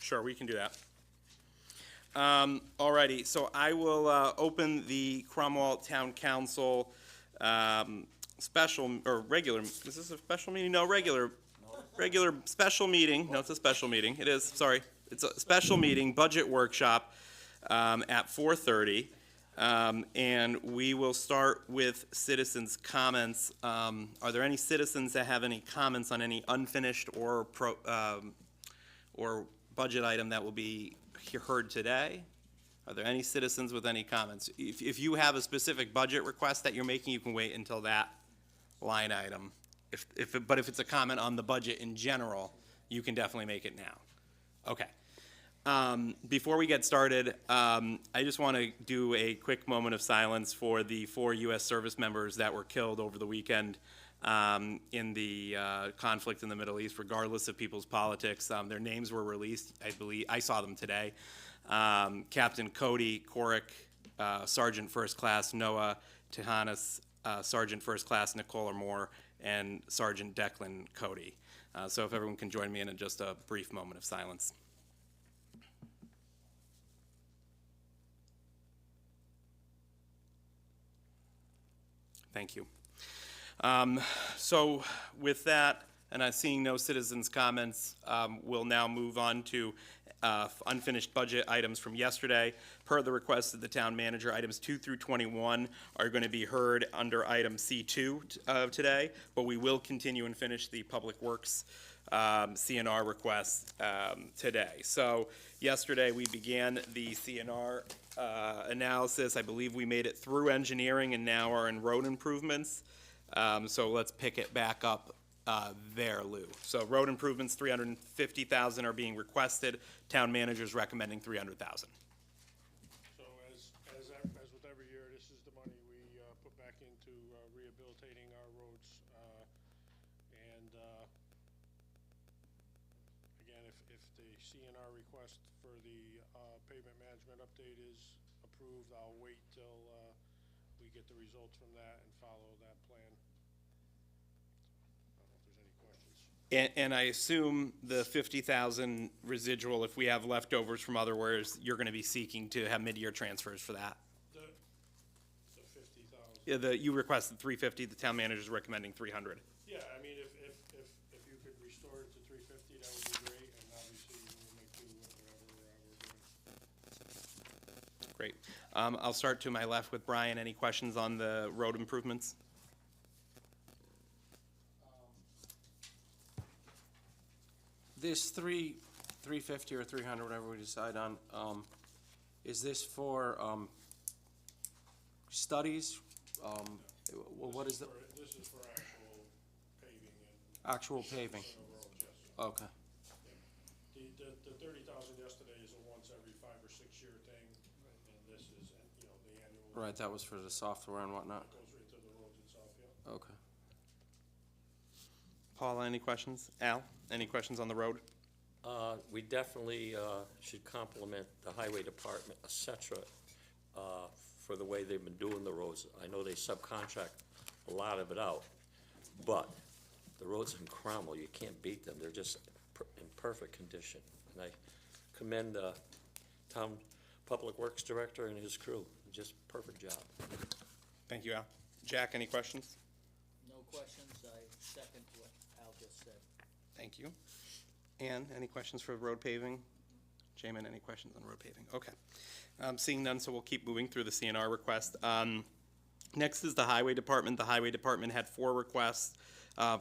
Sure, we can do that. Alrighty, so I will open the Cromwell Town Council special, or regular, is this a special meeting? No, regular special meeting. No, it's a special meeting. It is, sorry. It's a special meeting, budget workshop at 4:30. And we will start with citizens' comments. Are there any citizens that have any comments on any unfinished or budget item that will be heard today? Are there any citizens with any comments? If you have a specific budget request that you're making, you can wait until that line item. But if it's a comment on the budget in general, you can definitely make it now. Okay. Before we get started, I just want to do a quick moment of silence for the 4 U.S. service members that were killed over the weekend in the conflict in the Middle East, regardless of people's politics. Their names were released, I believe. I saw them today. Captain Cody Korick, Sergeant First Class Noah Tehanis, Sergeant First Class Nicole Moore, and Sergeant Declan Cody. So if everyone can join me in just a brief moment of silence. Thank you. So with that, and I'm seeing no citizens' comments, we'll now move on to unfinished budget items from yesterday. Per the request of the town manager, items 2 through 21 are going to be heard under item C2 today, but we will continue and finish the Public Works CNR request today. So yesterday we began the CNR analysis. I believe we made it through engineering and now are in road improvements. So let's pick it back up there, Lou. So road improvements, $350,000 are being requested. Town manager's recommending $300,000. So as with every year, this is the money we put back into rehabilitating our roads. And again, if the CNR request for the pavement management update is approved, I'll wait till we get the results from that and follow that plan. I don't know if there's any questions. And I assume the $50,000 residual, if we have leftovers from other wares, you're going to be seeking to have mid-year transfers for that. The 50,000. Yeah, you requested $350. The town manager is recommending $300. Yeah, I mean, if you could restore it to 350, that would be great, and obviously we'll make do with whatever we're doing. Great. I'll start to my left with Brian. Any questions on the road improvements? This 350 or 300, whatever we decide on, is this for studies? What is the This is for actual paving and. actual paving? For the roads, yes. Okay. The 30,000 yesterday is a once every 5 or 6 year thing, and this is, the annual. Right, that was for the software and whatnot. Goes right to the roads itself, yeah. Okay. Paula, any questions? Al, any questions on the road? We definitely should compliment the highway department, et cetera, for the way they've been doing the roads. I know they subcontract a lot of it out, but the roads in Cromwell, you can't beat them. They're just in perfect condition. And I commend the town public works director and his crew. Just perfect job. Thank you, Al. Jack, any questions? No questions. I second what Al just said. Thank you. Ann, any questions for road paving? Jamin, any questions on road paving? Okay. Seeing none, so we'll keep moving through the CNR request. Next is the Highway Department. The Highway Department had 4 requests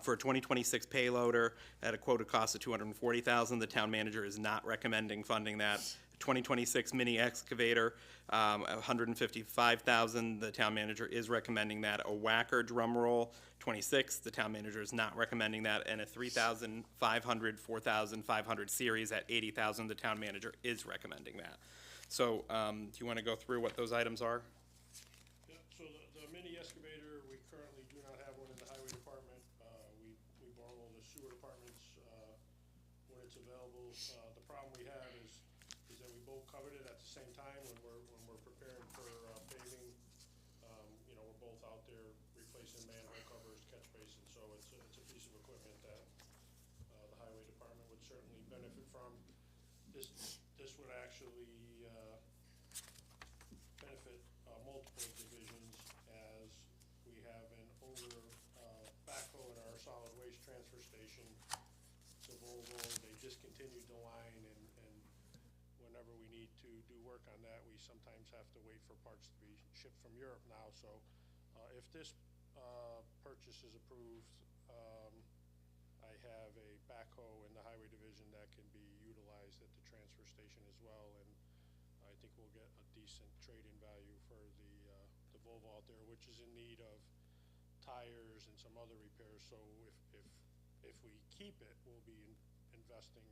for a 2026 payloader at a quoted cost of $240,000. The town manager is not recommending funding that. 2026 mini excavator, $155,000. The town manager is recommending that. A whacker drum roll, 26. The town manager is not recommending that. And a 3,500, 4,500 series at $80,000. The town manager is recommending that. So, do you want to go through what those items are? Yeah, so the mini excavator, we currently do not have one in the highway department. We borrow the sewer departments when it's available. The problem we have is that we both covered it at the same time when we're preparing for paving. We're both out there replacing manhole covers, catch basins, so it's a piece of equipment that the highway department would certainly benefit from. this would actually, benefit, multiple divisions as we have an older, backhoe in our solid waste transfer station. The Volvo, they discontinued the line, and whenever we need to do work on that, we sometimes have to wait for parts to be shipped from Europe now. So if this purchase is approved, I have a backhoe in the highway division that can be utilized at the transfer station as well, and I think we'll get a decent trade-in value for the Volvo out there, which is in need of tires and some other repairs. So if we keep it, we'll be investing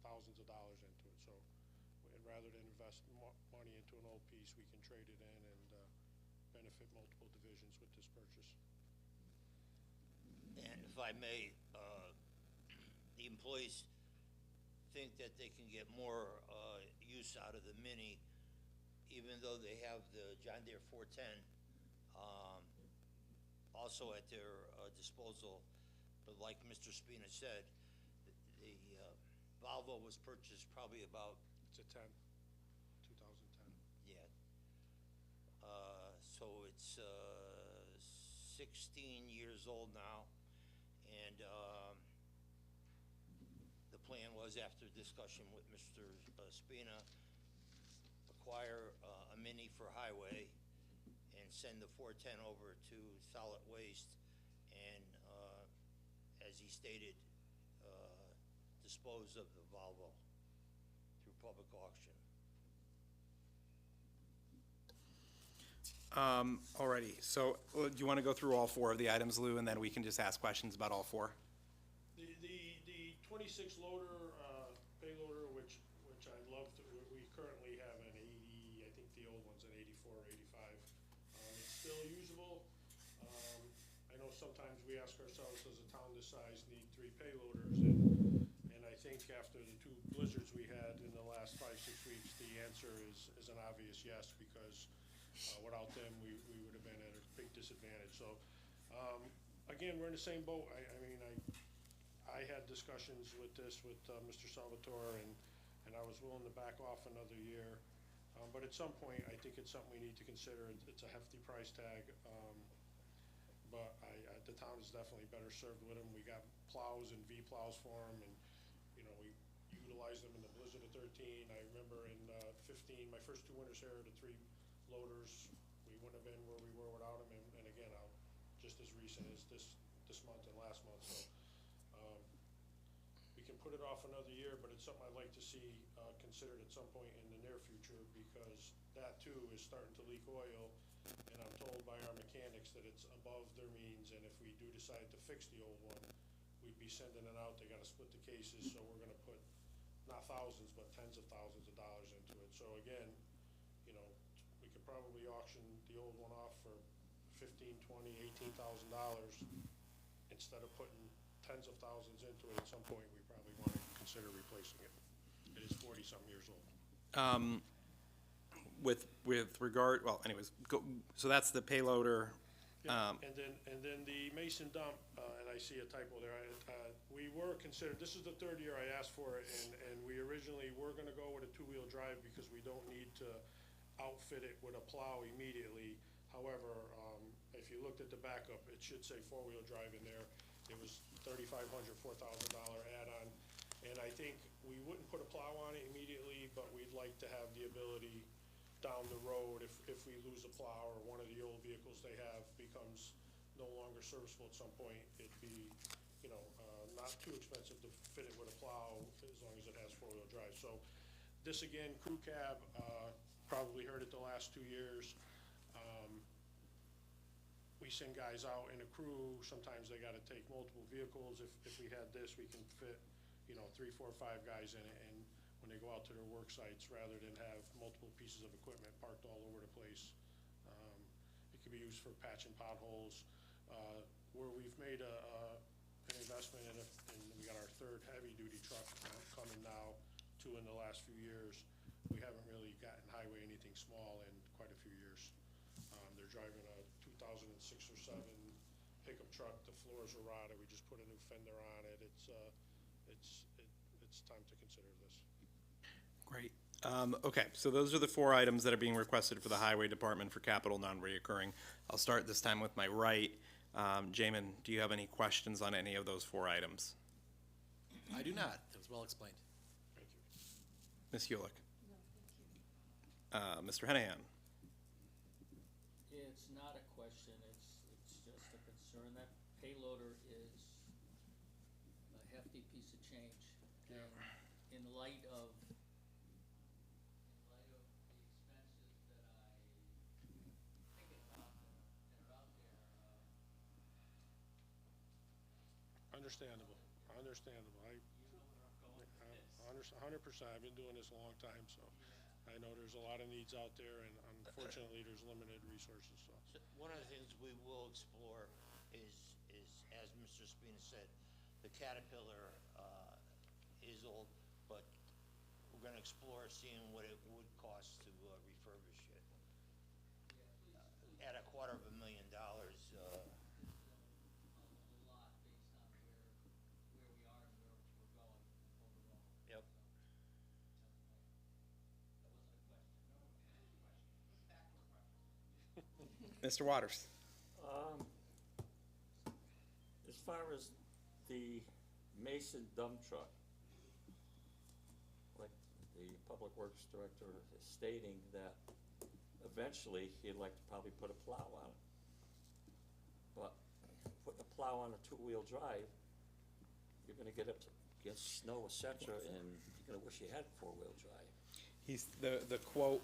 thousands of dollars into it. So rather than invest money into an old piece, we can trade it in and benefit multiple divisions with this purchase. And if I may, the employees think that they can get more use out of the Mini, even though they have the John Deere 410 also at their disposal. But like Mr. Spina said, the Volvo was purchased probably about, It's a 2010. yeah. So it's 16 years old now, and the plan was, after discussion with Mr. Spina, acquire a Mini for highway and send the 410 over to solid waste, and as he stated, dispose of the Volvo through public auction. Alrighty, so do you want to go through all four of the items, Lou, and then we can just ask questions about all four? The 26 loader, payloader, which I love, we currently have an 80, I think the old one's an 84 or 85. It's still usable. I know sometimes we ask ourselves, does a town this size need 3 payloaders? And I think after the 2 blizzards we had in the last 5-6 weeks, the answer is an obvious yes, because without them, we would have been at a big disadvantage. So, again, we're in the same boat. I mean, I had discussions with this with Mr. Salvatore, and I was willing to back off another year. But at some point, I think it's something we need to consider. It's a hefty price tag, but the town is definitely better served with them. We got plows and V-plows for them, and, you know, we utilized them in the blizzard of 13. I remember in 15, my first 2 winters here, the 3 loaders, we wouldn't have been where we were without them, and again, just as recent as this month and last month. So we can put it off another year, but it's something I'd like to see considered at some point in the near future, because that too is starting to leak oil, and I'm told by our mechanics that it's above their means, and if we do decide to fix the old one, we'd be sending it out. They gotta split the cases, so we're gonna put not thousands, but tens of thousands of dollars into it. So again, you know, we could probably auction the old one off for $15,000, $20,000, $18,000 instead of putting tens of thousands into it. At some point, we probably want to consider replacing it. It is 40-something years old. With regard, well, anyways, so that's the payloader. Yeah, and then the Mason dump, and I see a typo there, we were considered, this is the 3rd year I asked for it, and we originally were gonna go with a 2-wheel drive because we don't need to outfit it with a plow immediately. However, if you looked at the backup, it should say 4-wheel drive in there. It was $3,500, $4,000 add-on, and I think we wouldn't put a plow on it immediately, but we'd like to have the ability down the road, if we lose a plow or one of the old vehicles they have becomes no longer serviceable at some point, it'd be, you know, not too expensive to fit it with a plow as long as it has 4-wheel drive. So this, again, crew cab, probably heard it the last 2 years. We send guys out in a crew. Sometimes they gotta take multiple vehicles. If we had this, we can fit, you know, 3, 4, 5 guys in it, and when they go out to their work sites, rather than have multiple pieces of equipment parked all over the place. It can be used for patching potholes. Where we've made an investment in it, and we got our 3rd heavy-duty truck coming now, 2 in the last few years. We haven't really gotten highway anything small in quite a few years. They're driving a 2006 or 7 pickup truck. The floors are rotted. We just put a new fender on it. It's time to consider this. Okay, so those are the 4 items that are being requested for the highway department for capital non-reoccurring. I'll start this time with my right. Jamin, do you have any questions on any of those 4 items? I do not. That was well explained. Thank you. Ms. Hulick? Mr. Hennahan? It's not a question, it's just a concern. That payloader is a hefty piece of change. And in light of the expenses that I think about that are out there, Understandable. you know where I'm going with this. 100%. I've been doing this a long time, so I know there's a lot of needs out there, and unfortunately, there's limited resources, so. So one of the things we will explore is, as Mr. Spina said, the Caterpillar, is old, but we're gonna explore seeing what it would cost to, refurbish it. At $250,000, A lot based on where we are and where we're going overall. yep. That wasn't a question. Mr. Waters? As far as the Mason dump truck, like the Public Works Director is stating that eventually he'd like to probably put a plow on it. But putting a plow on a 2-wheel drive, you're gonna get up against snow, et cetera, and you're gonna wish you had 4-wheel drive. He's, the quote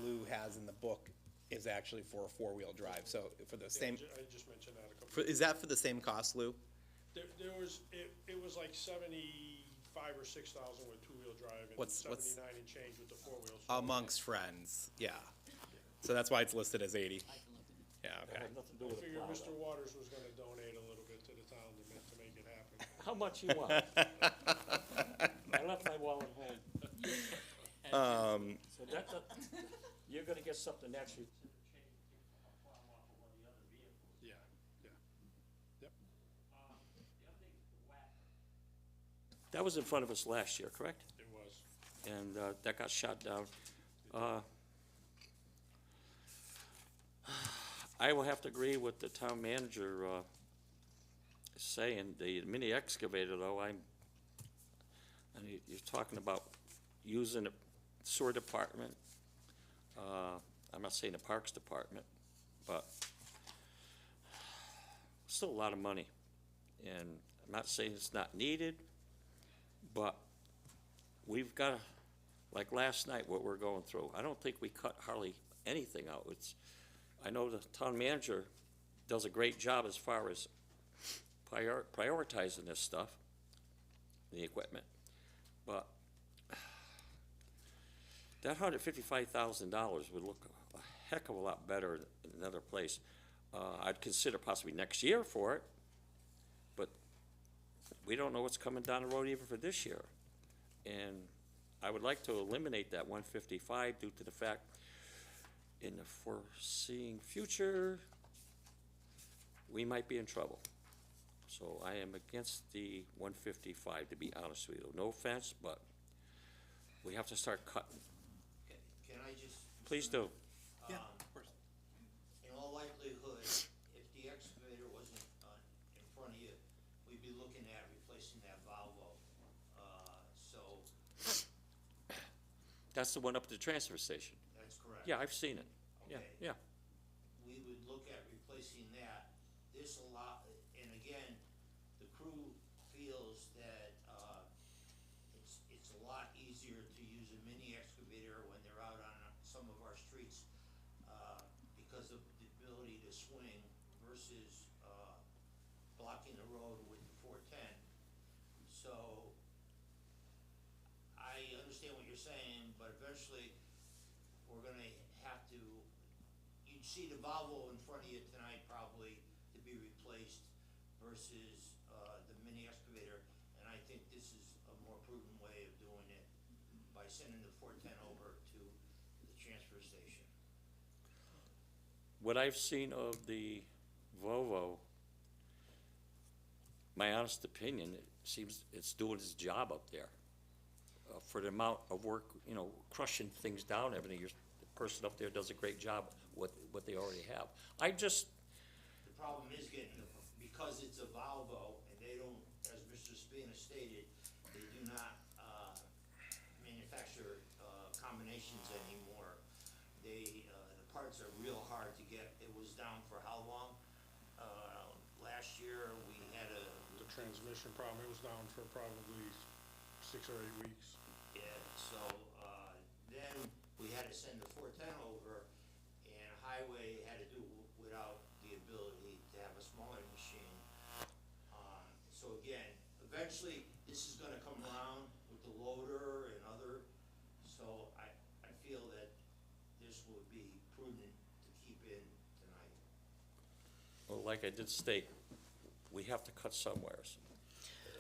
Lou has in the book is actually for a 4-wheel drive, so for the same, I just mentioned that a couple. is that for the same cost, Lou? There was, it was like 75 or 6,000 with 2-wheel drive and What's- 79 and change with the 4-wheels. Amongst friends, yeah. So that's why it's listed as 80. I can look at it. Yeah, That okay. had nothing to do I with a figured plow. Mr. Waters was gonna donate a little bit to the town to make it happen. How much you want? I left my wallet home. So that's you're gonna get something actually. Yeah, yeah. Yep. That was in front of us last year, correct? It was. And that got shot down. I will have to agree with the town manager saying, the mini excavator though, and you're talking about using the sewer department. I'm not saying the parks department, but still a lot of money. And I'm not saying it's not needed, but we've got, like last night, what we're going through, I don't think we cut hardly anything out. I know the town manager does a great job as far as prioritizing this stuff, the equipment, but that $155,000 would look a heck of a lot better in another place. I'd consider possibly next year for it, but we don't know what's coming down the road even for this year. And I would like to eliminate that 155 due to the fact in the foreseeing future, we might be in trouble. So I am against the 155, to be honest with you. No offense, but we have to start cutting. Can I just? Please do. Yeah, of course. In all likelihood, if the excavator wasn't in front of you, we'd be looking at replacing that Volvo. So That's the one up at the transfer station. that's correct. Yeah, I've seen it. Yeah, Okay. yeah. We would look at replacing that. This a lot, and again, the crew feels that, it's a lot easier to use a mini excavator when they're out on some of our streets, because of the ability to swing versus, blocking the road with the 410. So, I understand what you're saying, but eventually, we're gonna have to, you'd see the Volvo in front of you tonight probably to be replaced versus, the mini excavator. And I think this is a more prudent way of doing it by sending the 410 over to the transfer station. What I've seen of the Volvo, my honest opinion, it seems it's doing its job up there. for the amount of work, you know, crushing things down, everything. The person up there does a great job with what they already have. I just, The problem is because it's a Volvo, and they don't, as Mr. Spina stated, they do not, manufacture, combinations anymore. The parts are real hard to get. It was down for how long? Last year, we had The transmission problem, it was down for probably 6 or 8 weeks. yeah, so, then we had to send the 410 over, and Highway had to do without the ability to have a smaller machine. So again, eventually, this is gonna come around with the loader and other, so I feel that this would be prudent to keep in tonight. well, like I did state, we have to cut somewheres.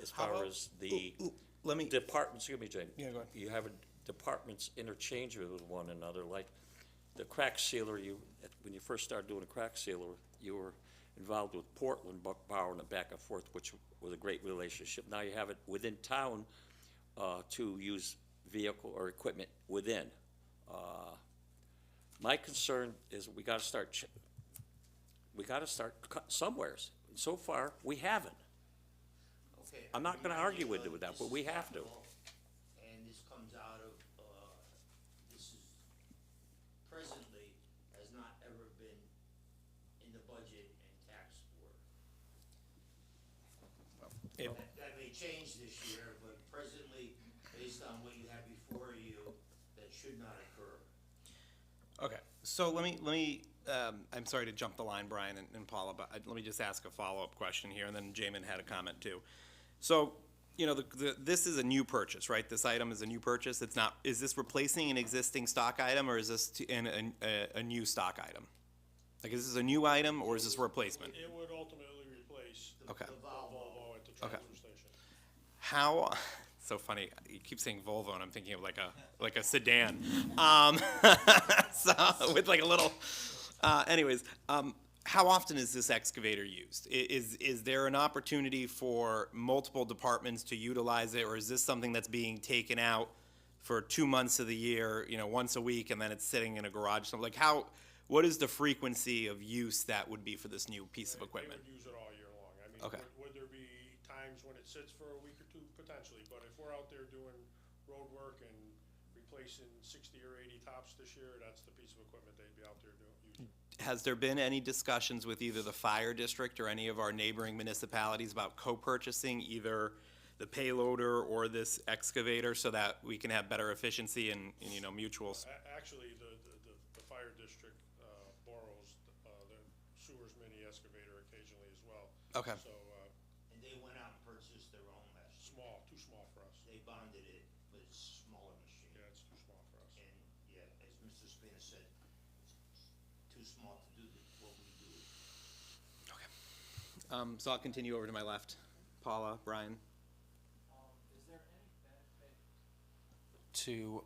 As How far about- as the Let me, departments, excuse me, Jane. Yeah, go ahead. You have departments interchangeable with one another, like the crack sealer, when you first started doing a crack sealer, you were involved with Portland, borrowing it back and forth, which was a great relationship. Now you have it within town, to use vehicle or equipment within. My concern is we gotta start cutting somewheres. So far, we haven't. Okay. I'm not gonna remind argue you, with you with that, this but is we have to. capital, And this comes out of, this is presently has not ever been in the budget and taxed for. It- That may change this year, but presently, based on what you have before you, that should not occur. okay, so let me, I'm sorry to jump the line, Brian and Paula, but let me just ask a follow-up question here, and then Jamin had a comment too. So, you know, this is a new purchase, right? This item is a new purchase. It's not, is this replacing an existing stock item, or is this a new stock item? Like, is this a new item, or is this a replacement? It would ultimately replace Okay. the Volvo at the Okay. transfer station. How, so funny, you keep saying Volvo, and I'm thinking of like a sedan. So, with like a little, anyways, how often is this excavator used? Is there an opportunity for multiple departments to utilize it, or is this something that's being taken out for 2 months of the year, you know, once a week, and then it's sitting in a garage? So, like, what is the frequency of use that would be for this new piece of equipment? They would use it all year long. I mean, Okay. would there be times when it sits for a week or two? Potentially, but if we're out there doing road work and replacing 60 or 80 tops this year, that's the piece of equipment they'd be out there using. Has there been any discussions with either the fire district or any of our neighboring municipalities about co-purchasing either the payloader or this excavator so that we can have better efficiency and you know, mutuals? Actually, the fire district borrows the sewers mini excavator occasionally as well. Okay. So, And they went out and purchased their own last year. too small for us. They bonded it, but it's a smaller machine. Yeah, it's too small for us. And, yeah, as Mr. Spina said, it's too small to do what we do. So I'll continue over to my left. Paula, Brian? Is there any benefit to,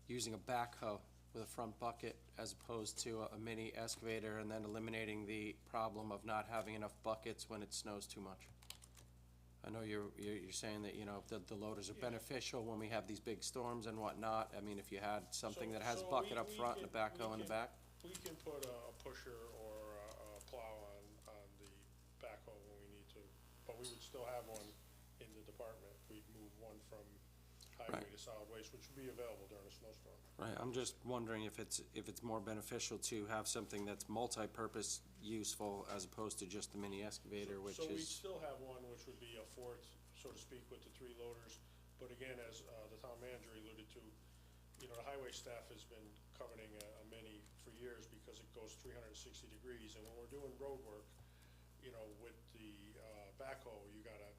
using a backhoe with a front bucket as opposed to a mini excavator, and then eliminating the problem of not having enough buckets when it snows too much? I know you're saying that, you know, the loaders are beneficial when we have these big storms and whatnot. I mean, if you had something that has a So bucket we- up we front and a can- backhoe in the back? We can put a pusher or a plow on the backhoe when we need to, but we would still have one in the department. We'd move one from highway Right. to solid waste, which would be available during a snowstorm. Right, I'm just wondering if it's more beneficial to have something that's multi-purpose useful as opposed to just the mini excavator, which So we'd is, still have one, which would be a fourth, so to speak, with the 3 loaders. But again, as the town manager alluded to, you know, the highway staff has been coveting a mini for years because it goes 360 degrees. And when we're doing road work, you know, with the backhoe, you gotta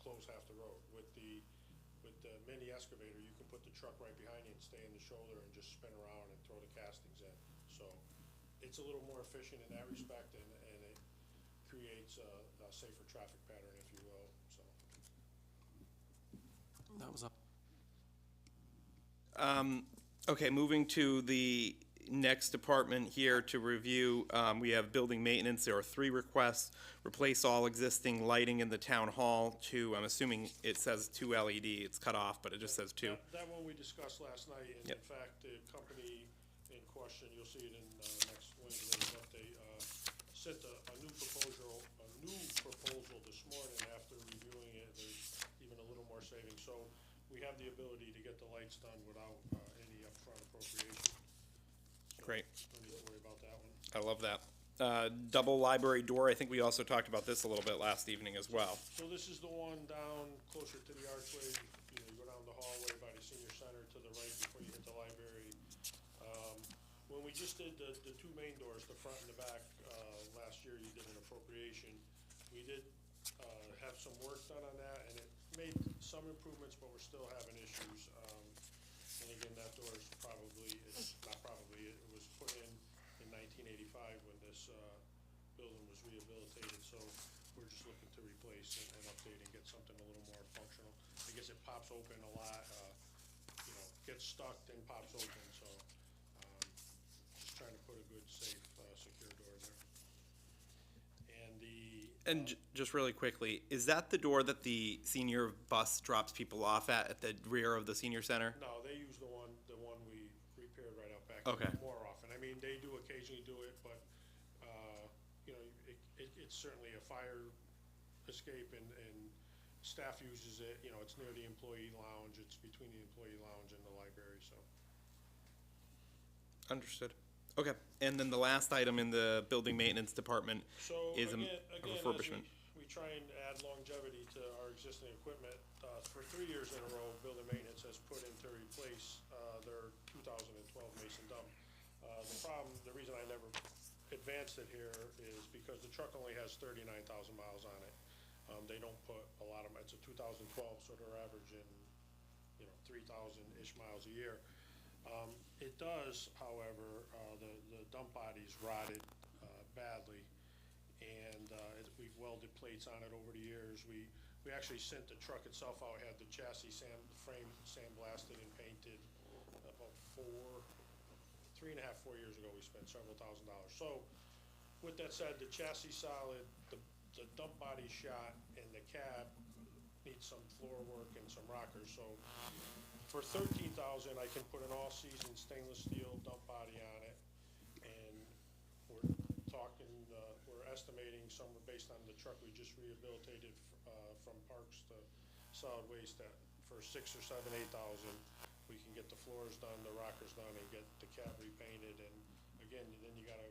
close half the road. With the mini excavator, you can put the truck right behind you and stay in the shoulder and just spin around and throw the castings in. So it's a little more efficient in that respect, and it creates a safer traffic pattern, if you will, so. that was up. Okay, moving to the, next department here to review, we have building maintenance. There are 3 requests. Replace all existing lighting in the town hall to, I'm assuming it says 2 LED. It's cut off, but it just says 2. That one we discussed last night, and in Yep. fact, the company in question, you'll see it in next Wednesday's update, sent a new proposal this morning after reviewing it. There's even a little more savings, so we have the ability to get the lights done without any upfront appropriation. So Great. no need to worry about that one. I love that. Double library door, I think we also talked about this a little bit last evening as well. So this is the one down closer to the archway, you know, you go down the hallway by the senior center to the right before you hit the library. When we just did the 2 main doors, the front and the back, last year you did an appropriation. We did, have some work done on that, and it made some improvements, but we're still having issues. And again, that door is it was put in 1985 when this, building was rehabilitated, so we're just looking to replace and update and get something a little more functional. I guess it pops open a lot, you know, gets stuck, then pops open, so, just trying to put a good, safe, secure door there. And Just really quickly, is that the door that the senior bus drops people off at the rear of the senior center? no, they use the one we repaired right out back. Okay. More often. I mean, they do occasionally do it, but, you know, it's certainly a fire escape, and staff uses it. You know, it's near the employee lounge. It's between the employee lounge and the library, so. Understood. Okay, and then the last item in the building maintenance department So is a again, a as refurbishment. we try and add longevity to our existing equipment, for 3 years in a row, building maintenance has put in to replace, their 2012 Mason dump. The reason I never advanced it here is because the truck only has 39,000 miles on it. They don't put a lot of, it's a 2012, so they're averaging, you know, 3,000-ish miles a year. It does, however, the dump body's rotted badly, and we've welded plates on it over the years. We actually sent the truck itself out, had the chassis frame sandblasted and painted about 3.5, 4 years ago. We spent several $1,000s. So, with that said, the chassis solid, the dump body shot, and the cab needs some floor work and some rockers. So, for $13,000, I can put an all-season stainless steel dump body on it, and we're talking, we're estimating somewhere based on the truck we just rehabilitated from Parks to solid waste, that for $6,000 or $7,000, $8,000, we can get the floors done, the rockers done, and get the cab repainted. And again, then you got a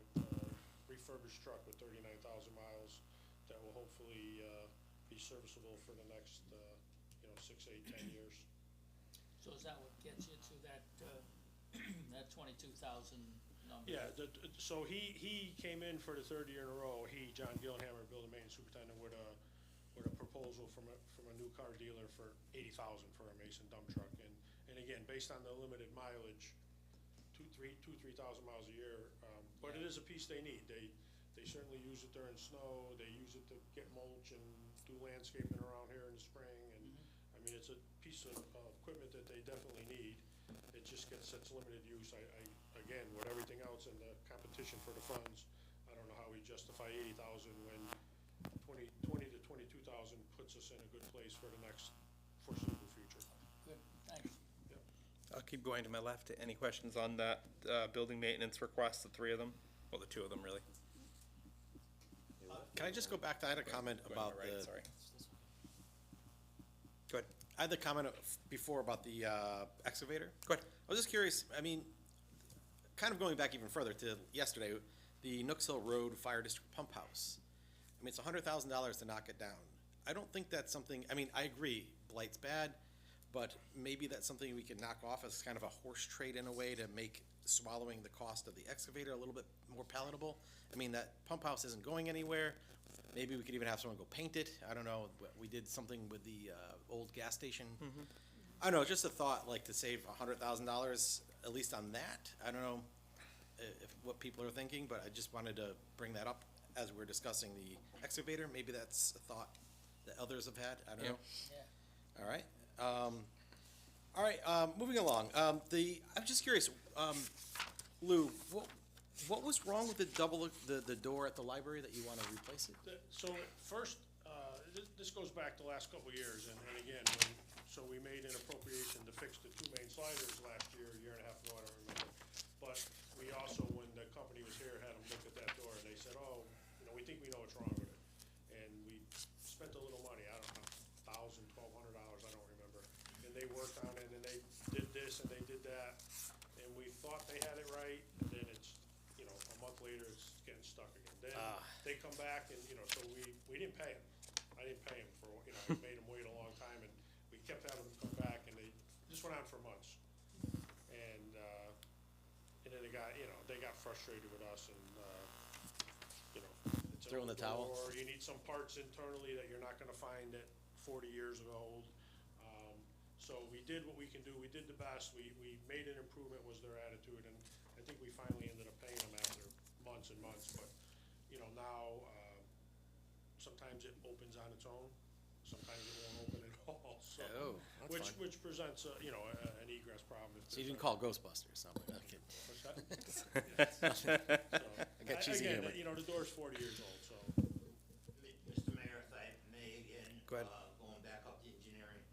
refurbished truck with 39,000 miles that will hopefully be serviceable for the next, 6, 8, 10 years. So is that what gets you to that, that 22,000 number? Yeah, so he came in for the 3rd year in a row, John Gillenhammer, building maintenance superintendent, with a proposal from a new car dealer for 80,000 for a Mason dump truck. And again, based on the limited mileage, 3,000 miles a year, but it is a piece they need. They certainly use it during snow, they use it to get mulch and do landscaping around here in the spring, and I mean, it's a piece of equipment that they definitely need. It just gets such limited use. Again, with everything else in the competition for the funds, I don't know how we justify 80,000 when 20 to 22,000 puts us in a good place for the next foreseeable future. Good, thanks. I'll keep going to my left. Any questions on that building maintenance request, the 3 of them? Well, the 2 of them, really. Can I just go back to, I had a comment Go to about my right, the, sorry. Go ahead. I had the comment before about the excavator. Go ahead. I was just curious, I mean, kind of going back even further to yesterday, the Nooks Hill Road Fire District Pump House. I mean, it's $100,000 to knock it down. I don't think that's something, I mean, I agree, blight's bad, but maybe that's something we could knock off as kind of a horse trade in a way to make swallowing the cost of the excavator a little bit more palatable. I mean, that pump house isn't going anywhere. Maybe we could even have someone go paint it. I don't know. We did something with the old gas station. I don't know, just a thought, like to save $100,000 at least on that. I don't know what people are thinking, but I just wanted to bring that up as we're discussing the excavator. Maybe that's a thought that others have had. I don't know. Yeah. All right. Moving along. I'm just curious. Lou, what was wrong with the door at the library that you want to replace it? So first, this goes back the last couple of years, and again, so we made an appropriation to fix the two main sliders last year, a year and a half ago, I don't remember. But we also, when the company was here, had them look at that door, and they said, oh, we think we know what's wrong with it. And we spent a little money, I don't know, $1,000, $1,200, I don't remember. And they worked on it, and they did this, and they did that, and we thought they had it right, and then it's, a month later, it's getting stuck again. Then they come back, and, so we didn't pay them. I didn't pay them for, we made them wait a long time, and we kept having them come back, and they just went on for months. And then they got frustrated with us, and, it's an Throw in the old towel? door, you need some parts internally that you're not gonna find at 40 years old. So we did what we can do, we did the best, we made an improvement was their attitude, and I think we finally ended up paying them after months and months, but, now, sometimes it opens on its own, sometimes it won't open at all, so. Oh, that's fine. Which presents, an egress problem. So you didn't call Ghostbusters, something, okay. What's that? I got cheesy Again, humor. the door's 40 years old, so. Mr. Mayor, if I may again. Go ahead. Going back up to engineering,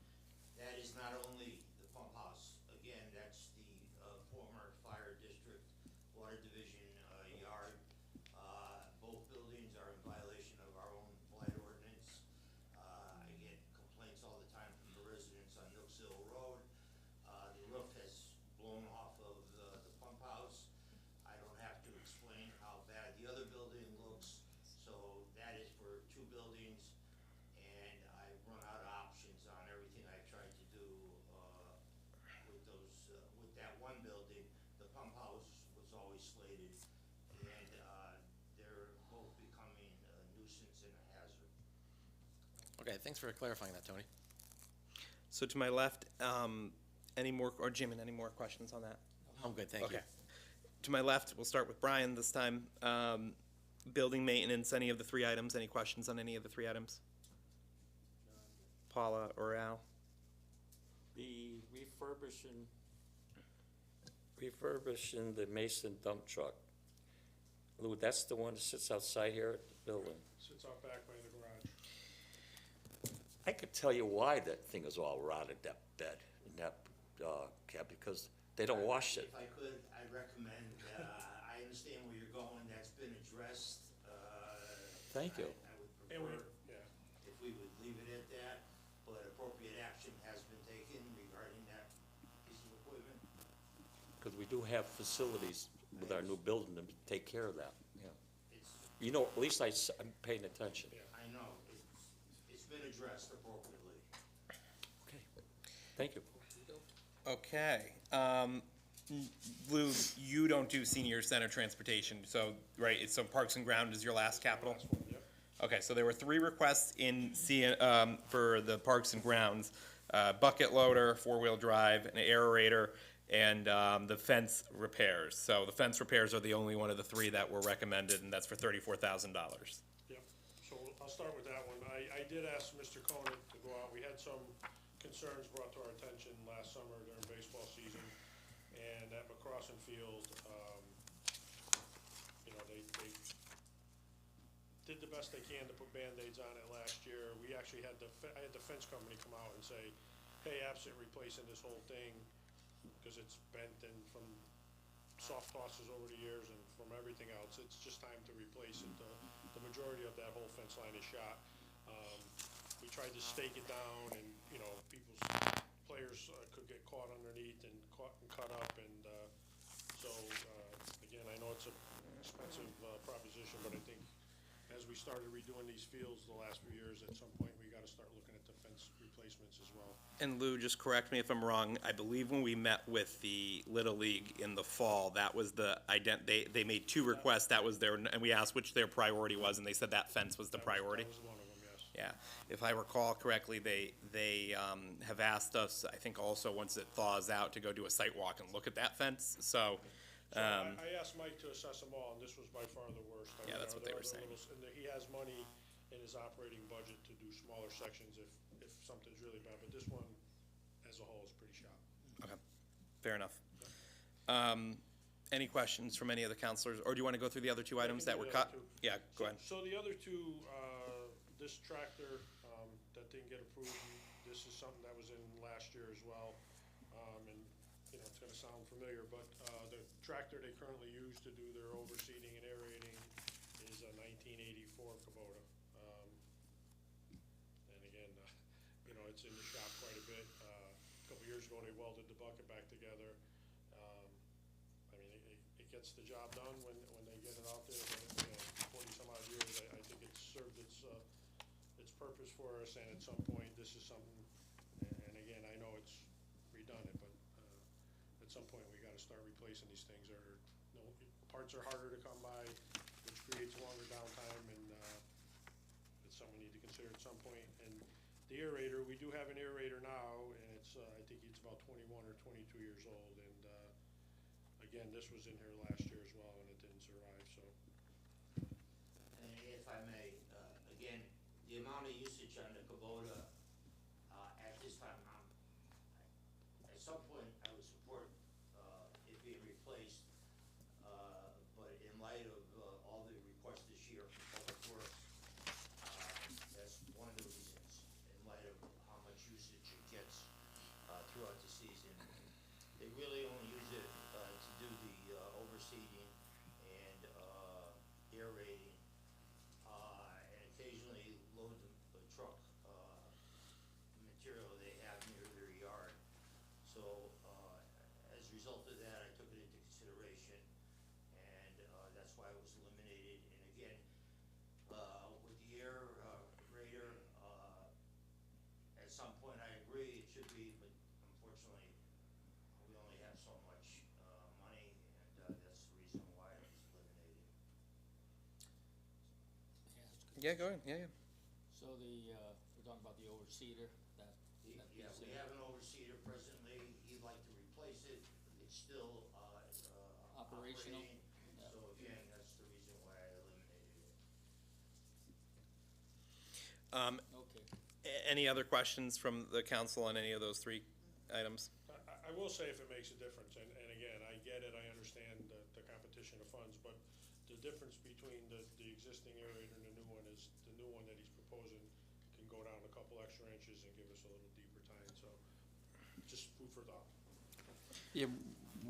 that is not only the pump house, again, that's the former fire district, water division yard. Both buildings are in violation of our own blight ordinance. I get complaints all the time from the residents on Nooks Hill Road. The roof has blown off of the pump house. I don't have to explain how bad the other building looks, so that is for two buildings, and I've run out of options on everything I tried to do, with those, with that one building. The pump house was always slated, and, they're both becoming a nuisance and a hazard. Okay, thanks for clarifying that, Tony. So to my left, any more, or Jim, any more questions on that? I'm good, thank you. Okay. To my left, we'll start with Brian this time. Building maintenance, any of the three items, any questions on any of the three items? Paula or Al? The refurbishing the Mason dump truck. Lou, that's the one that sits outside here at the building. Sits out back by the garage. I could tell you why that thing is all rotted, that bed, in that, cab, because they don't wash it. If I could, I'd recommend, I understand where you're going, that's been addressed. Thank you. I would And we, prefer yeah. if we would leave it at that, but appropriate action has been taken regarding that piece of equipment. Because we do have facilities with our new building to take care of that, yeah. It's, At least I'm paying attention. I know, it's been addressed appropriately. Okay, thank you. Okay. Lou, you don't do senior center transportation, so, right, so Parks and Ground is your last capital? Last one, yep. Okay, so there were three requests for the Parks and Grounds. Bucket loader, four-wheel drive, an aerator, and the fence repairs. So the fence repairs are the only one of the three that were recommended, and that's for $34,000. Yep, so I'll start with that one. I did ask Mr. Conant to go out. We had some concerns brought to our attention last summer during baseball season. And at McCrossin Field, they did the best they can to put Band-Aids on it last year. We actually had I had the fence company come out and say, hey, absent replacing this whole thing, because it's bent and from soft tosses over the years and from everything else, it's just time to replace it. The majority of that whole fence line is shot. We tried to stake it down, and, people's players could get caught underneath and cut up, and, so, again, I know it's an expensive proposition, but I think as we started redoing these fields the last few years, at some point, we gotta start looking at the fence replacements as well. And Lou, just correct me if I'm wrong, I believe when we met with the Little League in the fall, that was they made two requests, that was and we asked which their priority was, and they said that fence was the priority. That was one of them, yes. Yeah, if I recall correctly, they have asked us, I think also once it thaws out, to go do a site walk and look at that fence, so. So I asked Mike to assess them all, and this was by far the worst. Yeah, that's what they were saying. And he has money in his operating budget to do smaller sections if something's really bad, but this one, as a whole, is pretty shot. Okay, fair enough. Any questions from any of the counselors, or do you want to go through the other two items that were cut? Yeah, go ahead. So the other two, this tractor, that didn't get approved, this is something that was in last year as well. And, you know, it's gonna sound familiar, but, the tractor they currently use to do their overseeding and aerating is a 1984 Kubota. And again, you know, it's in the shop quite a bit. A couple years ago, they welded the bucket back together. I mean, it gets the job done when they get it out there, but, you know, 40-some odd years, I think it's served its purpose for us, and at some point, this is something, and again, I know it's redundant, but, at some point, we gotta start replacing these things, or, you know, parts are harder to come by, which creates longer downtime, and, it's something we need to consider at some point. And the aerator, we do have an aerator now, and it's, I think it's about 21 or 22 years old, and, again, this was in here last year as well, and it didn't survive, so. And if I may, again, the amount of usage on the Kubota, at this time, at some point, I would support, it being replaced, but in light of, all the requests this year from Public Works, that's one of the reasons, in light of how much usage it gets, throughout the season. They really only use it, to do the, overseeding and, aerating, and occasionally load the truck, material they have near their yard. So, as a result of that, I took it into consideration, and, that's why it was eliminated. And again, with the aerator, at some point, I agree, it should be, but unfortunately, we only have so much, money, and, that's the reason why it was eliminated. Yeah, go ahead, yeah. So we're talking about the overseeder, that Yeah, piece we there. have an overseeder presently, he'd like to replace it, it's still, Operational? operating. Yeah. So again, that's the reason why I eliminated it. Okay. Any other questions from the council on any of those three items? I will say if it makes a difference, and again, I get it, I understand the competition of funds, but the difference between the existing aerator and the new one is, the new one that he's proposing can go down a couple extra inches and give us a little deeper tine, so just food for thought. Yeah,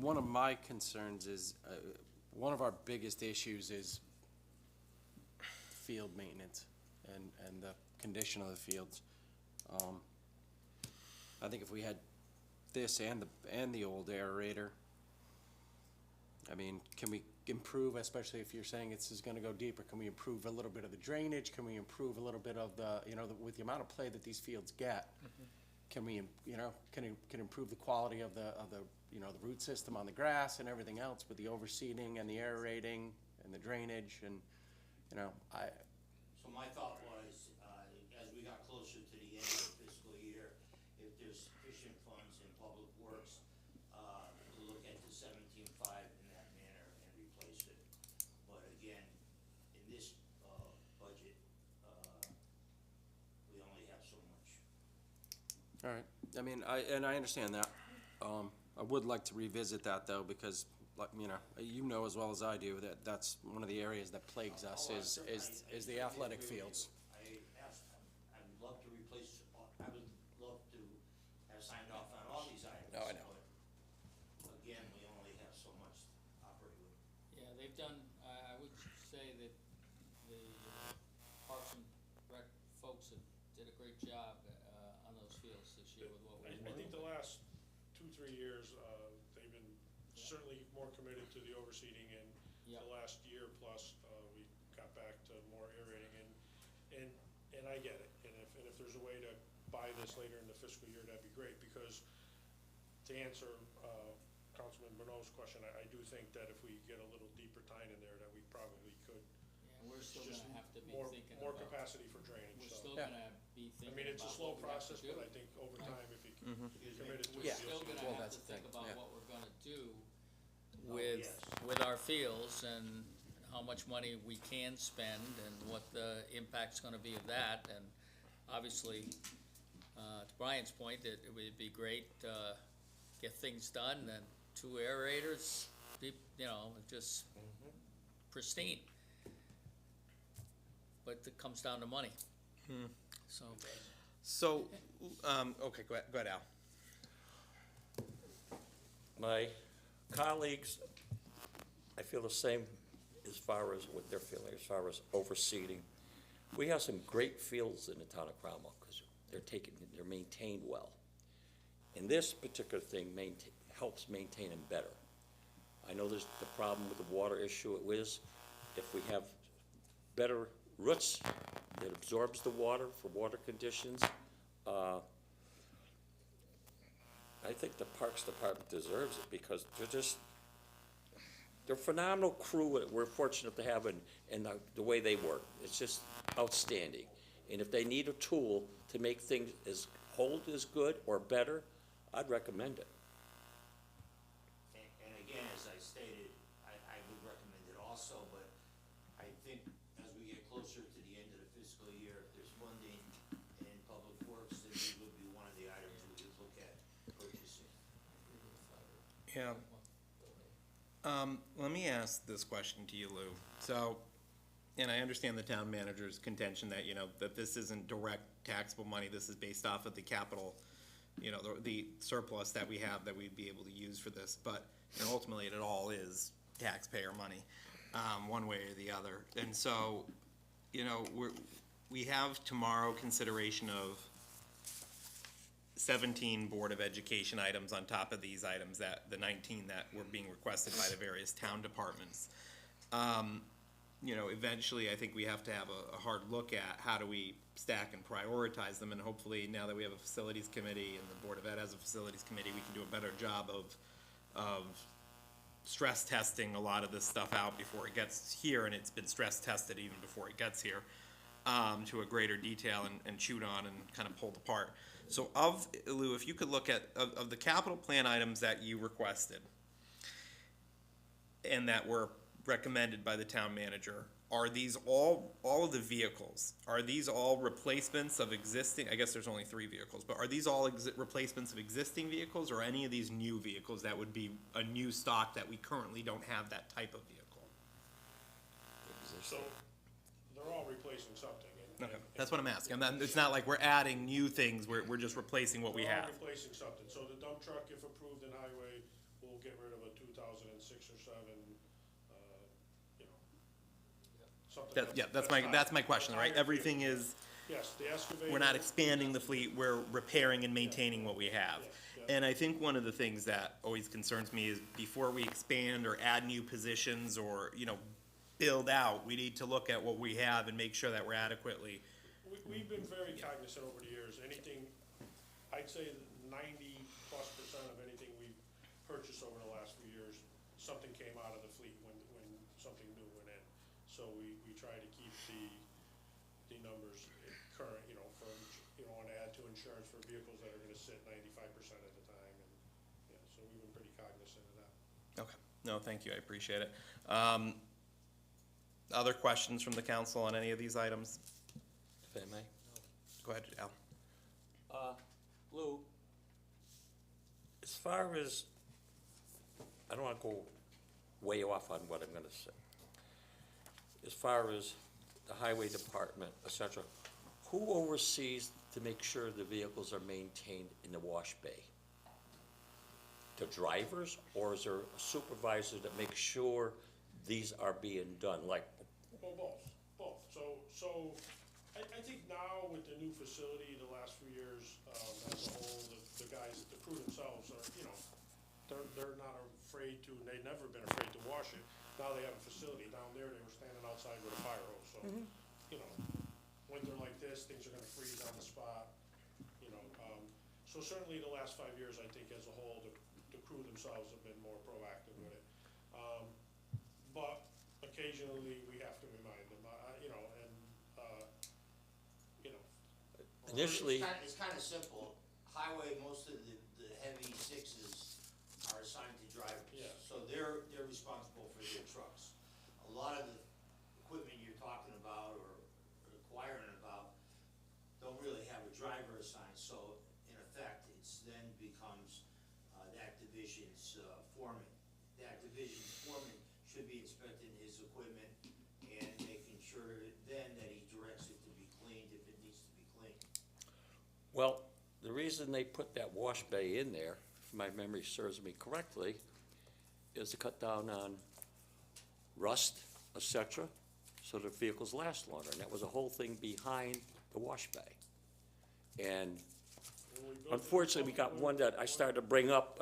one of my concerns is, one of our biggest issues is field maintenance and the condition of the fields. I think if we had this and the old aerator, I mean, can we improve, especially if you're saying this is gonna go deeper, can we improve a little bit of the drainage? Can we improve a little bit of the, you know, with the amount of play that these fields get? Can we, you know, can improve the quality of the, you know, the root system on the grass and everything else with the overseeding and the aerating and the drainage and, you know, So my thought was, as we got closer to the end of the fiscal year, if there's sufficient funds in Public Works, to look at the 17.5 in that manner and replace it. But again, in this, budget, we only have so much. all right, I mean, I understand that. I would like to revisit that though, because, like, you know as well as I do that that's one of the areas that plagues us Oh, I is certainly the athletic agree with fields. you. I would love to replace, I would love to have signed off on all these items. No, I know. But again, we only have so much to operate with. Yeah, they've done, I would say that the Parks and Rec folks did a great job, on those fields this year with what we I think the last 2-3 years, they've been certainly more committed to the overseeding, and Yeah. the last year plus, we got back to more aerating, and I get it. And if there's a way to buy this later in the fiscal year, that'd be great, because to answer, Councilman Bonneau's question, I do think that if we get a little deeper tine in there, that we probably could. Yeah, we're still Just gonna have to be more- thinking More about, capacity for drainage, we're so. still Yeah. gonna be I thinking mean, it's a about slow what we have to process, do. but I think over time, if you Excuse me. committed to it. We're Yeah. still gonna Well, have that's to the think thing, about yeah. what we're gonna do yes. with our fields and how much money we can spend and what the impact's gonna be of that. And obviously, to Brian's point, it would be great, get things done, and 2 aerators you know, just pristine. But it comes down to money. So, So, okay, go ahead, Al. My colleagues, I feel the same as far as what they're feeling, as far as overseeding. We have some great fields in the town of Cromwell, because they're maintained well. And this particular thing helps maintain them better. I know there's the problem with the water issue it is, if we have better roots that absorbs the water for water conditions, I think the Parks Department deserves it, because they're a phenomenal crew that we're fortunate to have in the way they work. It's just outstanding. And if they need a tool to make things hold as good or better, I'd recommend it. And again, as I stated, I would recommend it also, but I think as we get closer to the end of the fiscal year, if there's funding in Public Works, then it would be one of the items we could look at purchasing. Yeah. Let me ask this question to you, Lou. So, and I understand the town manager's contention that, you know, that this isn't direct taxable money, this is based off of the capital, you know, the surplus that we have that we'd be able to use for this, but, and ultimately, it all is taxpayer money, one way or the other. And so, you know, we have tomorrow consideration of 17 Board of Education items on top of these items, that, the 19 that were being requested by the various town departments. You know, eventually, I think we have to have a hard look at how do we stack and prioritize them, and hopefully, now that we have a facilities committee and the Board of Ed has a facilities committee, we can do a better job of stress testing a lot of this stuff out before it gets here, and it's been stress tested even before it gets here, to a greater detail and chewed on and kind of pulled apart. So Lou, if you could look at, of the capital plan items that you requested and that were recommended by the town manager, are these all of the vehicles, are these all replacements of existing, I guess there's only 3 vehicles, but are these all replacements of existing vehicles, or any of these new vehicles that would be a new stock that we currently don't have that type of vehicle? So, they're all replacing something. and- Okay, and- that's what I'm asking. It's not like we're adding new things, we're just replacing what we They're all have. replacing something. So the dump truck, if approved in highway, will get rid of a 2006 or 7, you know, something. Yeah, that's my question, right? Everything is, Yes, the excavator. we're not expanding the fleet, we're repairing and maintaining what we have. Yeah. And I think one of the things that always concerns me is before we expand or add new positions or, you know, build out, we need to look at what we have and make sure that we're adequately. We've been very cognizant over the years, anything, I'd say 90+% of anything we've purchased over the last few years, something came out of the fleet when something new went in. So we try to keep the numbers current, you know, want to add to insurance for vehicles that are gonna sit 95% of the time, and, yeah, so we've been pretty cognizant of that. Okay, no, thank you, I appreciate it. Other questions from the council on any of these items? If I may. Go ahead, Al. Lou, as far as, I don't wanna go way off on what I'm gonna say. As far as the highway department, et cetera, who oversees to make sure the vehicles are maintained in the wash bay? The drivers, or is there a supervisor that makes sure these are being done, like, Well, both. So I think now with the new facility, the last few years, as a whole, the guys, the crew themselves are, you know, they're not afraid to, and they've never been afraid to wash it. Now they have a facility. Down there, they were standing outside with a fire hose, so, you know, winter like this, things are gonna freeze on the spot, you know. So certainly the last 5 years, I think as a whole, the crew themselves have been more proactive with it. But occasionally, we have to remind them, you know, and, you know. initially, It's kinda simple. Highway, most of the heavy 6s are assigned to drivers. Yeah. So they're responsible for their trucks. A lot of the equipment you're talking about or inquiring about don't really have a driver assigned, so in effect, it's then becomes that division's foreman. That division's foreman should be inspecting his equipment and making sure then that he directs it to be cleaned if it needs to be cleaned. Well, the reason they put that wash bay in there, if my memory serves me correctly, is to cut down on rust, et cetera, so that vehicles last longer. And that was a whole thing behind the wash bay. And When we built the new unfortunately, we got public- one that I started to bring up,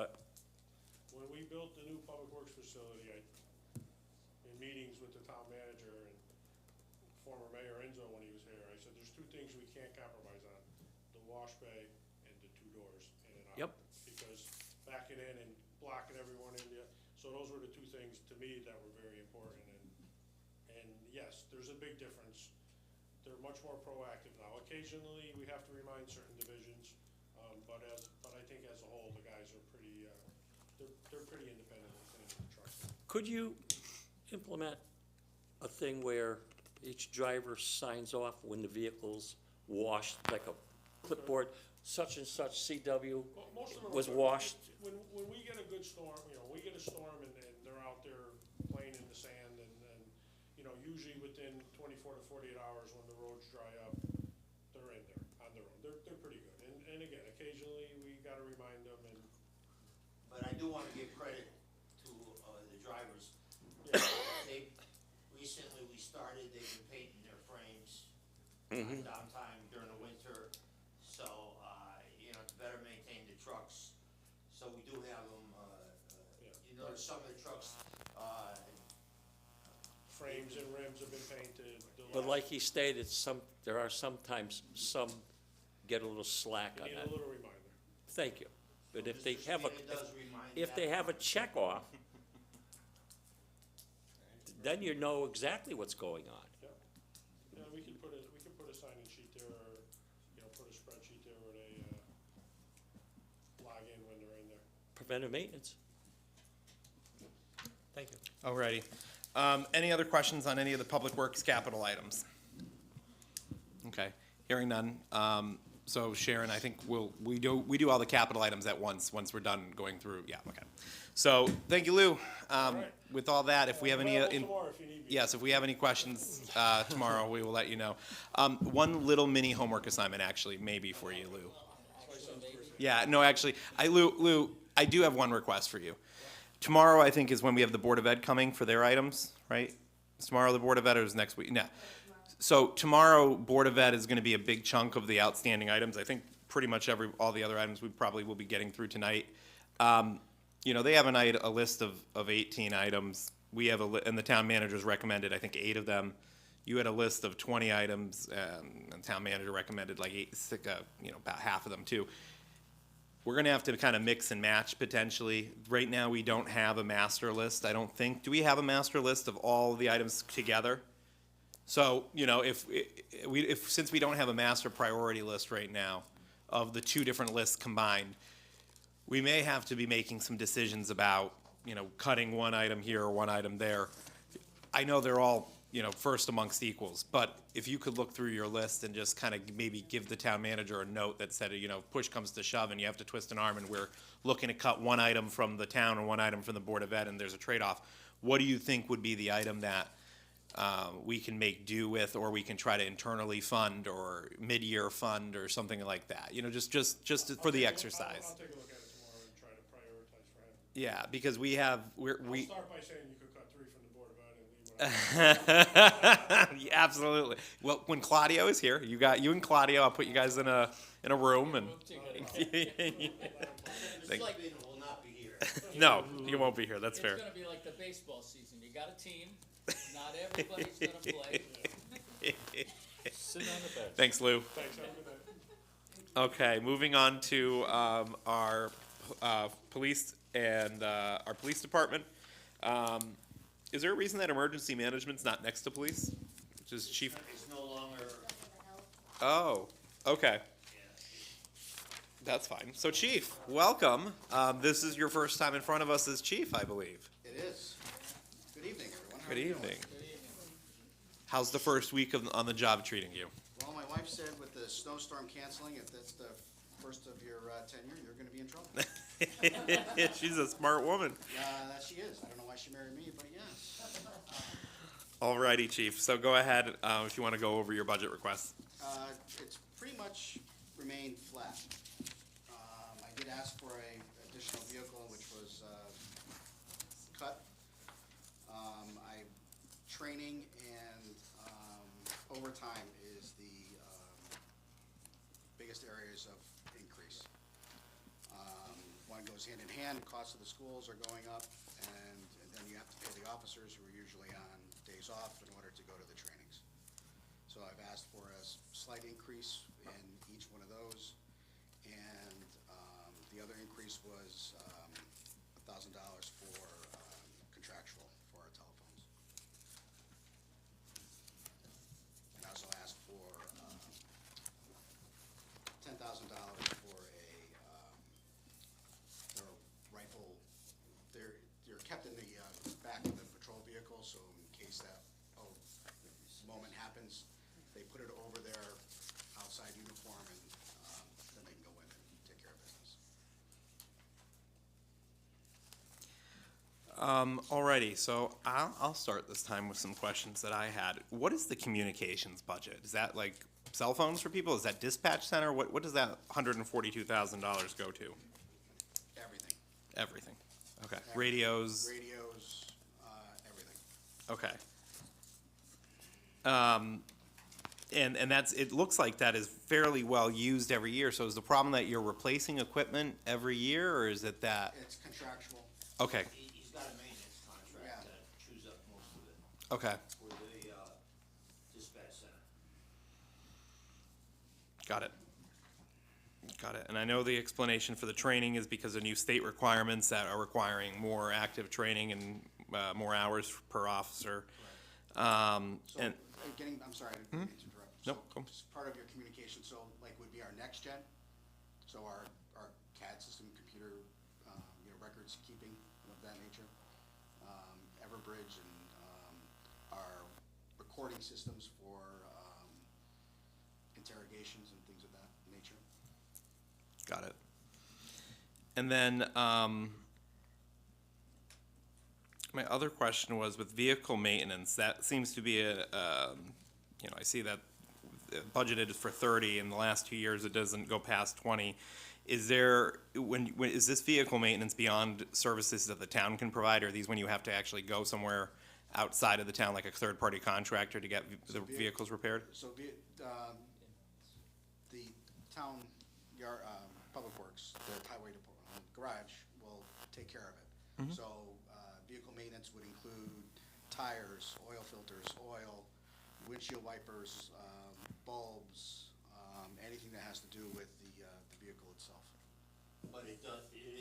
When we built the new public works facility, in meetings with the town manager and former Mayor Enzo when he was here, I said, there's two things we can't compromise on, the wash bay and the two doors in and out. Yep. Because backing in and blocking everyone in, so those were the two things to me that were very important, and yes, there's a big difference. They're much more proactive now. Occasionally, we have to remind certain divisions, but I think as a whole, the guys are pretty, they're pretty independent in cleaning the trucks. could you implement a thing where each driver signs off when the vehicle's washed, like a clipboard, such and such CW Well, most of them was are- washed? When we get a good storm, we get a storm and they're out there playing in the sand and, usually within 24 to 48 hours when the roads dry up, they're in there on their own. They're pretty good. And again, occasionally we gotta remind them and, But I do wanna give credit to, the drivers. yeah, Recently we started, they've been painting their frames on downtime during the winter, so, to better maintain the trucks. So we do have them, some of the trucks, frames and rims have been painted. the But last- like he stated, there are sometimes some get a little slack We on need a that. little reminder. Thank you. But if they Mr. have a, Spina does remind if that. they have a check off, then you know exactly what's going on. Yeah, we can put a sign-in sheet there or, put a spreadsheet there where they, log in when they're in there. Preventive maintenance. Thank you. Alrighty. Any other questions on any of the public works capital items? Okay, hearing none. So Sharon, I think we do all the capital items at once we're done going through, yeah, okay. So, thank you, Lou. right. With all that, if we have any, Available tomorrow if you need me. yes, if we have any questions, tomorrow, we will let you know. One little mini homework assignment, actually, maybe for you, Lou. Yeah, no, actually, Lou, I do have one request for you. Tomorrow, I think, is when we have the Board of Ed coming for their items, right? Is tomorrow the Board of Ed or is next week? No. So tomorrow, Board of Ed is gonna be a big chunk of the outstanding items. I think pretty much all the other items we probably will be getting through tonight. They have a list of 18 items. We have and the town manager's recommended, I think, 8 of them. You had a list of 20 items, and the town manager recommended like 8, about half of them too. We're gonna have to kind of mix and match potentially. Right now, we don't have a master list, I don't think. Do we have a master list of all the items together? So, since we don't have a master priority list right now of the two different lists combined, we may have to be making some decisions about, cutting one item here or one item there. I know they're all, first amongst equals, but if you could look through your list and just kind of maybe give the town manager a note that said, push comes to shove and you have to twist an arm and we're looking to cut one item from the town and one item from the Board of Ed and there's a trade-off, what do you think would be the item that we can make do with, or we can try to internally fund, or mid-year fund, or something like that? Just for the exercise. I'll take a look at it tomorrow and try to prioritize for him. Yeah, because we have, I'll start by saying you could cut 3 from the Board of Ed and leave what I. Yeah, absolutely. Well, when Claudio is here, you and Claudio, I'll put you guys in a room and. Mr. Spina will not be here. No, you won't be here. That's fair. It's gonna be like the baseball season. You got a team, not everybody's gonna play. Sit on the bench. Thanks, Lou. Thanks, have a good night. Okay, moving on to our police and our police department. Is there a reason that emergency management's not next to police? Which is chief? It's no longer, Oh, okay. That's fine. So chief, welcome. This is your first time in front of us as chief, I believe. It is. Good evening, everyone. How Good are you doing? evening. How's the first week on the job treating you? Well, my wife said with the snowstorm canceling, if that's the first of your tenure, you're gonna be in trouble. She's a smart woman. That she is. I don't know why she married me, but yes. Alrighty, chief. So go ahead, if you want to go over your budget requests. It's pretty much remained flat. I did ask for a additional vehicle, which was cut. Training and overtime is the biggest areas of increase. One goes hand in hand, costs of the schools are going up, and then you have to pay the officers who are usually on days off in order to go to the trainings. So I've asked for a slight increase in each one of those, and the other increase was $1,000 for contractual for our telephones. And I also asked for $10,000 for their rifle. They're kept in the back of the patrol vehicle, so in case that moment happens, they put it over their outside uniform, and then they can go in and take care of business. Alrighty, so I'll start this time with some questions that I had. What is the communications budget? Is that like cell phones for people? Is that dispatch center? What does that $142,000 go to? Everything. Everything. Okay. Everything. Radios. Radios, everything. Okay. And that's, it looks like that is fairly well used every year. So is the problem that you're replacing equipment every year, or is it that? It's contractual. Okay. He's got a maintenance contract Yeah. that chews up most of it Okay. for the dispatch center. Got it. Got it. And I know the explanation for the training is because of new state requirements that are requiring more active training and more hours per officer. So, And I'm sorry, I didn't mean to interrupt. No, So, go. just part of your communication, so like would be our next gen, so our CAD system, computer, records keeping of that nature. Everbridge and, our recording systems for, interrogations and things of that nature. got it. And then, my other question was with vehicle maintenance, that seems to be I see that budgeted for 30, in the last 2 years it doesn't go past 20. Is there, is this vehicle maintenance beyond services that the town can provide, or are these when you have to actually go somewhere outside of the town, like a third-party contractor to get the vehicles repaired? So the town yard, Public Works, the highway department, garage will take care of it. So, vehicle maintenance would include tires, oil filters, oil, windshield wipers, bulbs, anything that has to do with the vehicle itself. But it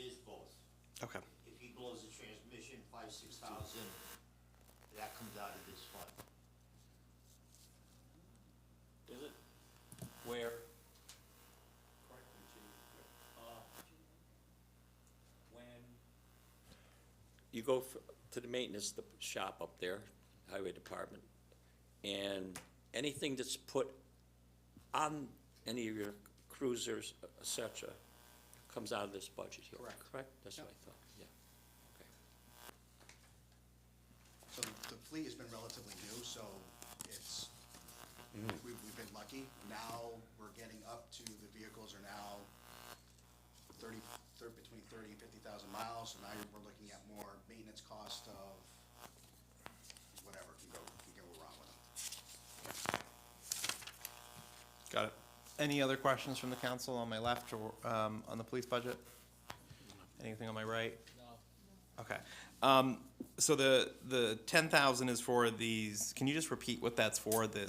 is both. Okay. If he blows the transmission, 5,000-6,000, that comes out of this fund. Is it? Where? When you go to the maintenance shop up there, highway department, and anything that's put on any of your cruisers, et cetera, comes out of this budget here, Correct. correct? That's what Yep. I thought, yeah. Okay. So the fleet has been relatively new, so it's, we've been lucky. Now we're getting up to, the vehicles are now between 30 and 50,000 miles, so now we're looking at more maintenance cost of whatever can go wrong with them. Got it. Any other questions from the council on my left or on the police budget? Anything on my right? No. Okay. So the 10,000 is for these, can you just repeat what that's for? Would you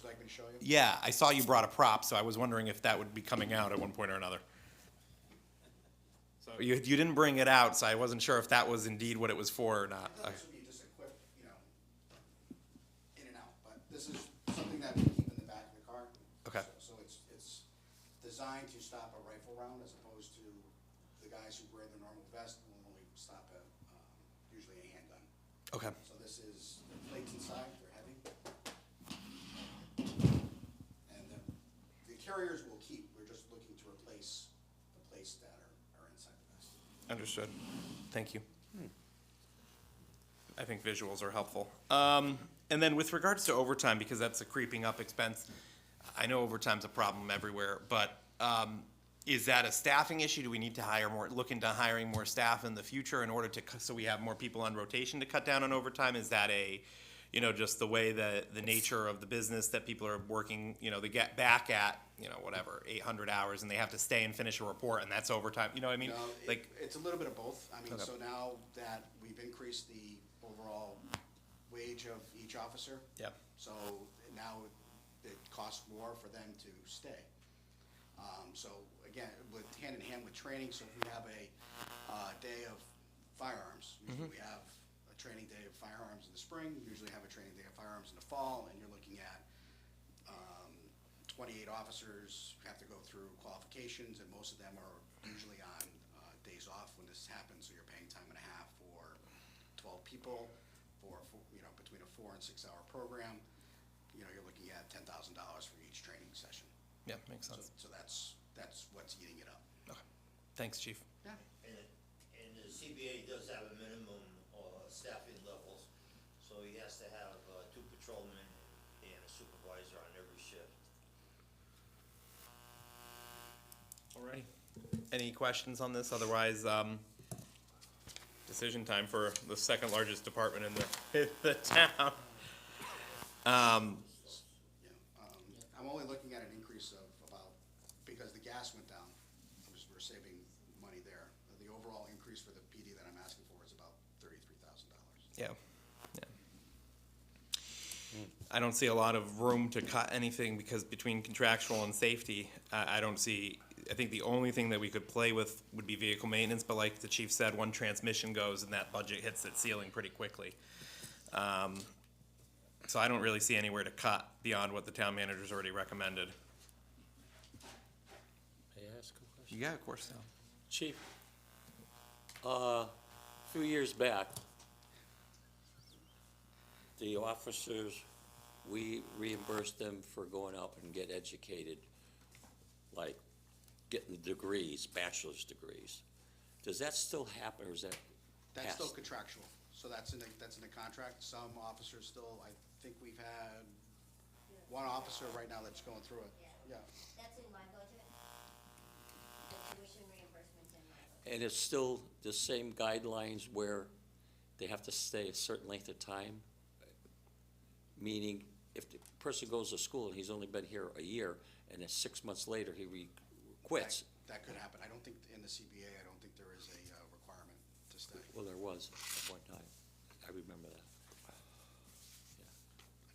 like me to show you? Yeah, I saw you brought a prop, so I was wondering if that would be coming out at one point or another. So you didn't bring it out, so I wasn't sure if that was indeed what it was for or not. I thought this would be just a quick, in and out, but this is something that we keep in the back of the car. Okay. So it's designed to stop a rifle round as opposed to the guys who wear the normal vest will only stop a, usually a handgun. Okay. So this is, the plates inside, they're heavy. And the carriers will keep, we're just looking to replace the plates that are inside the vest. Understood. Thank you. I think visuals are helpful. And then with regards to overtime, because that's a creeping up expense, I know overtime's a problem everywhere, but is that a staffing issue? Do we need to look into hiring more staff in the future in order to, so we have more people on rotation to cut down on overtime? Is that just the way that the nature of the business that people are working, they get back at, whatever, 800 hours and they have to stay and finish a report and that's overtime, you know what I mean? No, Like, it's a little bit of both. I mean, Okay. so now that we've increased the overall wage of each officer. yeah, So now it costs more for them to stay. So again, with hand in hand with training, so if we have a day of firearms, usually we have a training day of firearms in the spring, usually have a training day of firearms in the fall, and you're looking at 28 officers have to go through qualifications, and most of them are usually on days off when this happens, so you're paying time and a half for 12 people for between a 4 and 6 hour program. You're looking at $10,000 for each training session. yeah, makes sense. So that's what's eating it up. Okay. Thanks, chief. Yeah. And the CBA does have a minimum staffing levels, so he has to have 2 patrolmen and a supervisor on every shift. Alrighty. Any questions on this? Otherwise, decision time for the second largest department in the town. I'm only looking at an increase of about, because the gas went down, we're saving money there. The overall increase for the PD that I'm asking for is about $33,000. Yeah. I don't see a lot of room to cut anything because between contractual and safety, I don't see, I think the only thing that we could play with would be vehicle maintenance, but like the chief said, one transmission goes and that budget hits its ceiling pretty quickly. So I don't really see anywhere to cut beyond what the town manager's already recommended. May I ask a question? Yeah, of course. Chief, a few years back, the officers, we reimbursed them for going out and get educated, like getting degrees, bachelor's degrees. Does that still happen, or is that That's passed? still contractual, so that's in the contract. Some officers still, I think we've had one officer right now that's going through it. Yeah. That's in my budget. The tuition reimbursement's in my budget. And it's still the same guidelines where they have to stay a certain length of time? Meaning, if the person goes to school and he's only been here a year, and then 6 months later he quits. That could happen. I don't think, in the CBA, I don't think there is a requirement to stay. Well, there was at one time. I remember that. Yeah.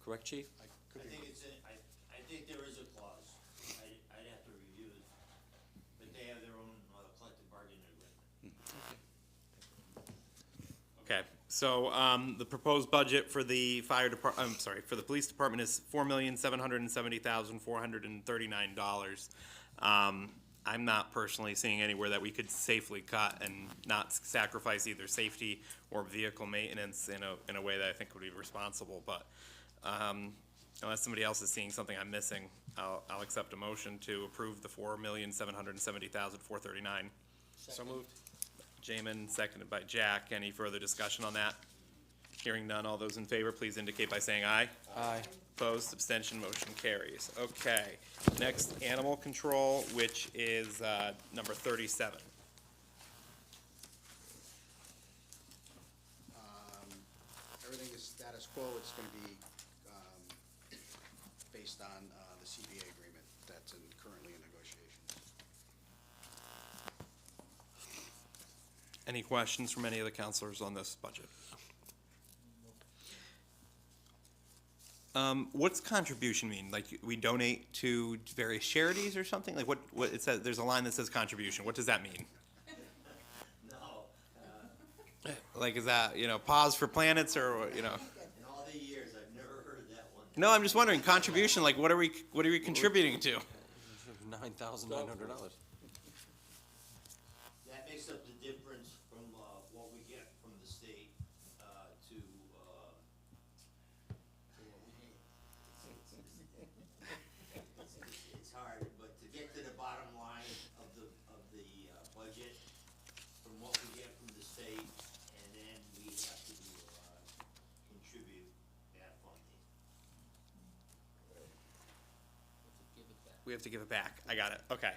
Correct, chief? I could be wrong. I think there is a clause. I'd have to review it, but they have their own collective bargaining agreement. Okay, so, the proposed budget for the for the police department is $4,770,439. I'm not personally seeing anywhere that we could safely cut and not sacrifice either safety or vehicle maintenance in a way that I think would be responsible, but, unless somebody else is seeing something I'm missing, I'll accept a motion to approve the $4,770,439. So moved. Jamin, seconded by Jack. Any further discussion on that? Hearing none, all those in favor, please indicate by saying aye. Aye. Opposed, abstention, motion carries. Okay, next, animal control, which is, number 37. Everything is status quo. It's going to be based on the CBA agreement that's currently in negotiations. Any questions from any of the counselors on this budget? What's contribution mean? Like, we donate to various charities or something? Like, what it says, there's a line that says contribution. What does that mean? No, Like, is that, Pause for Planets or, in all the years, I've never heard that one. No, I'm just wondering, contribution, like, what are we contributing to? $9,900. That makes up the difference from what we get from the state to what we need. It's hard, but to get to the bottom line of the budget, from what we contribute that funding. Give it back. We have to give it back. I got it. Okay.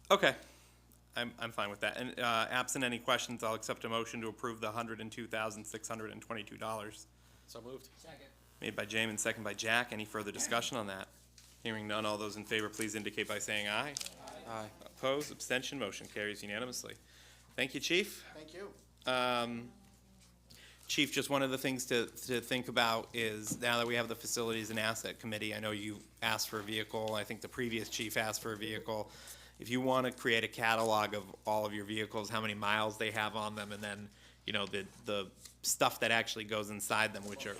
Okay. I'm fine with that. And absent any questions, I'll accept a motion to approve the $102,622. So moved. Second. Made by James and second by Jack. Any further discussion on that? Hearing none, all those in favor, please indicate by saying aye. Aye. Opposed, abstention, motion carries unanimously. Thank you, Chief. Thank you. Chief, just one of the things to think about is now that we have the Facilities and Asset Committee, I know you asked for a vehicle, I think the previous chief asked for a vehicle. If you want to create a catalog of all of your vehicles, how many miles they have on them, and then, you know, the stuff that actually goes inside them, which are.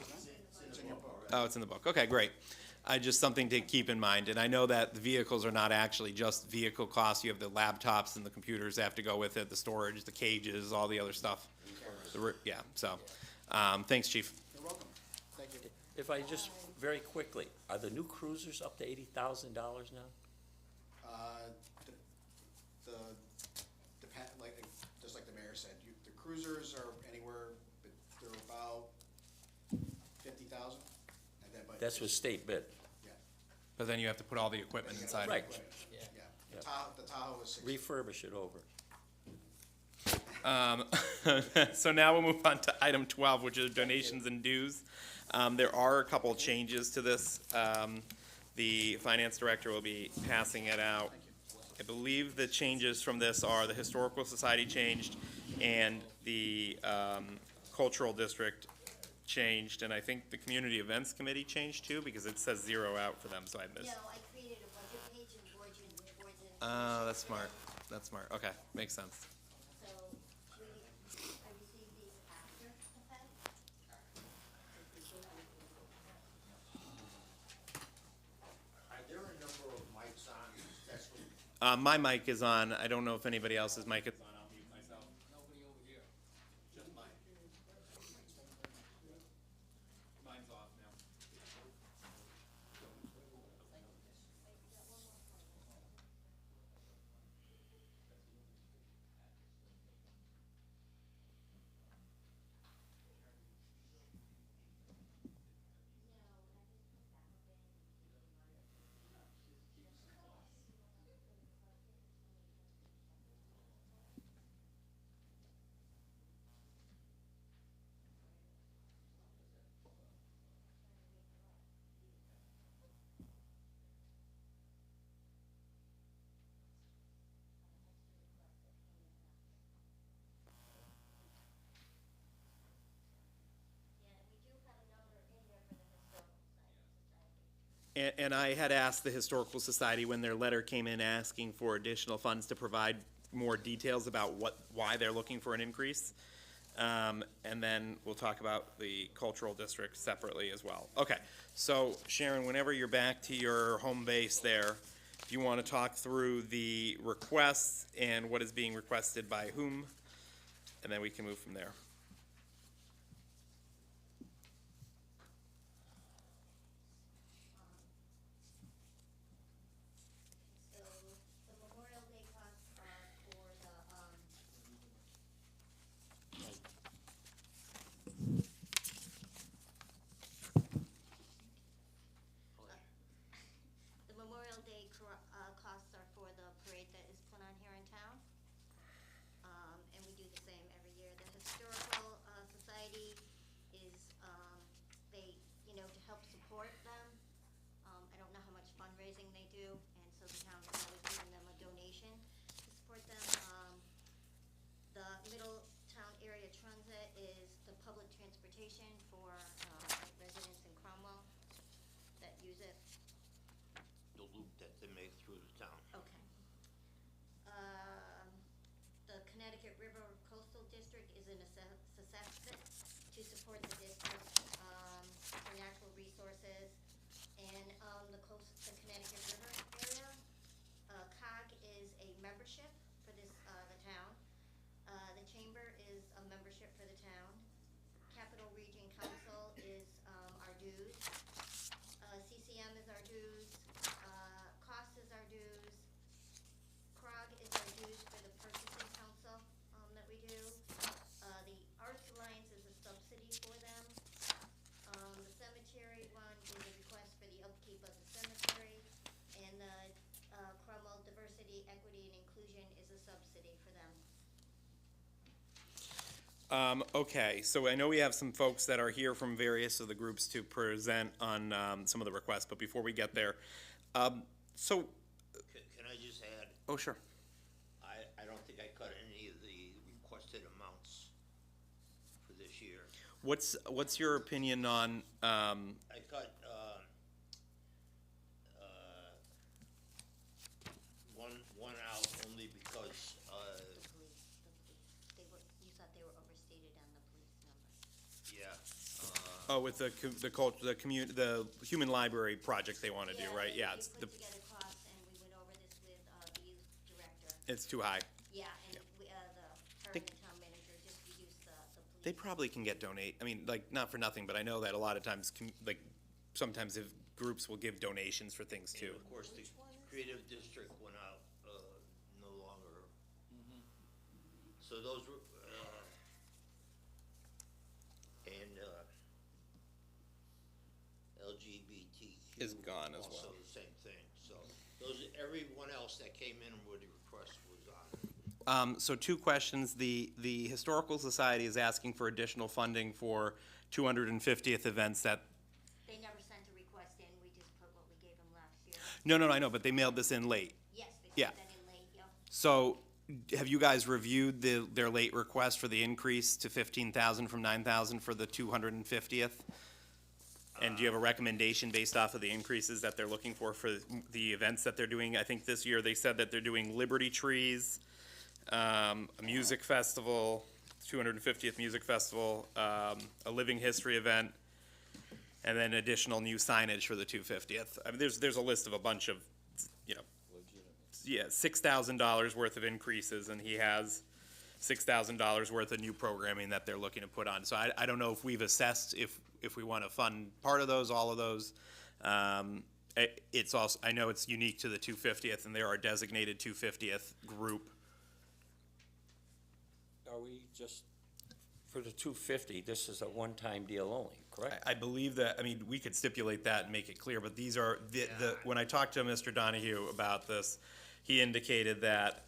Oh, it's in the book. Okay, great. Just something to keep in mind. And I know that the vehicles are not actually just vehicle costs. You have the laptops and the computers that have to go with it, the storage, the cages, all the other stuff. Yeah, so, thanks, Chief. You're welcome. Thank you. If I just, very quickly, are the new cruisers up to $80,000 now? Depend, like, just like the mayor said, the cruisers are anywhere, but they're about 50,000, and then, but. That's what state bid. Yeah. But then you have to put all the equipment inside. Right. Yeah. Yeah. The Tahoe is 60. Refurbish it over. So now we'll move on to item 12, which is donations and dues. There are a couple changes to this. The finance director will be passing it out. I believe the changes from this are the Historical Society changed and the Cultural District changed, and I think the Community Events Committee changed too, because it says 0 out for them, so I missed. No, I created a budget page and boards and. Oh, that's smart. That's smart. Okay, makes sense. So, I received these after the fact. Are there a number of mics on? That's what. My mic is on. I don't know if anybody else's mic is on. I'll mute myself. Nobody over here. Just mine. Mine's off now. Yeah, we do have a number in there for the Historical Society. And I had asked the Historical Society when their letter came in asking for additional funds to provide more details about why they're looking for an increase. And then we'll talk about the Cultural District separately as well. Okay, so Sharon, whenever you're back to your home base there, if you want to talk through the requests and what is being requested by whom, and then we can move from there. So, the Memorial Day costs are for the Memorial Day costs are for the parade that is put on here in town. And we do the same every year. The Historical Society is, they, you know, to help support them. I don't know how much fundraising they do, and so the town is always giving them a donation to support them. The Middletown Area Transit is the public transportation for residents in Cromwell that use it. The loop that they make through the town. Okay. The Connecticut River Coastal District is an assessment to support the district, for natural resources. And, the Connecticut River area, COG is a membership for this, the town. The Chamber is a membership for the town. Capital Region Council is, our dues. CCM is our dues. Cost is our dues. CROG is our dues for the purchasing council, that we do. The Arts Alliance is a subsidy for them. subsidy for them. Okay, so I know we have some folks that are here from various of the groups to present on, some of the requests, but before we get there, so, Can I just add, oh, sure. I don't think I cut any of the requested amounts for this year. What's your opinion on, I cut, one out only because, They were, you thought they were overstated on the police number. yeah, oh, with the human library project they wanna do, right? Yeah, it's We put together costs, and we went over this with, the youth director. it's too high. Yeah, and we, the They- current town manager just reduced the police. They probably can get I mean, like, not for nothing, but I know that a lot of times, like, sometimes if groups will give donations for things too. and of course, the creative district went out, no longer. So those were, and, LGBTQ. Is gone as Also well. the same thing, so those, everyone else that came in with the request was on. So two questions. The Historical Society is asking for additional funding for 250th events that, They never sent a request in, we just put what we gave them last year. no, I know, but they mailed this in late. Yes, they Yeah. sent that in late, yep. So have you guys reviewed their late request for the increase to 15,000 from 9,000 for the 250th? And do you have a recommendation based off of the increases that they're looking for the events that they're doing? I think this year they said that they're doing Liberty Trees, a music festival, 250th Music Festival, a Living History event, and then additional new signage for the 250th. I mean, there's a list of a bunch of, you know, yeah, $6,000 worth of increases, and he has $6,000 worth of new programming that they're looking to put on. So I don't know if we've assessed if we want to fund part of those, all of those. It's also, I know it's unique to the 250th, and they're our designated 250th group. Are we just, for the 250, this is a one-time deal only, correct? I believe that, I mean, we could stipulate that and make it clear, but these are, when I talked to Mr. Donahue about this, he indicated that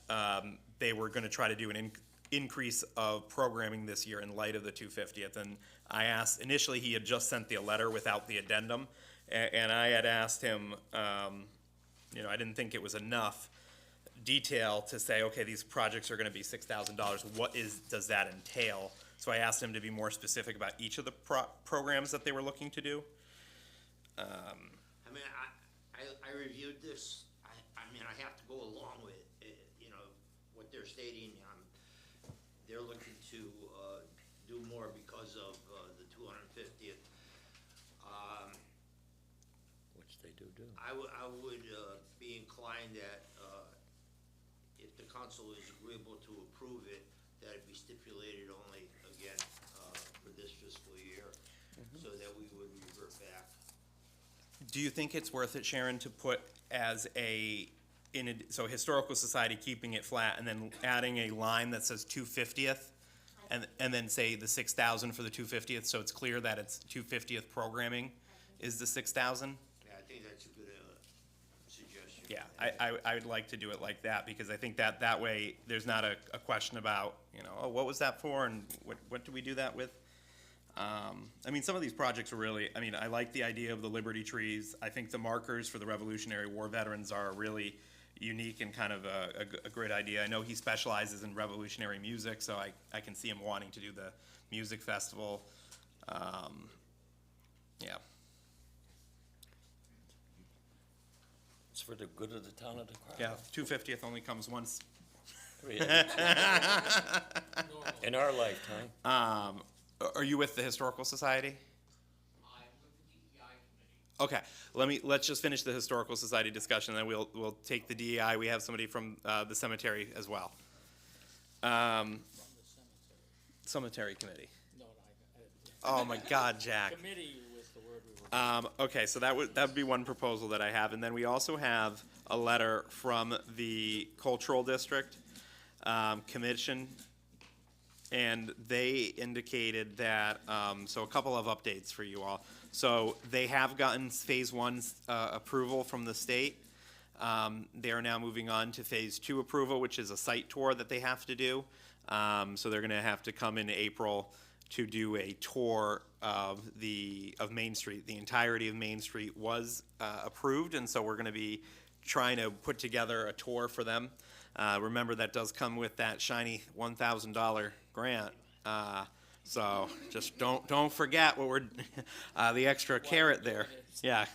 they were gonna try to do an increase of programming this year in light of the 250th. And I asked, initially, he had just sent the letter without the addendum, and I had asked him, you know, I didn't think it was enough detail to say, okay, these projects are gonna be $6,000, does that entail? So I asked him to be more specific about each of the programs that they were looking to do. I mean, I reviewed this, I mean, I have to go along with, you know, what they're stating. They're looking to, do more because of, the 250th. Which they do. I would, be inclined that, if the council is agreeable to approve it, that it be stipulated only, again, for this fiscal year, so that we would revert back. Do you think it's worth it, Sharon, to put as so Historical Society keeping it flat and then adding a line that says 250th? And then say the 6,000 for the 250th, so it's clear that it's 250th programming is the 6,000? Yeah, I think that's a good, suggestion. Yeah, I would like to do it like that, because I think that way, there's not a question about, you know, oh, what was that for, and what do we do that with? I mean, some of these projects are really, I mean, I like the idea of the Liberty Trees. I think the markers for the Revolutionary War veterans are really unique and kind of a great idea. I know he specializes in revolutionary music, so I can see him wanting to do the music festival. Yeah. It's for the good of the town of DeQuara. Yeah, 250th only comes once. In our lifetime. Are you with the Historical Society? I'm with the DEI committee. Okay, let's just finish the Historical Society discussion, then we'll take the DEI. We have somebody from the cemetery as well. From the Cemetery cemetery. Committee. No, Oh, my God, Jack. committee was the word we were. Okay, so that would be one proposal that I have, and then we also have a letter from the Cultural District Commission, and they indicated that, so a couple of updates for you all. So they have gotten phase one approval from the state. They are now moving on to phase 2 approval, which is a site tour that they have to do. So they're gonna have to come in April to do a tour of Main Street. The entirety of Main Street was approved, and so we're gonna be trying to put together a tour for them. Remember, that does come with that shiny $1,000 grant. So just don't forget what we're, the extra carrot there. Yeah.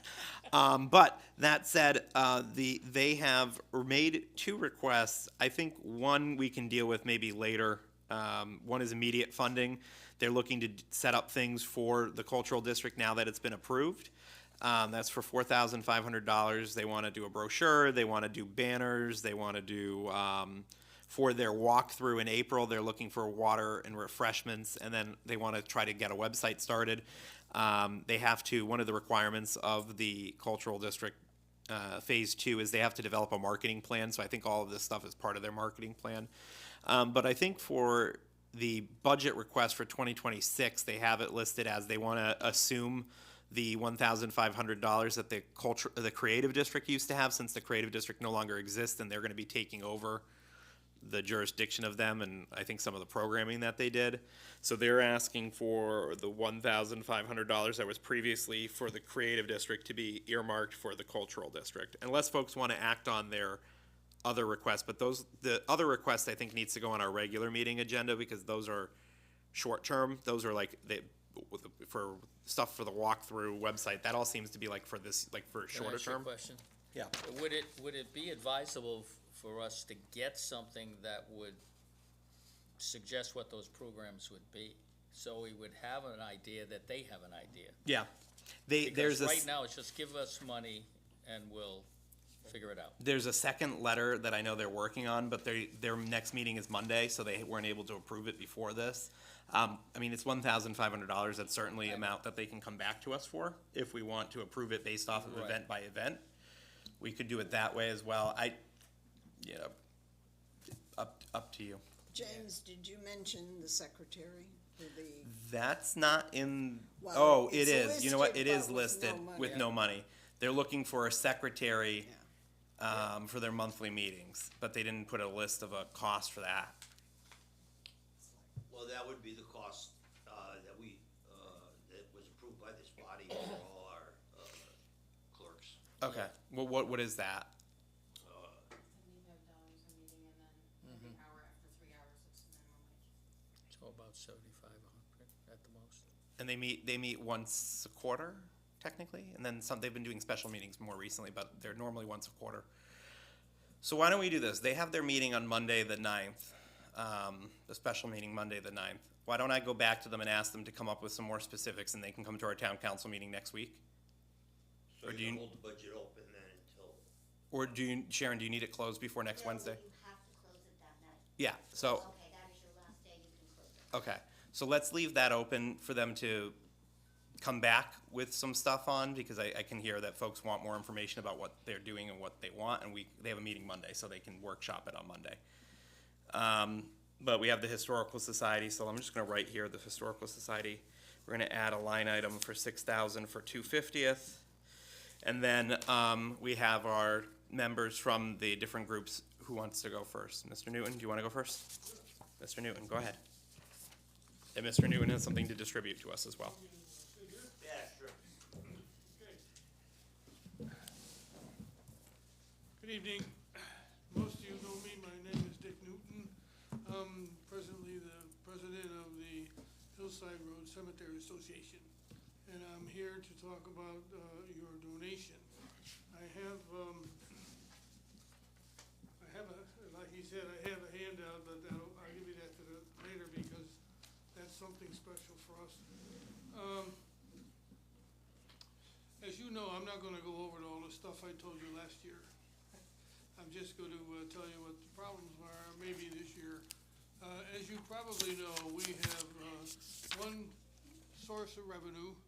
But that said, they have made 2 requests. I think one we can deal with maybe later. One is immediate funding. They're looking to set up things for the cultural district now that it's been approved. That's for $4,500. They want to do a brochure. They want to do banners. They want to do, for their walkthrough in April, they're looking for water and refreshments, and then they want to try to get a website started. They have to, one of the requirements of the cultural district, phase 2 is they have to develop a marketing plan, so I think all of this stuff is part of their marketing plan. But I think for the budget request for 2026, they have it listed as they want to assume the $1,500 that the creative district used to have, since the creative district no longer exists, and they're going to be taking over the jurisdiction of them and I think some of the programming that they did. So they're asking for the $1,500 that was previously for the creative district to be earmarked for the cultural district, unless folks want to act on their other requests. But the other request I think needs to go on our regular meeting agenda, because those are short-term. Those are like, for stuff for the walkthrough website, that all seems to be like for this, like for Can I shorter ask you a term. question? Yeah. Would it be advisable for us to get something that would suggest what those programs would be? So we would have an idea that they have an idea. Yeah. Because There's right now, it's just give us money and we'll figure it out. There's a second letter that I know they're working on, but their next meeting is Monday, so they weren't able to approve it before this. I mean, it's $1,500. That's certainly an amount that they can come back to us for if we want to approve it based off of Right. event by event. We could do it that way as well. Up to you. James, did you mention the secretary for the, That's not in, Well, oh, it's it is. You know what? listed, It is but with listed no money. with no money. They're looking for a secretary yeah, for their monthly meetings, but they didn't put a list of a cost for that. Well, that would be the cost, that was approved by this body for all our, clerks. Okay. Well, what is that? $75 a meeting, and then every hour after 3 hours, it's minimum wage. So about 75, 100 at the most. And they meet once a quarter, technically, and then some. They've been doing special meetings more recently, but they're normally once a quarter. So why don't we do this? They have their meeting on Monday the 9th, the special meeting Monday the 9th. Why don't I go back to them and ask them to come up with some more specifics, and they can come to our town council meeting next week? So Or do you you- hold the budget open then until, Or Sharon, do you need it closed before next No, Wednesday? You have to close it that night. Yeah, so, Okay, that is your last day, you can close it. okay. So let's leave that open for them to come back with some stuff on, because I can hear that folks want more information about what they're doing and what they want, and they have a meeting Monday, so they can workshop it on Monday. But we have the Historical Society, so I'm just gonna write here, the Historical Society. We're gonna add a line item for $6,000 for 250th. And then, we have our members from the different groups. Who wants to go first? Mr. Newton, do you wanna go first? Mr. Newton, go ahead. And Mr. Newton has something to distribute to us as well. yeah, sure. Good evening. Most of you know me. My name is Dick Newton. I'm presently the president of the Hillside Road Cemetery Association, and I'm here to talk about your donation. I have like he said, I have a handout, but I'll give you that later because that's something special for us. As you know, I'm not gonna go over all the stuff I told you last year. I'm just going to tell you what the problems are maybe this year. As you probably know, we have one source of revenue,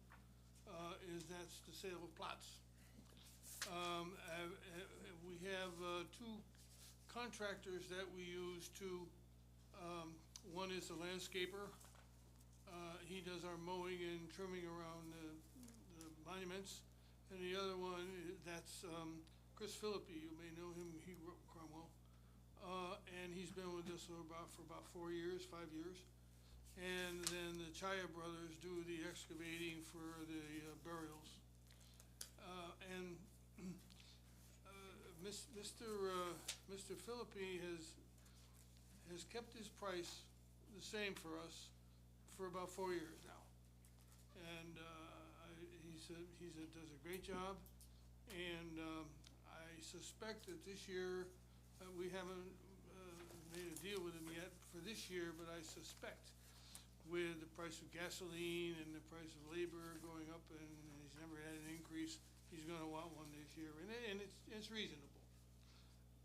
that's the sale of plots. We have 2 contractors that we use to, one is a landscaper. He does our mowing and trimming around the monuments. And the other one, that's Chris Philippi, you may know him, he grew up in Cromwell. And he's been with us for about 4 years, 5 years. And then the Chaya brothers do the excavating for the burials. And Mr. Philippi has kept his price the same for us for about 4 years now. And he does a great job. And I suspect that this year, we haven't made a deal with him yet for this year, but I suspect with the price of gasoline and the price of labor going up, and he's never had an increase, he's gonna want one this year, and it's reasonable.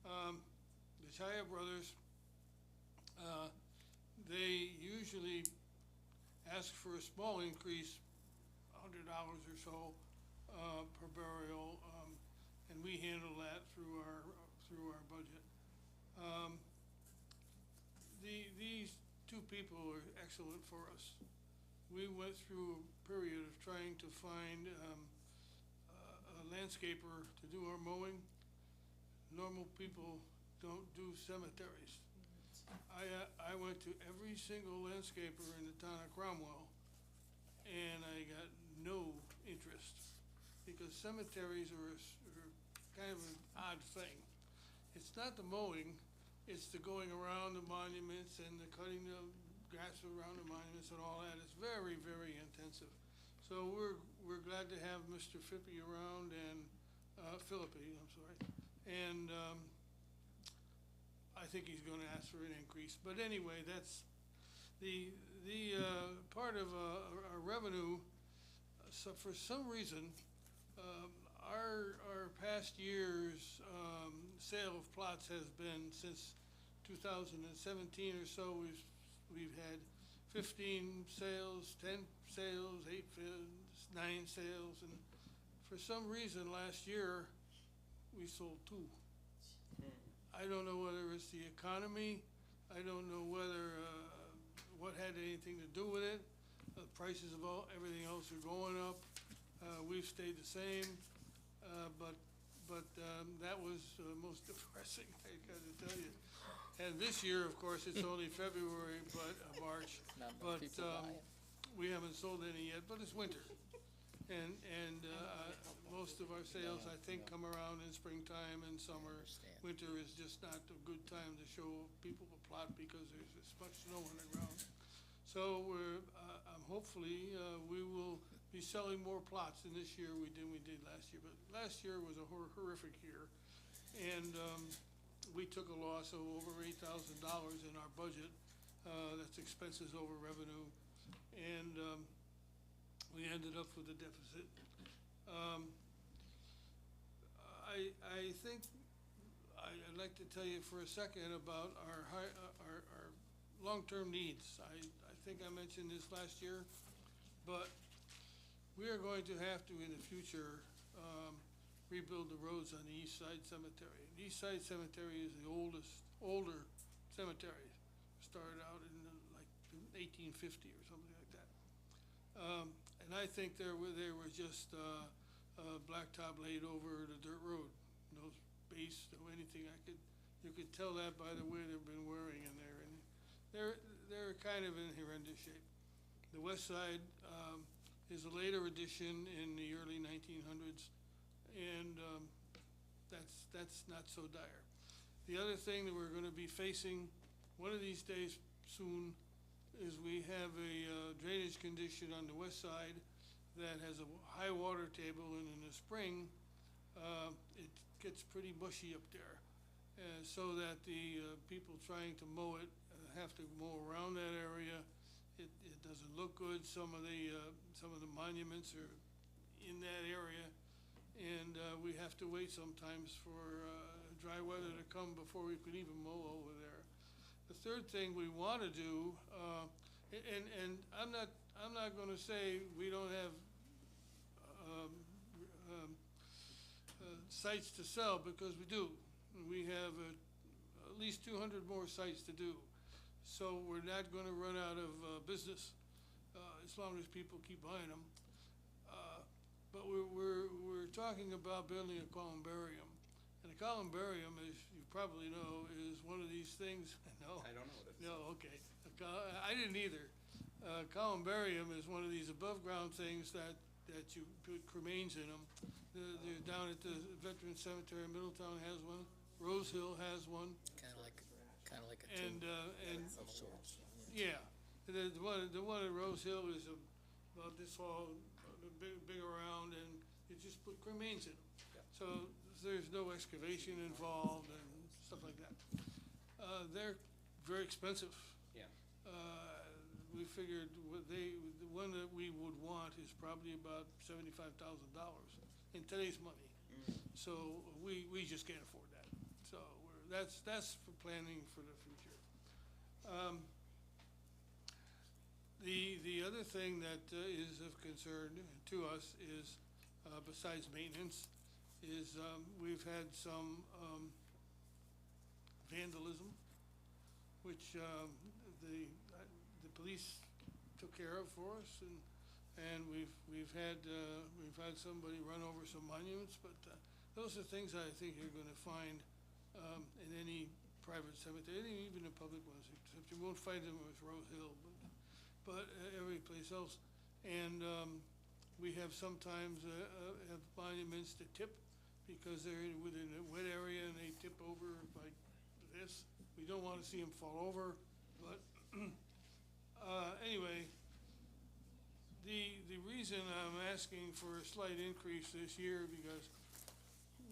The Chaya brothers, they usually ask for a small increase, $100 or so, per burial, and we handle that through our budget. These two people are excellent for us. We went through a period of trying to find a landscaper to do our mowing. Normal people don't do cemeteries. I went to every single landscaper in the town of Cromwell, and I got no interest, because cemeteries are kind of an odd thing. It's not the mowing, it's the going around the monuments and the cutting the grass around the monuments and all that. It's very, very intensive. So we're glad to have Mr. Philippi around, and Philippi, I'm sorry. And I think he's gonna ask for an increase. But anyway, that's the part of our revenue. So for some reason, our past year's sale of plots has been, since 2017 or so, we've had 15 sales, 10 sales, 8 9 sales, and for some reason last year we sold 2. I don't know whether it's the economy, I don't know whether what had anything to do with it. The prices of everything else are going up. We've stayed the same, but that was most depressing, I gotta tell you. And this year, of course, it's only February, March, but we haven't sold any yet, but it's winter. And most of our sales, I think, come around in springtime and summer. Winter is just not a good time to show people a plot because there's this much snow on the ground. So hopefully, we will be selling more plots in this year we did last year. But last year was a horrific year, and we took a loss of over $8,000 in our budget. That's expenses over revenue, and we ended up with a deficit. I think I'd like to tell you for a second about our long-term needs. I think I mentioned this last year, but we are going to have to, in the future, rebuild the roads on the East Side Cemetery. The East Side Cemetery is the older cemetery. Started out in like 1850 or something like that. And I think there was just blacktop laid over the dirt road. No base, no anything. You could tell that by the way they've been wearing in there, and they're kind of in horrendous shape. The west side is a later addition in the early 1900s, and that's not so dire. The other thing that we're going to be facing one of these days soon is we have a drainage condition on the west side that has a high water table, and in the spring it gets pretty bushy up there, so that the people trying to mow it have to mow around that area. It doesn't look good. Some of the monuments are in that area, and we have to wait sometimes for dry weather to come before we can even mow over there. The third thing we want to do, and I'm not going to say we don't have sites to sell, because we do. We have at least 200 more sites to do. So we're not going to run out of business as long as people keep buying them. But we're talking about building a columbarium, columbarium, as you probably know, is one of these things, no? I don't know what it is. No, okay. I didn't either. Columbarium is one of these above-ground things that you put cremains in them. They're down at the Veterans Cemetery in Middletown has one, Rose Hill has one, Kinda like a and, tomb of sorts. yeah. The one at Rose Hill is about this tall, big around, and you just put cremains in them. So there's no excavation involved and stuff like that. They're very expensive. Yeah. We figured the one that we would want is probably about $75,000 in today's money. So we just can't afford that. So that's for planning for the future. The other thing that is of concern to us is, besides maintenance, is we've had some vandalism, which the police took care of for us, and we've had somebody run over some monuments, but those are things I think you're gonna find in any private cemetery, even the public ones, except you won't find them with Rose Hill, but every place else. And we have sometimes have monuments that tip because they're within a wet area and they tip over like this. We don't want to see them fall over, but anyway, the reason I'm asking for a slight increase this year, because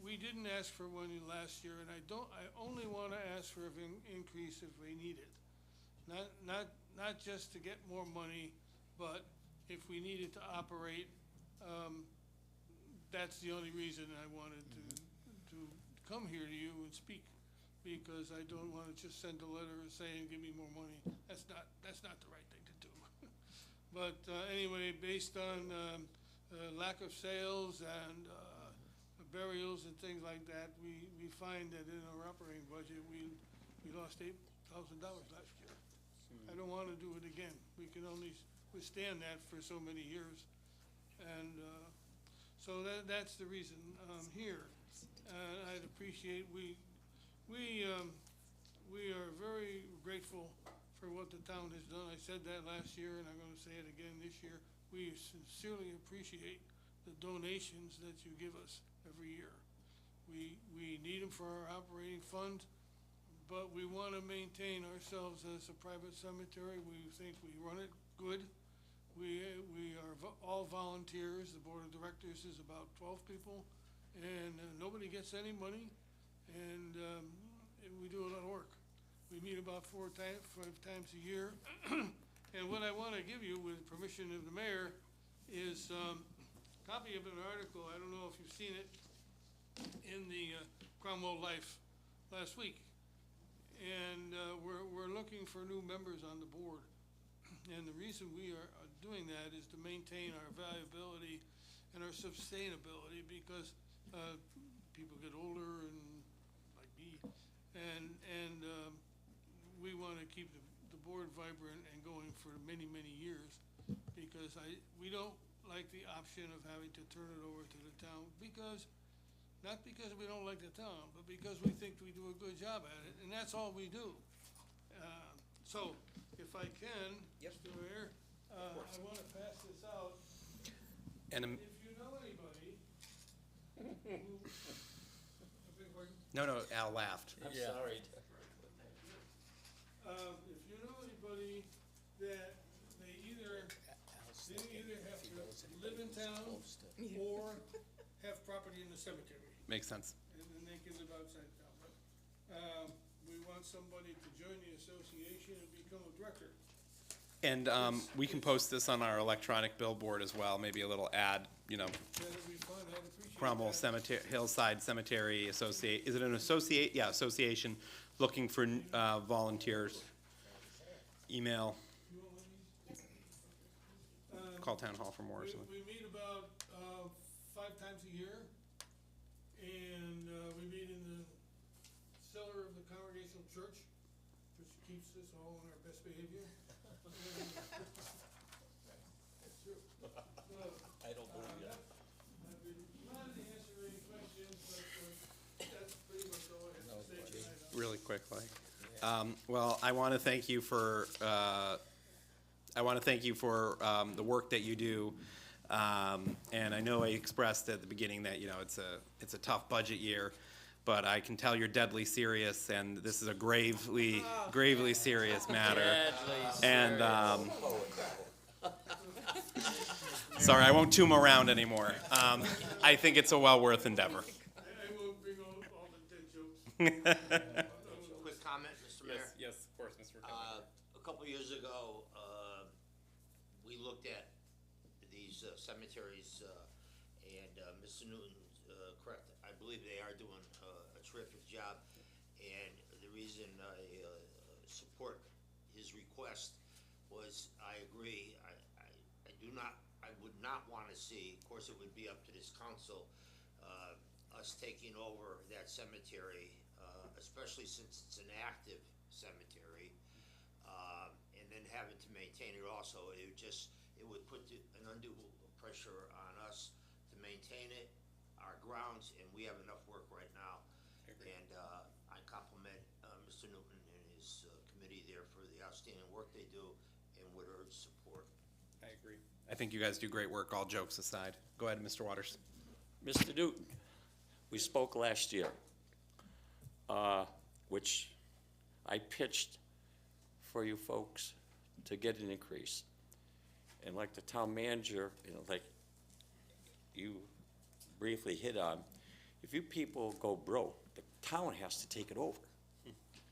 we didn't ask for one last year, and I only want to ask for an increase if we need it. Not just to get more money, but if we needed to operate, that's the only reason I wanted to come here to you and speak, because I don't want to just send a letter saying, give me more money. That's not the right thing to do. But anyway, based on lack of sales and burials and things like that, we find that in our operating budget, we lost $8,000 last year. I don't want to do it again. We can only withstand that for so many years. And so that's the reason I'm here. I'd appreciate, we are very grateful for what the town has done. I said that last year, and I'm going to say it again this year. We sincerely appreciate the donations that you give us every year. We need them for our operating fund, but we want to maintain ourselves as a private cemetery. We think we run it good. We are all volunteers. The board of directors is about 12 people, and nobody gets any money, and we do a lot of work. We meet about 5 times a year, and what I want to give you, with permission of the mayor, is a copy of an article, I don't know if you've seen it, in the Cromwell Life last week. And we're looking for new members on the board. And the reason we are doing that is to maintain our valuability and our sustainability, because people get older, and like me, and we want to keep the board vibrant and going for many, many years, because we don't like the option of having to turn it over to the town, not because we don't like the town, but because we think we do a good job at it, and that's all we do. So, if I can, Mr. Mayor, I want to pass this out. And If you know anybody who, I beg your pardon? no, Al laughed. I'm Yeah. sorry. If you know anybody that they either have to live in town or have property in the cemetery, Makes sense. and then they can live outside town. But we want somebody to join the association and become a director. And we can post this on our electronic billboard as well, maybe a little ad, That'd be fun, I'd appreciate Cromwell that. Cemetery, Hillside Cemetery Associate, is it an association looking for volunteers? Email, You want one of these? call town hall for more or something. We meet about 5 times a year, and we meet in the cellar of the Congregational Church, which keeps us all in our best behavior. That's true. I don't believe that. I'd be glad to answer any questions, but that's pretty really quickly. Well, I want to thank you for, the work that you do. And I know I expressed at the beginning that, you know, it's a tough budget year, but I can tell you're deadly serious, and this is a gravely serious matter. Deadly And, serious. sorry, I won't tomb around anymore. I think it's a well worth endeavor. I won't bring all the dead jokes. Quick comment, Mr. Mayor? Yes, of course, Mr. A couple years ago, we looked at these cemeteries, and Mr. Newton's correct. I believe they are doing a terrific job, and the reason I support his request was, I agree, I would not want to see, of course, it would be up to this council, us taking over that cemetery, especially since it's an active cemetery, and then having to maintain it also. It would put an undue pressure on us to maintain it, our grounds, and we have enough work right now. And I compliment Mr. Newton and his committee there for the outstanding work they do, and would urge support. I agree. I think you guys do great work, all jokes aside. Go ahead, Mr. Waters. Mr. Newton, we spoke last year, which I pitched for you folks to get an increase. And like the town manager, you know, like you briefly hit on, if you people go broke, the town has to take it over.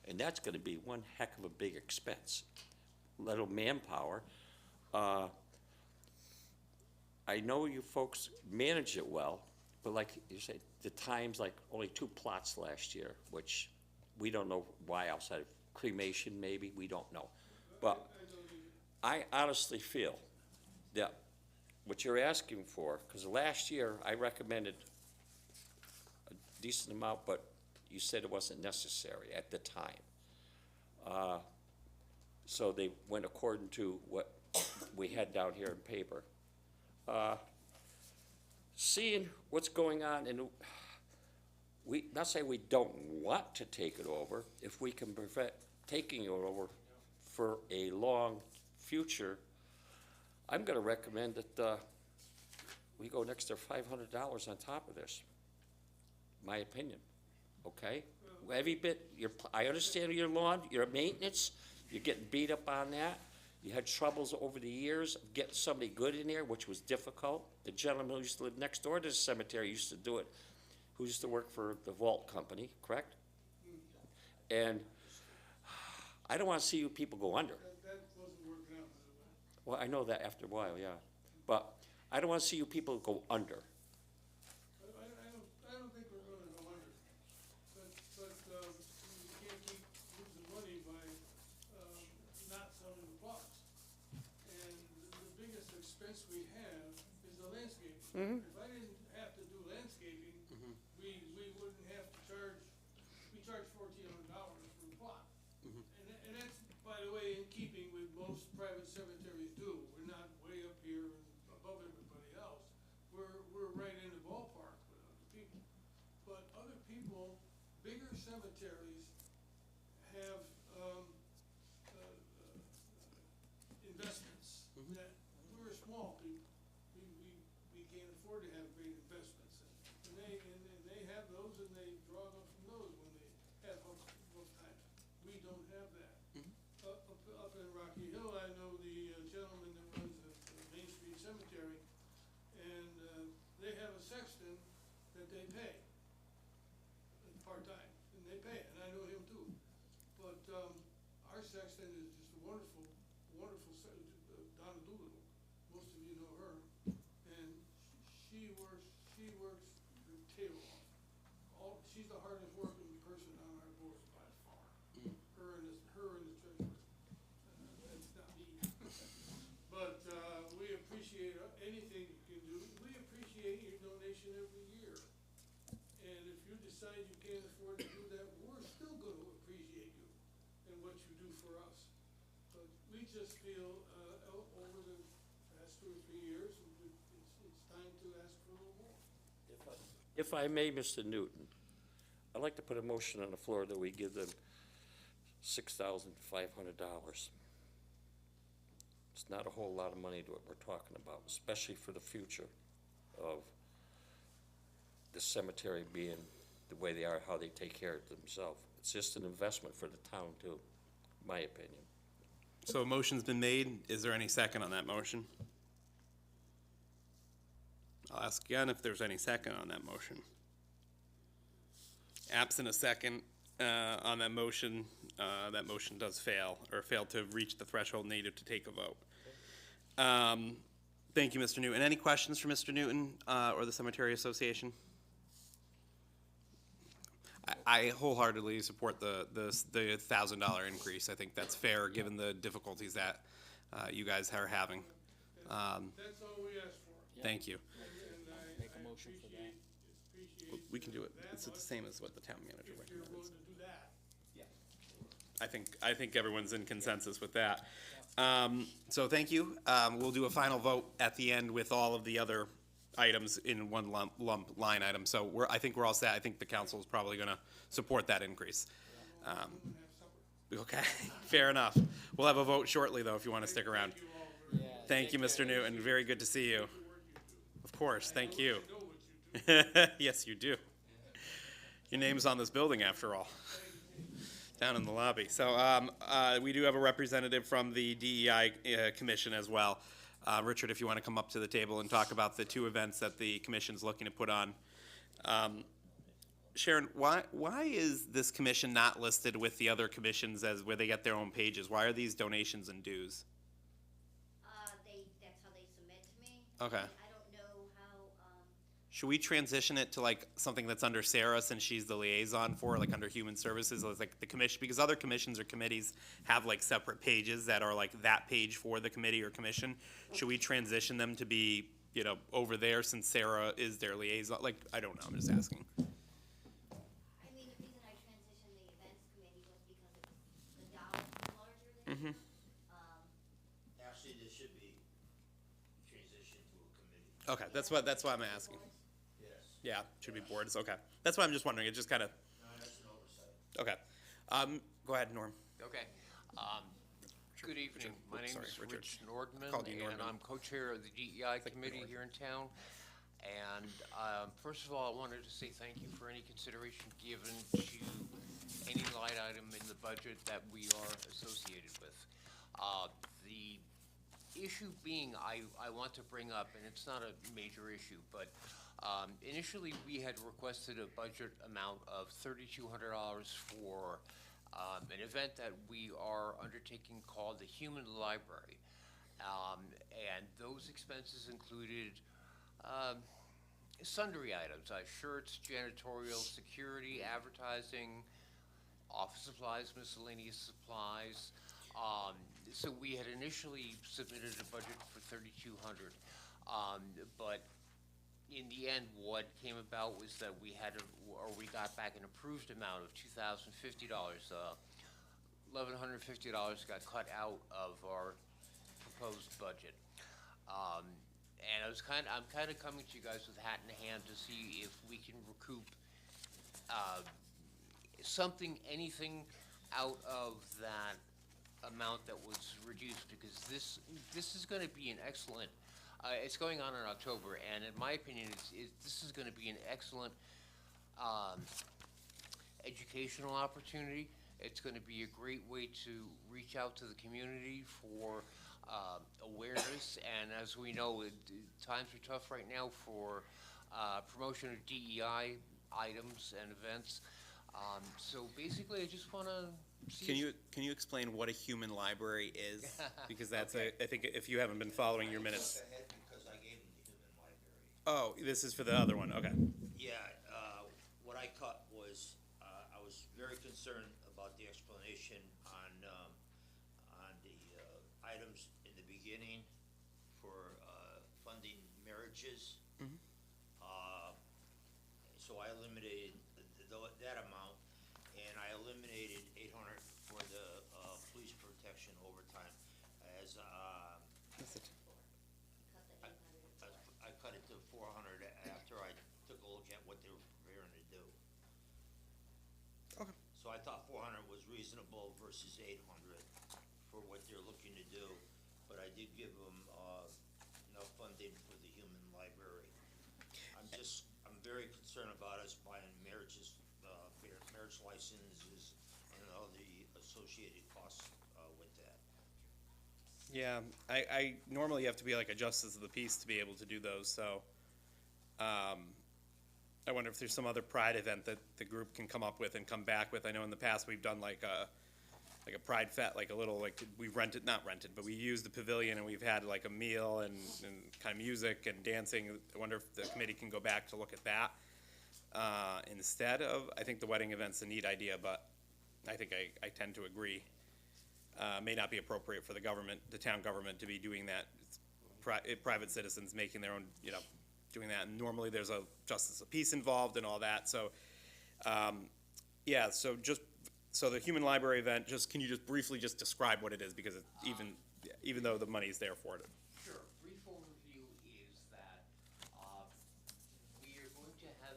And that's gonna be one heck of a big expense, little manpower. I know you folks manage it well, but like you said, the times, like only 2 plots last year, which we don't know why, outside of cremation maybe, we don't know. But I honestly feel that what you're asking for, because last year I recommended a decent amount, but you said it wasn't necessary at the time. So they went according to what we had down here in paper. Seeing what's going on, and we, not saying we don't want to take it over, if we can prevent taking it over for a long future, I'm gonna recommend that, we go an extra $500 on top of this. My opinion, okay? Every bit, I understand your lawn, your maintenance, you're getting beat up on that. You had troubles over the years of getting somebody good in there, which was difficult. The gentleman who used to live next door to the cemetery used to do it, who used to work for the vault company, correct? And I don't wanna see you people go under. That wasn't working out, by the way. Well, I know that after a while, yeah. But I don't wanna see you people go under. I don't think we're gonna go under, but we can't keep losing money by, not selling the plots. And the biggest expense we have is the landscaping. If I didn't have to do landscaping, we wouldn't have to charge, we charge $1,400 for the plot. And that's, by the way, in keeping with most private cemeteries do. We're not way up here above everybody else. We're right in the ballpark with other people. But other people, bigger cemeteries have, investments that we're a small people. We can't afford to have great investments. And they have those, and they draw them from those when they have rough times. We don't have that. Up in Rocky Hill, I know the gentleman that runs the Main Street Cemetery, and they have a sexton that they pay, part-time, and they pay it, and I know him too. But our sexton is just a wonderful, Donna Doolittle. Most of you know her, and she works her tail off. She's the hardest working person on our board by far. Her and the treasurer. That's not me. But we appreciate anything you can do. We appreciate your donation every year. And if you decide you can't afford to do that, we're still gonna appreciate you and what you do for us. But we just feel, over the past 2 or 3 years, it's time to ask for a little more. If I may, Mr. Newton, I'd like to put a motion on the floor that we give them $6,500. It's not a whole lot of money to what we're talking about, especially for the future of the cemetery being the way they are, how they take care of themselves. It's just an investment for the town too, my opinion. So a motion's been made. Is there any second on that motion? I'll ask again if there's any second on that motion. Absent a second on that motion does fail, or fail to reach the threshold needed to take a vote. Thank you, Mr. Newton. Any questions for Mr. Newton or the Cemetery Association? I wholeheartedly support the $1,000 increase. I think that's fair, given the difficulties that you guys are having. That's all we asked for. Thank you. And Make a motion for that. appreciate We can do it. that It's the much. same as what the town manager If you're willing recommends. to do that. I think everyone's in consensus with that. So thank you. We'll do a final vote at the end with all of the other items in one lump line item. So I think we're all set. I think the council is probably gonna support that increase. Okay, fair enough. We'll have a vote shortly, though, if you wanna stick around. Thank you, Mr. Newton. Very good to see you. Of course, thank you. Yes, you do. Your name's on this building, after all, down in the lobby. So we do have a representative from the DEI Commission as well. Richard, if you want to come up to the table and talk about the two events that the commission's looking to put on. Sharon, why is this commission not listed with the other commissions as where they get their own pages? Why are these donations and dues? That's how they submit to me. Okay. I don't know how, Should we transition it to like something that's under Sarah, since she's the liaison for, like under Human Services, like the commission, because other commissions or committees have like separate pages that are like that page for the committee or commission. Should we transition them to be, over there, since Sarah is their liaison? Like, I don't know, I'm just asking. I mean, the reason I transitioned the events committee was because the dollars were larger than Actually, this should be transitioned to a committee. Okay, that's why I'm asking. Yes. Yeah, should be boards, okay. That's why I'm just wondering, it just kind of, No, that's an oversight. okay. Go ahead, Norm. Okay. Good evening. My name Sorry, is Richard. Rich Nordman, Called you and Nordman. I'm co-chair of the DEI committee here in town. And first of all, I wanted to say thank you for any consideration given to any line item in the budget that we are associated with. The issue being, I want to bring up, and it's not a major issue, but initially we had requested a budget amount of $3,200 for an event that we are undertaking called the Human Library. And those expenses included sundry items, shirts, janitorial, security, advertising, office supplies, miscellaneous supplies. So we had initially submitted a budget for $3,200, but in the end, what came about was that we got back an approved amount of $2,050. $1,150 got cut out of our proposed budget. And I'm kind of coming to you guys with hat in hand to see if we can recoup anything out of that amount that was reduced, because this is going to be an excellent. It's going on in October, and in my opinion, this is going to be an excellent educational opportunity. It's going to be a great way to reach out to the community for awareness, and as we know, times are tough right now for promotion of DEI items and events. So basically, I just want to see. Can you explain what a human library is? Because that's I think if you haven't been following your minutes. I ahead because I gave them the human library. Oh, this is for the other one, okay. Yeah, what I cut was, I was very concerned about the explanation on the items in the beginning for funding marriages. So I eliminated that amount, and I eliminated $800 for the police protection overtime as, That's it. cut the 800. I cut it to 400 after I took a look at what they were preparing to do. thought 400 was reasonable versus 800 for what they're looking to do, but I did give them enough funding for the human library. I'm very concerned about us buying marriage licenses and all the associated costs with that. Yeah, I normally you have to be like a justice of the peace to be able to do those, so, I wonder if there's some other pride event that the group can come up with and come back with. I know in the past we've done like a pride fest, like a little, like, we rented, not rented, but we used the pavilion and we've had like a meal and kind of music and dancing. I wonder if the committee can go back to look at that, instead of, I think the wedding event's a neat idea, but I think I tend to agree. May not be appropriate for the government, the town government to be doing that. It's private citizens making their own, doing that. And normally there's a justice of peace involved and all that, so, yeah, so the human library event, can you just briefly just describe what it is, because it, even though the money's there for it. Sure. Brief overview is that we are going to have,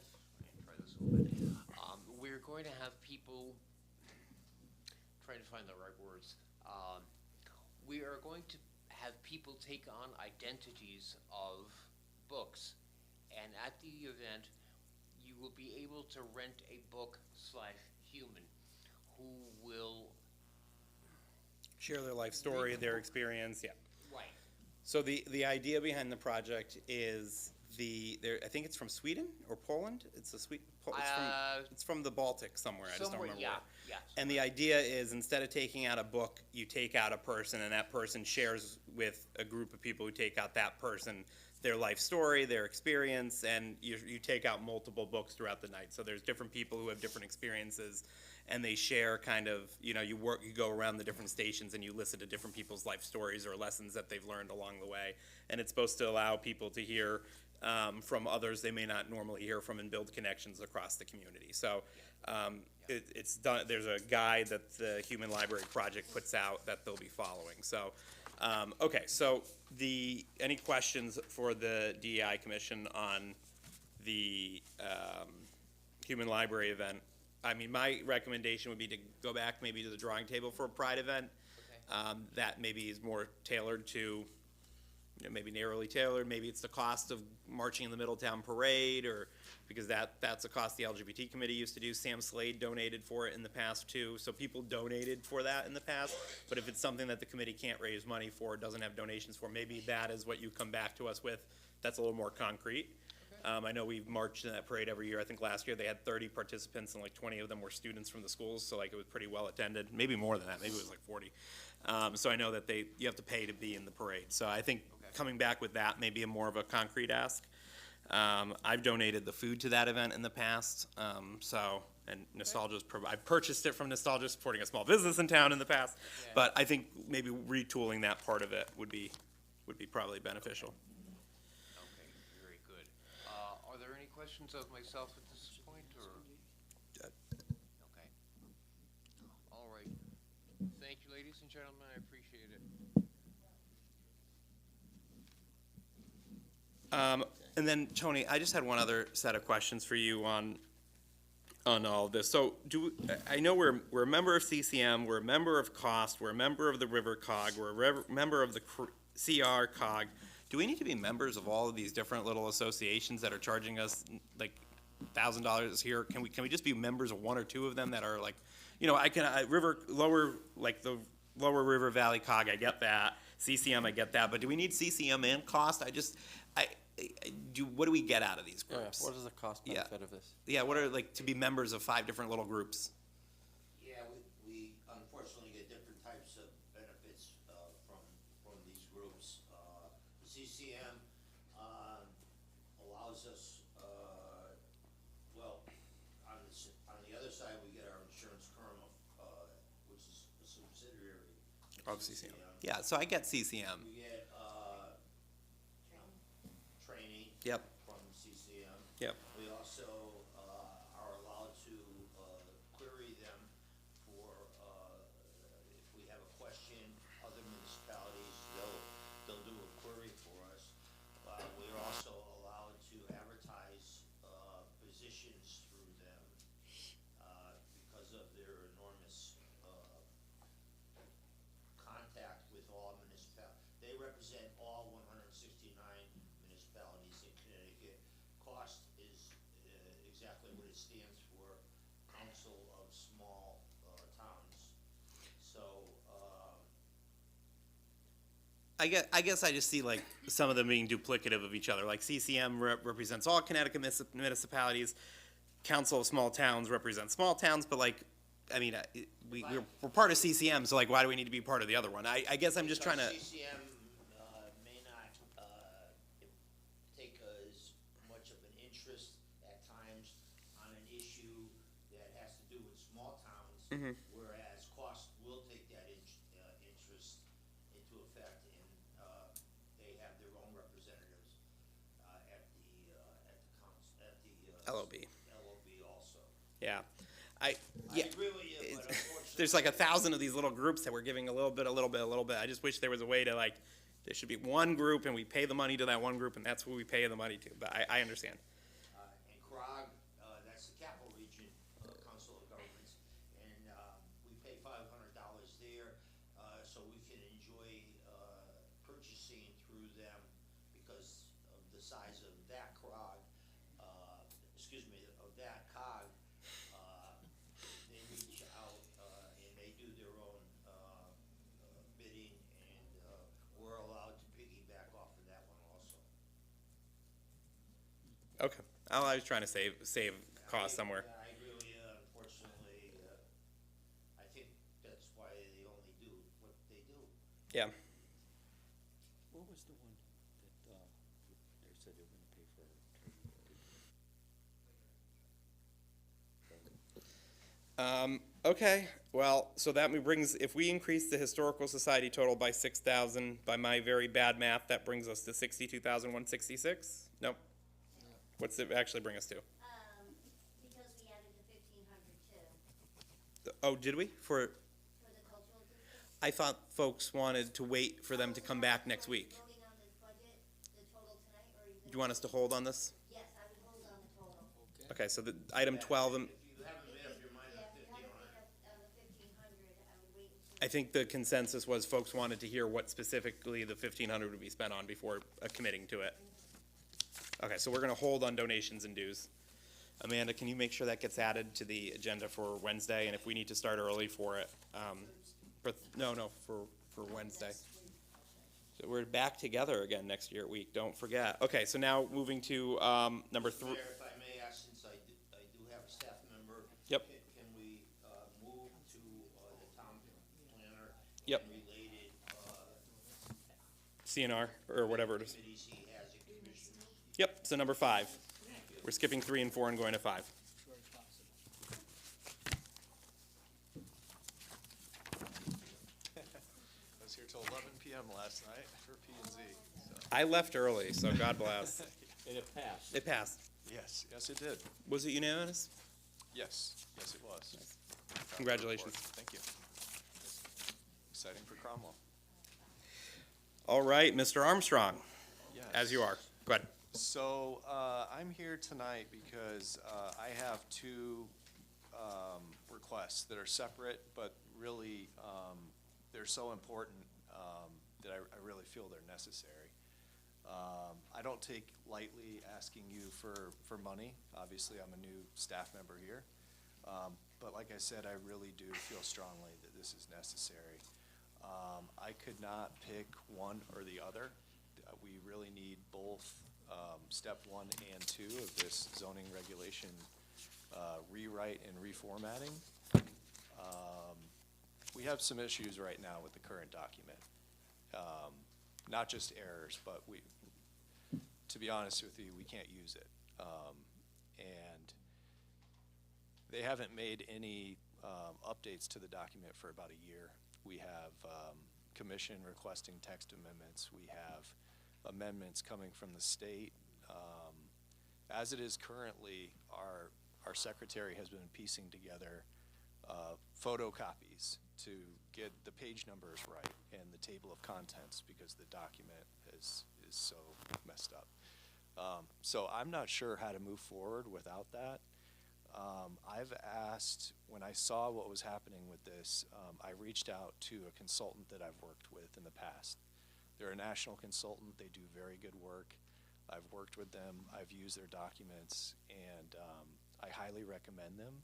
try this a little bit. We're going to have people, trying to find the right words. We are going to have people take on identities of books, and at the event, you will be able to rent a book/human who will Share their life story, their experience, yeah. Right. So the idea behind the project is I think it's from Sweden or Poland. It's it's from the Baltic somewhere. I just don't remember. Yeah, where. yeah. And the idea is, instead of taking out a book, you take out a person, and that person shares with a group of people who take out that person their life story, their experience, and you take out multiple books throughout the night. So there's different people who have different experiences, and they share kind of, you go around the different stations and you listen to different people's life stories or lessons that they've learned along the way. And it's supposed to allow people to hear from others they may not normally hear from, and build connections across the community. So it's done. There's a guide that the Human Library Project puts out that they'll be following. So, okay, so any questions for the DEI Commission on the Human Library event? I mean, my recommendation would be to go back maybe to the drawing table for a Pride event. Okay. That maybe is more tailored to, maybe narrowly tailored. Maybe it's the cost of marching in the Middletown Parade, or because that's a cost the LGBT committee used to do. Sam Slade donated for it in the past too. So people donated for that in the past. But if it's something that the committee can't raise money for, doesn't have donations for, maybe that is what you come back to us with. That's a little more concrete. I know we've marched in that parade every year. I think last year they had 30 participants and like 20 of them were students from the schools, so like it was pretty well attended. Maybe more than that, maybe it was like 40. So I know that you have to pay to be in the parade. So I think coming back with that may be more of a concrete ask. I've donated the food to that event in the past, and I purchased it from Nostalgia, supporting a small business in town in the past. Yeah. But I think maybe retooling that part of it would be probably beneficial. Okay, very good. Are there any questions of myself at this point, or? Okay. All right. Thank you, ladies and gentlemen, I appreciate it. And then, Tony, I just had one other set of questions for you on all of this. So I know we're a member of CCM, we're a member of COST, we're a member of the River COG, we're a member of the CR COG. Do we need to be members of all of these different little associations that are charging us like $1,000 here? Can we just be members of one or two of them that are like, the Lower River Valley COG, I get that. CCM, I get that. But do we need CCM and COST? What do we get out of these groups? What is the cost benefit of this? Yeah, what are, to be members of 5 different little groups? Yeah, we unfortunately get different types of benefits from these groups. The CCM allows us, on the other side, we get our insurance which is a subsidiary Of CCM. Yeah, so I get CCM. We get training Yep. from CCM. Yep. We also are allowed to query them for if we have a question. Other municipalities, they'll do a query for us. We're also allowed to advertise positions through them because of their it stands for Council of Small Towns. So, I guess I just see like some of them being duplicative of each other. Like CCM represents all Connecticut municipalities. Council of Small Towns represents small towns, but like, I mean, we're part of CCM, so like, why do we need to be part of the other one? I guess I'm just trying to. CCM may not take as much of an interest at times on an issue that has to do with small towns, whereas cost will take that interest into effect, and they have their own representatives at the council, at the LOB. LOB also. Yeah, I agree with you, but unfortunately. there's like 1,000 of these little groups that we're giving a little bit. I just wish there was a way to like, there should be one group and we pay the money to that one group and that's who we pay the money to. But I understand. And CROG, that's the Capital Region Council of Governments, and we pay $500 there, so we can enjoy purchasing through them because of the size of that CROG, of that COG. They reach out and they do their own bidding, and we're allowed to piggyback off of that one also. Okay. I was trying to save cost somewhere. I agree with you, unfortunately, I think that's why they only do what they do. Yeah. What was the one that, they said they were gonna pay for? Okay. Well, so that brings, if we increase the historical society total by 6,000, by my very bad math, that brings us to 62,166. Nope. What's it actually bring us to? Because we added the 1,500 too, Oh, did we? for the cultural district. I thought folks wanted to wait for them to come back next week. Voting on this budget, the total tonight, or are you? Do you want us to hold on this? Yes, I would hold on the total. Okay, so the item 12, If you haven't made up your mind Yeah, on if you haven't 1,500. made up the 1,500, I would wait until. I think the consensus was folks wanted to hear what specifically the 1,500 would be spent on before committing to it. Okay, so we're gonna hold on donations and dues. Amanda, can you make sure that gets added to the agenda for Wednesday, and if we need to start early for it, for Wednesday. So we're back together again next year week, don't forget. Okay, so now moving to, number 3. Mayor, if I may ask, since I do have a staff member. Yep. Can we move to the town planner? Yep. And related CNR, or whatever it is. committees he has in commission? Yep, so number 5. We're skipping 3 and 4 and going to 5. I was here till 11 PM last night for P and Z, so. I left early, so God bless. And it passed. It passed. Yes, yes, it did. Was it unanimous? Yes, yes, it was. Proud to Congratulations. report. Thank you. Exciting for Cromwell. All right, Mr. Armstrong, Yes. as you are. Go ahead. So, I'm here tonight because, I have two, requests that are separate, but really, they're so important, that I really feel they're necessary. I don't take lightly asking you for money. Obviously, I'm a new staff member here. But like I said, I really do feel strongly that this is necessary. I could not pick one or the other. We really need both, step 1 and 2 of this zoning regulation, rewrite and reformatting. We have some issues right now with the current document. Not just errors, but to be honest with you, we can't use it. And they haven't made any updates to the document for about a year. We have commission requesting text amendments. We have amendments coming from the state. As it is currently, our secretary has been piecing together photocopies to get the page numbers right and the table of contents because the document is so messed up. So I'm not sure how to move forward without that. I've asked, when I saw what was happening with this, I reached out to a consultant that I've worked with in the past. They're a national consultant, they do very good work. I've worked with them, I've used their documents, and I highly recommend them.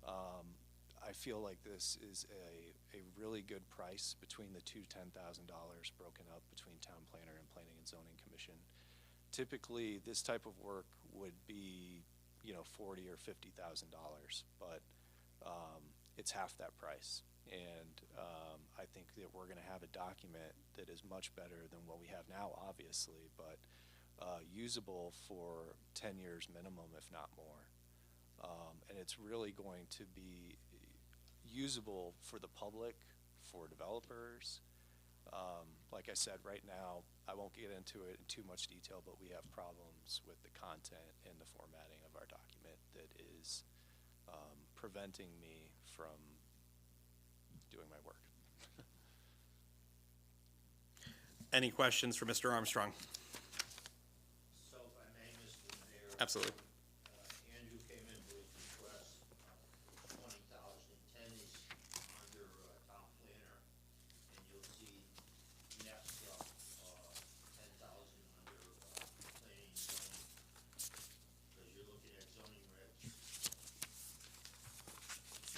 I feel like this is a really good price between the two $10,000 broken up between town planner and planning and zoning commission. Typically, this type of work would be, $40,000 or $50,000, but it's half that price. And I think that we're going to have a document that is much better than what we have now, obviously, but usable for 10 years minimum, if not more. And it's really going to be usable for the public, for developers. Like I said, right now, I won't get into it in too much detail, but we have problems with the content and the formatting of our document that is preventing me from doing my work. Any questions for Mr. Armstrong? So if I may, Mr. Mayor. Absolutely. Andrew came in with his request, 20,000. 10 is under town planner, and you'll see next up, 10,000 under planning and zoning. Because you're looking at zoning regs.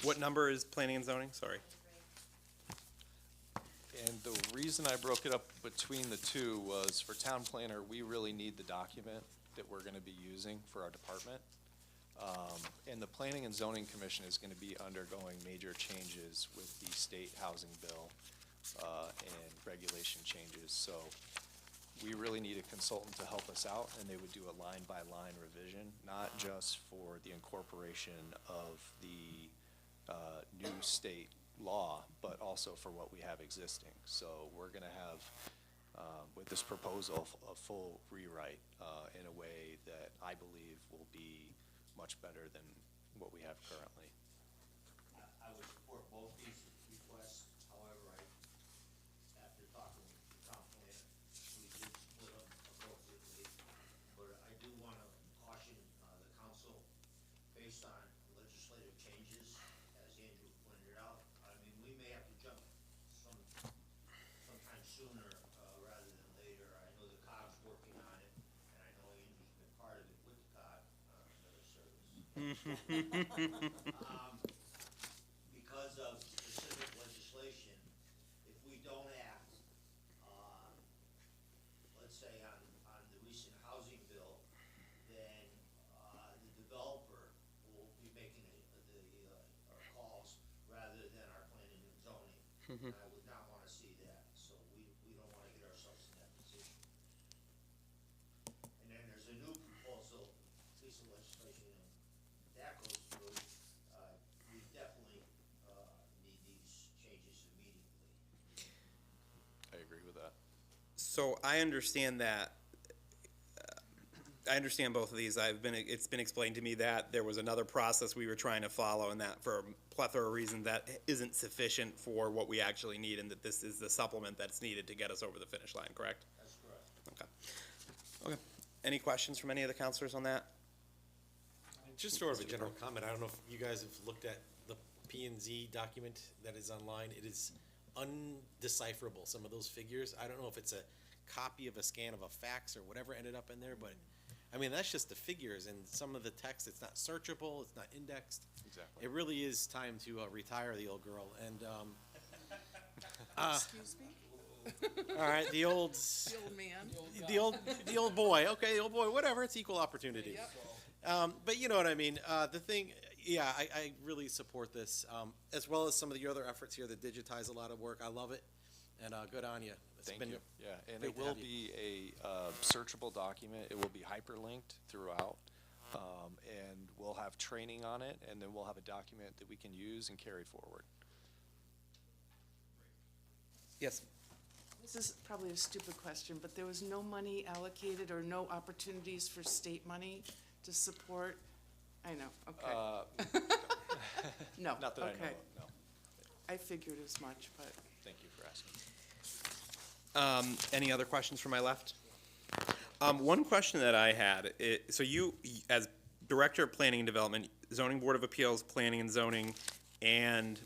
What number is planning and zoning? Sorry. And the reason I broke it up between the two was for town planner, we really need the document that we're gonna be using for our department. And the Planning and Zoning Commission is gonna be undergoing major changes with the state housing bill, and regulation changes. So we really need a consultant to help us out, and they would do a line-by-line revision, not just for the incorporation of the, new state law, but also for what we have existing. So we're gonna have, with this proposal, a full rewrite, in a way that I believe will be much better than what we have currently. I would support both these requests, however, after talking with the town planner, we did split them appropriately. But I do want to caution the council, based on legislative changes, as Andrew pointed out. I mean, we may have to jump sometime sooner rather than later. I know the COG's working on it, and I know Andrew's been part of it with the COG, another service. Because of specific legislation, if we don't act, let's say on the recent housing bill, then the developer will be making the calls rather than our planning and zoning. And I would not want to see that, so we don't want to get ourselves in that position. And then there's a new proposal, piece of legislation, and that goes through, we definitely need these changes immediately. I agree with that. So I understand that, I understand both of these. It's been explained to me that there was another process we were trying to follow, and that for a plethora of reasons that isn't sufficient for what we actually need, and that this is the supplement that's needed to get us over the finish line, correct? That's correct. Okay. Okay. Any questions from any of the counselors on that? Just sort of a general comment, I don't know if you guys have looked at the P and Z document that is online. It is undecipherable, some of those figures. I don't know if it's a copy of a scan of a fax or whatever ended up in there, but, I mean, that's just the figures, and some of the text, it's not searchable, it's not indexed. Exactly. It really is time to retire the old girl, and, Excuse me? all right, the old, The old man? the old boy, okay, the old boy, whatever, it's equal opportunity. But you know what I mean, the thing, yeah, I really support this, as well as some of the other efforts here that digitize a lot of work, I love it, and, good on you. It's Thank been you. Yeah, and great it to will have you. be a searchable document. It will be hyperlinked throughout. And we'll have training on it, and then we'll have a document that we can use and carry forward. Yes. This is probably a stupid question, but there was no money allocated or no opportunities for state money to support? I know, okay. No, Not that I know okay. of, no. I figured as much, but. Thank you for asking. Any other questions from my left? One question that I had, so you, as Director of Planning and Development, Zoning Board of Appeals, Planning and Zoning, and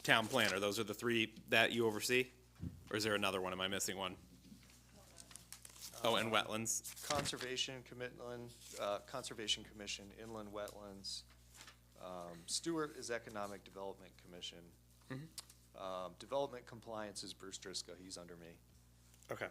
Town Planner, those are the three that you oversee? Or is there another one? Am I missing one? Oh, and wetlands. Conservation Commission, Inland Wetlands. Stewart is Economic Development Commission. Development Compliance is Bruce Driscoll, he's under me. Okay,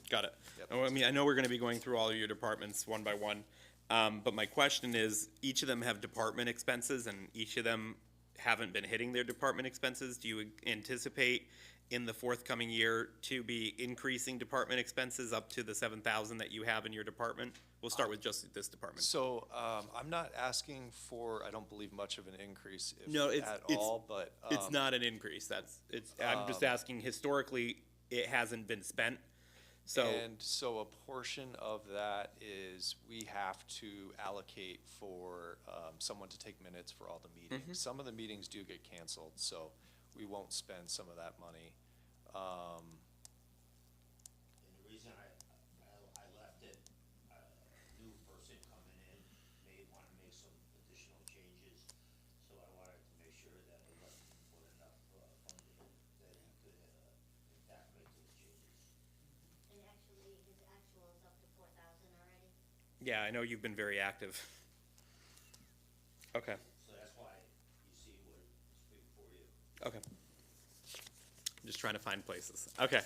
got it. Yep. Oh, I mean, I know we're gonna be going through all of your departments one by one, but my question is, each of them have department expenses, and each of them haven't been hitting their department expenses. Do you anticipate in the forthcoming year to be increasing department expenses up to the 7,000 that you have in your department? We'll start with just this department. So, I'm not asking for, I don't believe, much of an increase, No, if at all, but. It's not an increase, I'm just asking, historically, it hasn't been spent, so. And so a portion of that is we have to allocate for someone to take minutes for all the meetings. Some of the meetings do get canceled, so we won't spend some of that money. And the reason I left it, a new person coming in may want to make some additional changes, so I wanted to make sure that I left him with enough funding that he could, in fact, make those changes. And actually, his actual is up to 4,000 already. Yeah, I know you've been very active. Okay, So that's why you see what it's before you. okay. I'm just trying to find places. Okay.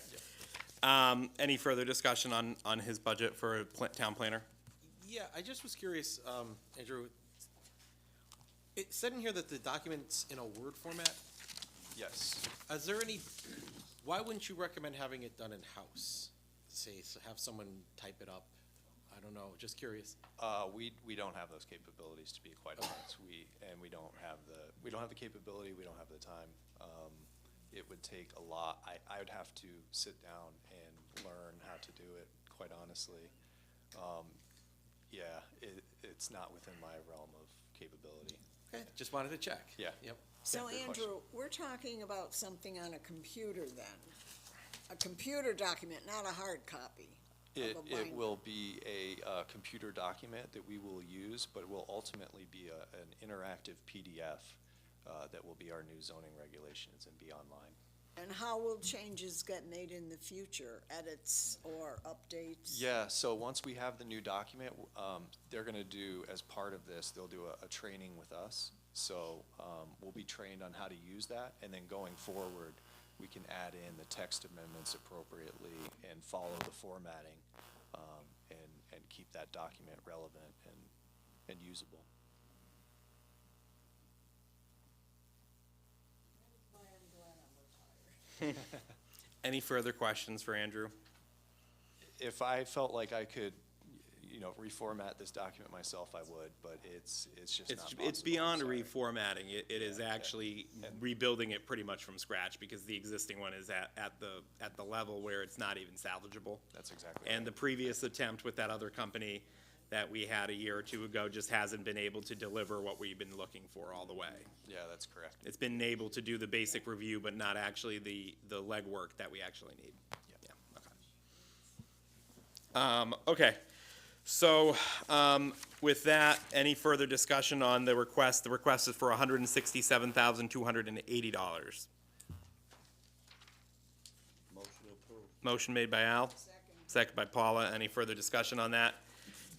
Any further discussion on his budget for town planner? Yeah, I just was curious, Andrew, it said in here that the document's in a Word format. Yes. Is there any, why wouldn't you recommend having it done in-house? Say, so have someone type it up? I don't know, just curious. We don't have those capabilities, to be quite honest. We don't have the capability, we don't have the time. It would take a lot. I would have to sit down and learn how to do it, quite honestly. Yeah, it's not within my realm of capability. Okay, just wanted to check. Yeah. Yep. So good question. Andrew, we're talking about something on a computer then? A computer document, not a hard copy of a It binder. will be a computer document that we will use, but it will ultimately be an interactive PDF that will be our new zoning regulations and be online. And how will changes get made in the future, edits or updates? Yeah, so once we have the new document, they're gonna do, as part of this, they'll do a training with us. So we'll be trained on how to use that, and then going forward, we can add in the text amendments appropriately and follow the formatting, and keep that document relevant and usable. Any further questions for Andrew? If I felt like I could, reformat this document myself, I would, but it's just not possible. It's beyond Sorry. reformatting. It is actually rebuilding it pretty much from scratch, because the existing one is at the level where it's not even salvageable. That's exactly And right. the previous attempt with that other company that we had a year or two ago just hasn't been able to deliver what we've been looking for all the way. Yeah, that's correct. It's been able to do the basic review, but not actually the legwork that we actually need. Yeah, okay. So, with that, any further discussion on the request? The request is for $167,280. Motion approved. Motion made by Al. Second by Paula. Any further discussion on that?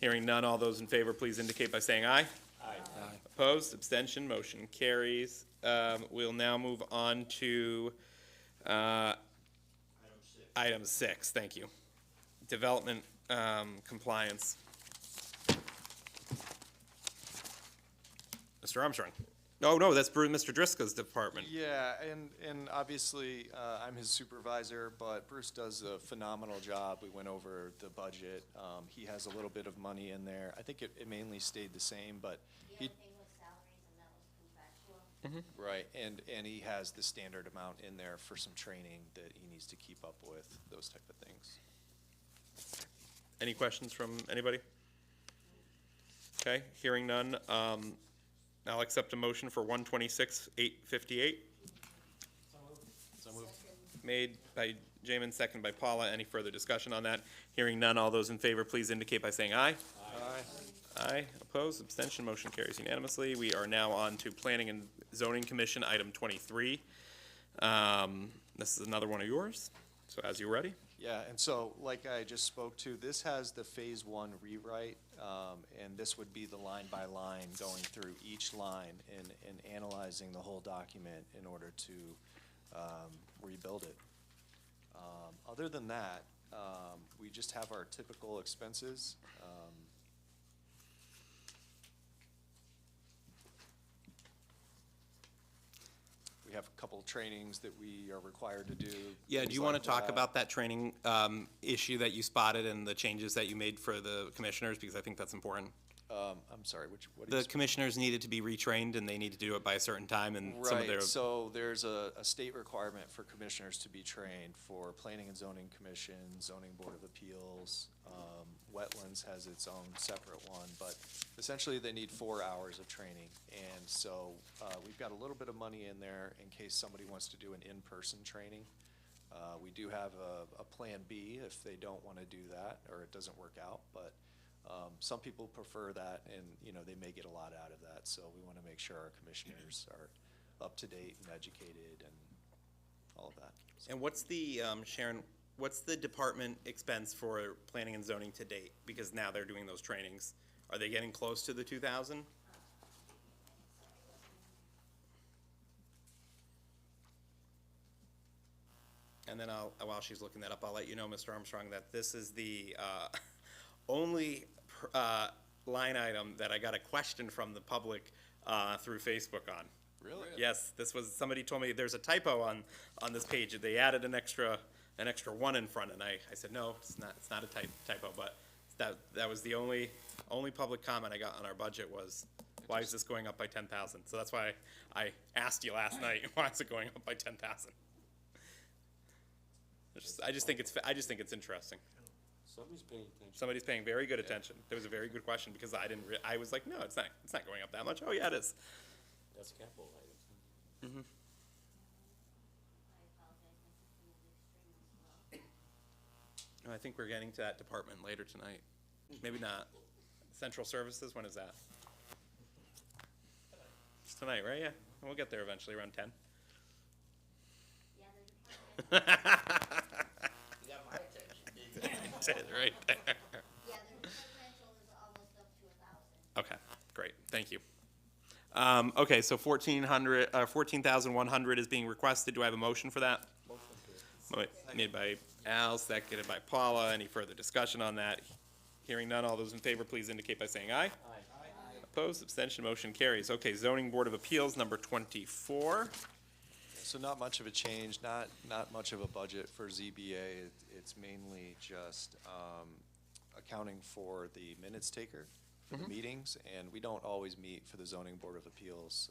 Hearing none, all those in favor, please indicate by saying aye. Aye. Opposed, abstention, motion carries. We'll now move on to item 6, thank you. Development compliance. Mr. Armstrong. No, that's Mr. Driscoll's department. Yeah, and obviously, I'm his supervisor, but Bruce does a phenomenal job. We went over the budget. He has a little bit of money in there. I think it mainly stayed the same, but The he, other thing was salaries, and that was contractual. right, and he has the standard amount in there for some training that he needs to keep up with, those type of things. Any questions from anybody? Okay, hearing none, I'll accept a motion for 126,858. So moved. Made by Jamin, second by Paula. Any further discussion on that? Hearing none, all those in favor, please indicate by saying aye. Aye. Aye, opposed, abstention, motion carries unanimously. We are now on to Planning and Zoning Commission, item 23. This is another one of yours, So as you're ready. Yeah, and so, like I just spoke to, this has the phase one rewrite, and this would be the line by line, going through each line and analyzing the whole document in order to rebuild it. Other than that, we just have our typical expenses. We have a couple of trainings that we are required to do. Yeah, do things you want like to talk that. about that training issue that you spotted and the changes that you made for the commissioners? Because I think that's important. I'm sorry, what do you? The commissioners needed to be retrained and they need to do it by a certain time and some of their. Right, so there's a state requirement for commissioners to be trained for Planning and Zoning Commission, Zoning Board of Appeals. Wetlands has its own separate one, but essentially they need 4 hours of training. And so, we've got a little bit of money in there in case somebody wants to do an in-person training. We do have a plan B if they don't wanna do that or it doesn't work out, but some people prefer that, and, you know, they may get a lot out of that, so we want to make sure our commissioners are up to date and educated and all of that. And what's the, Sharon, what's the department expense for planning and zoning to date? Because now they're doing those trainings. Are they getting close to the 2,000? And then while she's looking that up, I'll let you know, Mr. Armstrong, that this is the only line item that I got a question from the public through Facebook on. Really? Yes, this was, somebody told me there's a typo on this page. They added an extra one in front, and I said, no, it's not a typo, but that was the only public comment I got on our budget was, why is this going up by 10,000? So that's why I asked you last night, why is it going up by 10,000? I just think it's interesting. Somebody's paying attention. Somebody's paying very good attention. There was a very good question because I was like, no, it's not going up that much. Oh, yeah, it is. That's capital items. Mm-hmm. I think we're getting to that department later tonight. Maybe not. Central Services, when is that? It's tonight, right? Yeah, we'll get there eventually, around 10. Yeah, the department, You got my attention. That's it, right there. yeah, the departmental is almost up to 1,000. Okay, great, thank you. Okay, so 14,100 is being requested. Do I have a motion for that? Made by Al, seconded by Paula. Any further discussion on that? Hearing none, all those in favor, please indicate by saying aye. Aye. Opposed, abstention, motion carries. Okay, Zoning Board of Appeals, number 24. So not much of a change, not much of a budget for ZBA. It's mainly just accounting for the minutes taker for the meetings, and we don't always meet for the Zoning Board of Appeals,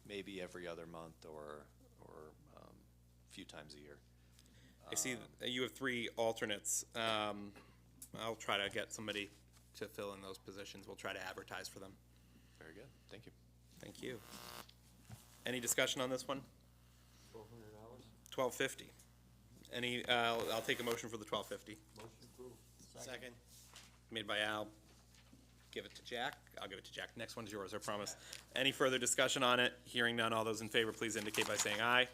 maybe every other month or a few times a year. I see that you have 3 alternates. I'll try to get somebody to fill in those positions. We'll try to advertise for them. Very good, thank you. Thank you. Any discussion on this one? $1,200? $12.50. Any, I'll take a motion for the $12.50. Motion approved. Second. Made by Al. Give it to Jack. I'll give it to Jack. Next one's yours, I promise. Any further discussion on it? Hearing none, all those in favor, please indicate by saying aye. Aye.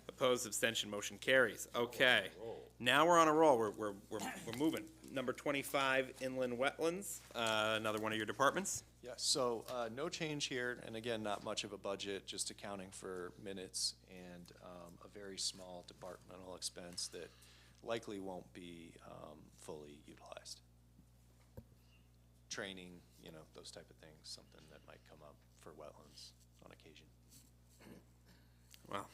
Opposed, abstention, motion carries. Okay. Now we're on a roll. We're moving. Number 25, inland wetlands, another one of your departments. Yes, so no change here, and again, not much of a budget, just accounting for minutes and a very small departmental expense that likely won't be fully utilized. Training, you know, those type of things, something that might come up for wetlands on occasion. Well,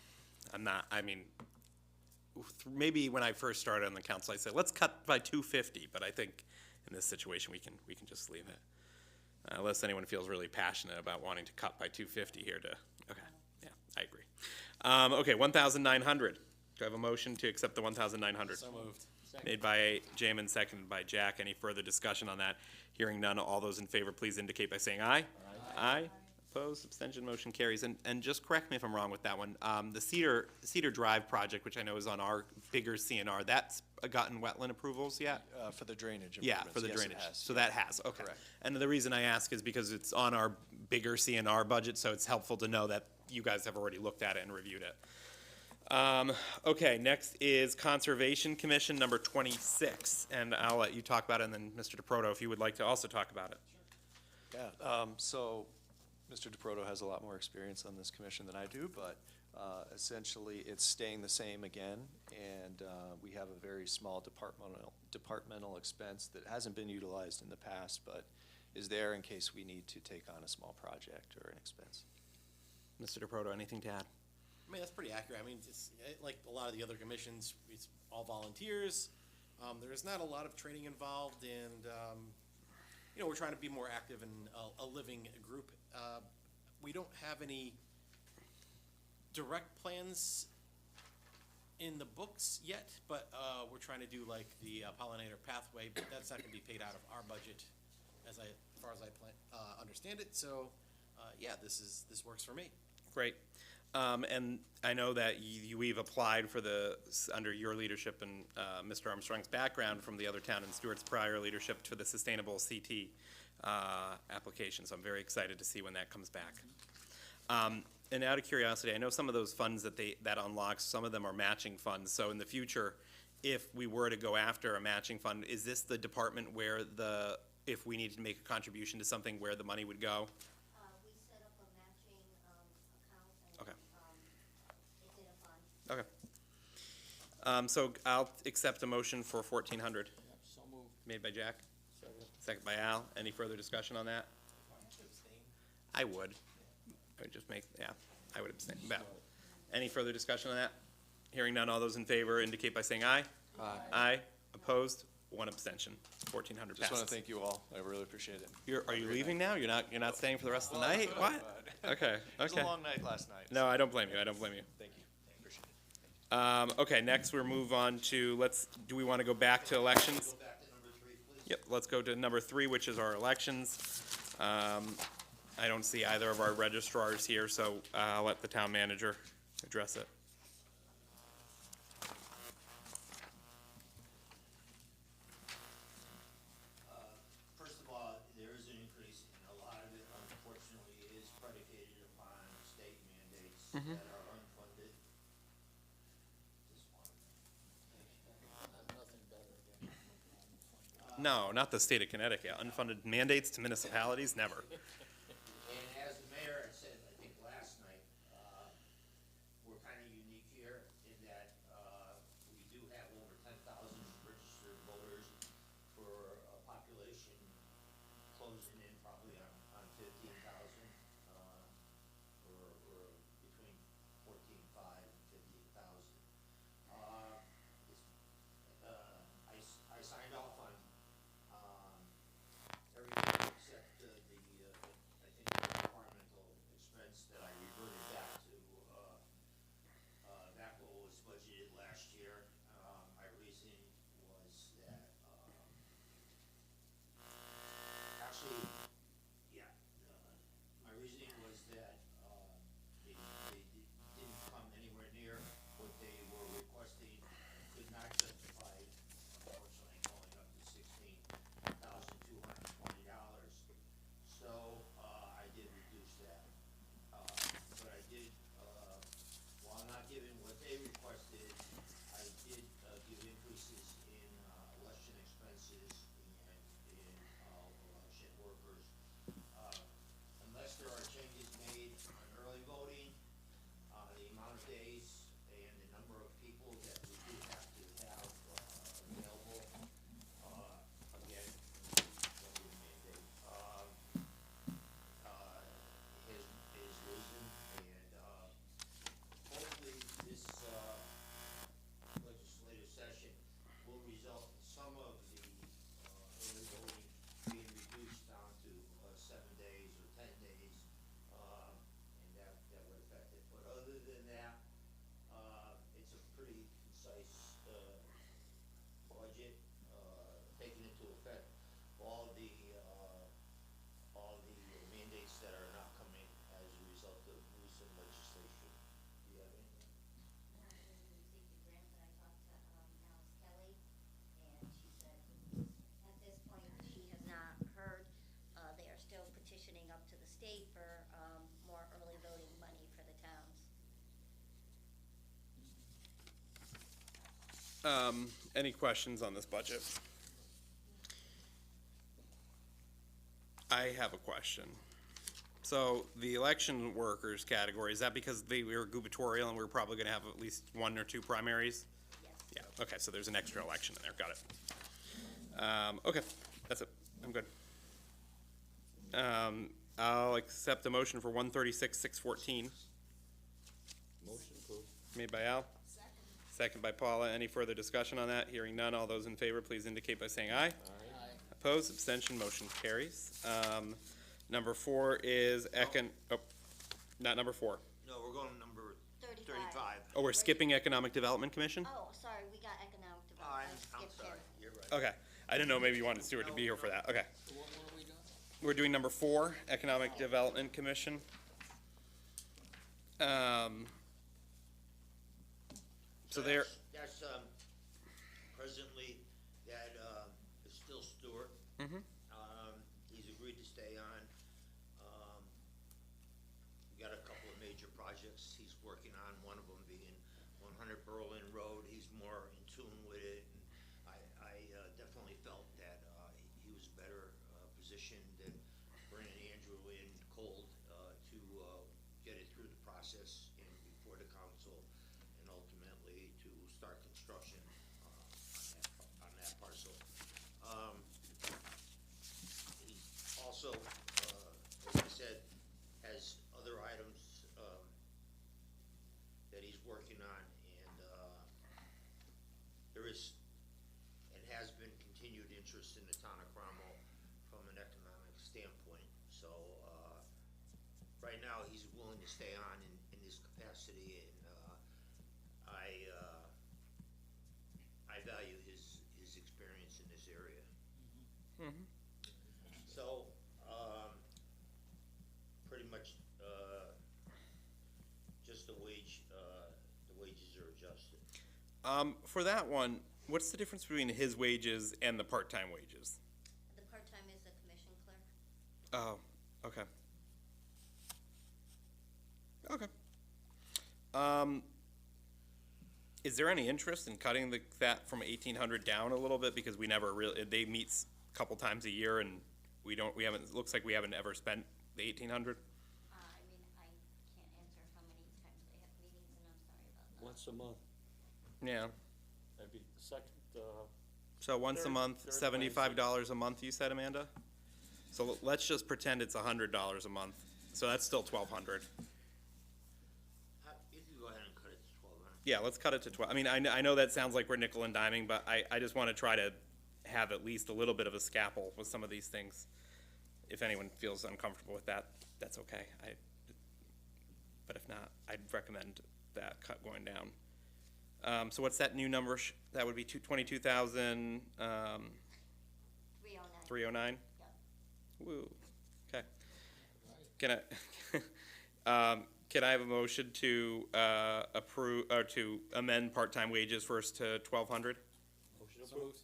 maybe when I first started on the council, I said, let's cut by 250, but I think in this situation, we can just leave it. Unless anyone feels really passionate about wanting to cut by 250 here okay, yeah, I agree. Okay, 1,900. Do I have a motion to accept the 1,900? So moved. Made by Jamin, seconded by Jack. Any further discussion on that? Hearing none, all those in favor, please indicate by saying aye. Aye. Opposed, abstention, motion carries. And just correct me if I'm wrong with that one. The Cedar Drive project, which I know is on our bigger CNR, that's gotten wetland approvals yet? For the drainage Yeah, improvements, for the yes, it drainage. has. So that has, okay. Correct. And the reason I ask is because it's on our bigger CNR budget, so it's helpful to know that you guys have already looked at it and reviewed it. Okay, next is Conservation Commission, number 26, and I'll let you talk about it, and then Mr. DeProto, if you would like to also talk about it. Yeah, so Mr. DeProto has a lot more experience on this commission than I do, but essentially it's staying the same again, and we have a very small departmental expense that hasn't been utilized in the past, but is there in case we need to take on a small project or an expense. Mr. DeProto, anything to add? I mean, that's pretty accurate. I mean, it's like a lot of the other commissions, it's all volunteers. There's not a lot of training involved, and, you know, we're trying to be more active in a living group. We don't have any direct plans in the books yet, but we're trying to do like the pollinator pathway, but that's not gonna be paid out of our budget as far as I understand it. So, yeah, this works for me. Great. And I know that we've applied for under your leadership and Mr. Armstrong's background from the other town and Stewart's prior leadership to the Sustainable CT application, so I'm very excited to see when that comes back. And out of curiosity, I know some of those funds that unlocks, some of them are matching funds, so in the future, if we were to go after a matching fund, is this the department where if we needed to make a contribution to something, where the money would go? We set up a matching, account and, Okay. it's in a fund. Okay. So I'll accept a motion for 1,400. So moved. Made by Jack, second by Al. Any further discussion on that? I would. I would just I would abstain. Any further discussion on that? Hearing none, all those in favor indicate by saying aye. Aye. Aye. Opposed? One abstention. 1,400 Just want passes. to thank you all. I really appreciate it. Are you leaving now? You're not staying for the rest of the night? What? Okay, It was a okay. long night last night. No, I don't blame you. I don't blame you. Thank you. Appreciate it. Okay, next we'll move on to, do we want to go back to elections? Go back to number 3, please. Yep, let's go to number 3, which is our elections. I don't see either of our registrars here, so I'll let the town manager address it. First of all, there is an increase, and a lot of it unfortunately is predicated upon state mandates that are unfunded. Just wanted Nothing better than. No, not the state of Connecticut. Unfunded mandates to municipalities, never. And as the mayor had said, I think last night, we're kind of unique here in that we do have over 10,000 registered voters for a population closing in probably on 15,000, or between 14.5 and 15,000. I signed off on everything except I think the departmental expense that I reverted back to, back what was budgeted last year. My reasoning was that, actually, yeah, my reasoning was that, they didn't come anywhere near what they were requesting, could not justify, unfortunately, going up to $16,220. So, I did reduce that. But I did, while not giving what they requested, I did, give increases in, election expenses and in, election workers. Unless there are changes made on early voting, the amount of days and the number of people that we do have to have, available, again, what we mandate, is risen, and, hopefully this, legislative session will result in some of the, early voting being reduced down to, 7 days or 10 days, Any questions on this budget? I have a question. So the election workers category, is that because they were gubernatorial and we're probably gonna have at least 1 or 2 primaries? Yes. Yeah, okay, so there's an extra election in there, got it. Okay, that's it, I'm good. I'll accept a motion for 136,614, Motion approved. made by Al. Second by Paula. Any further discussion on that? Hearing none, all those in favor, please indicate by saying aye. Aye. Opposed, abstention, motion carries. Number 4 is not number 4. No, we're going to number 35. 35. Oh, we're skipping Economic Development Commission? Oh, sorry, we got economic I'm, development. I I'm skipped sorry, him. you're right. Okay, I didn't know, maybe you wanted Stuart to be here for that, okay. So what are we doing? We're doing number 4, Economic Development Commission. So there, That's, presently, that, is still Stewart. Mhm. He's agreed to stay on. We got a couple of major projects he's working on, one of them being 100 Berlin Road. He's more in tune with it, and I definitely felt that, he was better, positioned than bringing Andrew in cold, to, get it through the process and before the council, and ultimately to start construction, on that parcel. He also, as I said, has other items, that he's working on, and, there is, and has been continued interest in the town of Cromwell from an economic standpoint, so, right now, he's willing to stay on in this capacity, and, I value his experience in this area. So, pretty much, just the wages are adjusted. For that one, what's the difference between his wages and the part-time wages? The part-time is the commission clerk. Oh, okay. Okay. Is there any interest in cutting that from 1,800 down a little bit, because we never really, they meet a couple times a year and we haven't, it looks like we haven't ever spent the 1,800? I mean, I can't answer how many times they have meetings, and I'm sorry about that. Once a month, Yeah, every second, so once a Third- month, third $75 a month, you said, Amanda? So let's just pretend it's $100 a month, so that's still 1,200. You can go ahead and cut it to 1,200. Yeah, let's cut it to 12. I mean, I know that sounds like we're nickel and diming, but I just want to try to have at least a little bit of a scalpel with some of these things. If anyone feels uncomfortable with that, that's okay. But if not, I'd recommend that cut going down. So what's that new number? That would be 22,000, 309. 309? Yep. Woo, okay. Can I have a motion to approve, or to amend part-time wages first to 1,200? motion approved.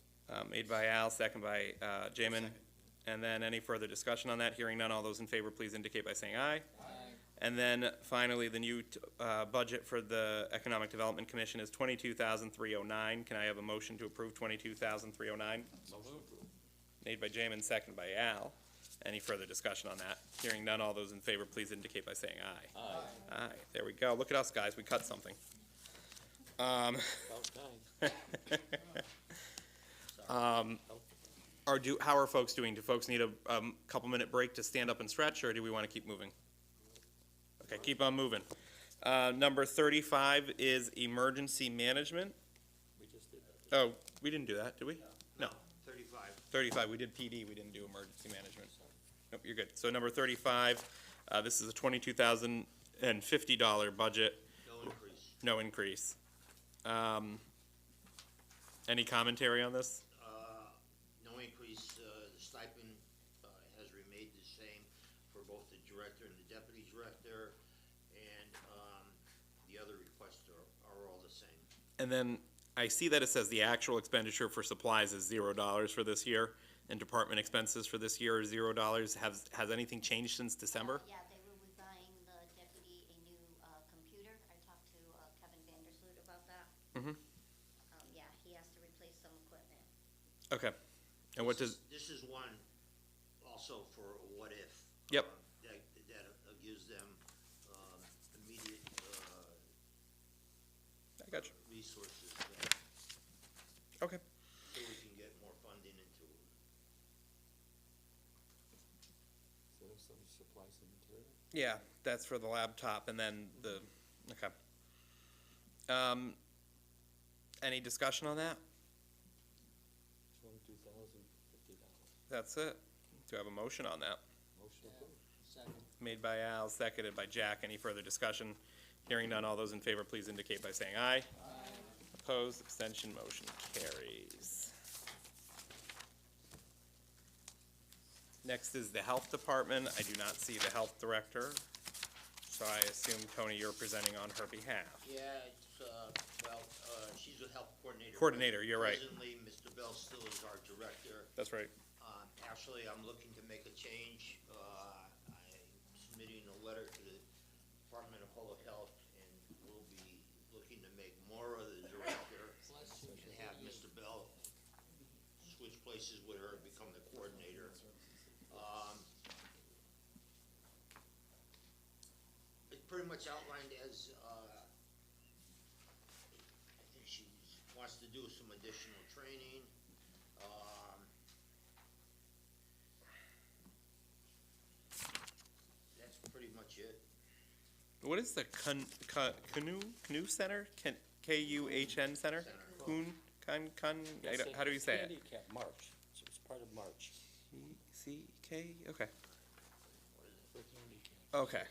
Made by Al, second by Jamin. And then any further discussion on that? Hearing none, all those in favor, please indicate by saying aye. And then finally, the new budget for the Economic Development Commission is 22,309. Can I have a motion to approve 22,309? Made by Jamin, second by Al. Any further discussion on that? Hearing none, all those in favor, please indicate by saying aye. Aye. Aye, there we go. Look at us, guys, we cut something. About time. How are folks doing? Do folks need a couple minute break to stand up and stretch, or do we want to keep moving? Okay, keep on moving. Number 35 is emergency management. We just did that. Oh, we didn't do that, did we? No. 35. 35, we did PD, we didn't do emergency management. Nope, you're good. So number 35, this is a $22,050 budget. No increase. No increase. Any commentary on this? No increase. The stipend has remained the same for both the director and the deputy director, and the other requests are all the same. And then I see that it says the actual expenditure for supplies is $0 for this year, and department expenses for this year are $0. Has anything changed since December? Yeah, they will be buying the deputy a new computer. I talked to Kevin Vandersloot about that. Mm-hmm. Yeah, he Okay. And what does, This is one also for a what if. Yep. That gives them, immediate, I got you. resources that, Okay. so we can get more funding into it. So some supplies and material? Yeah, that's for the laptop and then the, okay. Any discussion on that? $22,050. That's it. Do I have a motion on that? Motion approved. Second. Made by Al, seconded by Jack. Any further discussion? Hearing none, all those in favor, please indicate by saying aye. Opposed, abstention, motion carries. Next is the Health Department. I do not see the Health Director, so I assume, Tony, you're presenting on her behalf. Yeah, it's, she's a health coordinator. Coordinator, you're right. Presently, Mr. Bell still is our director. That's right. Actually, I'm looking to make a change. I'm submitting a letter to the Department of Public Health, and we'll be looking to make Maura the director and have Mr. Bell switch places with her and become the coordinator. It's pretty much outlined as, I think she wants to do some additional training. That's pretty much it. What is the Canoe Center? K-U-H-N Center? Kun, how do you say it? Handicap, March, so it's part of March. C-K, okay. For handicap. Okay.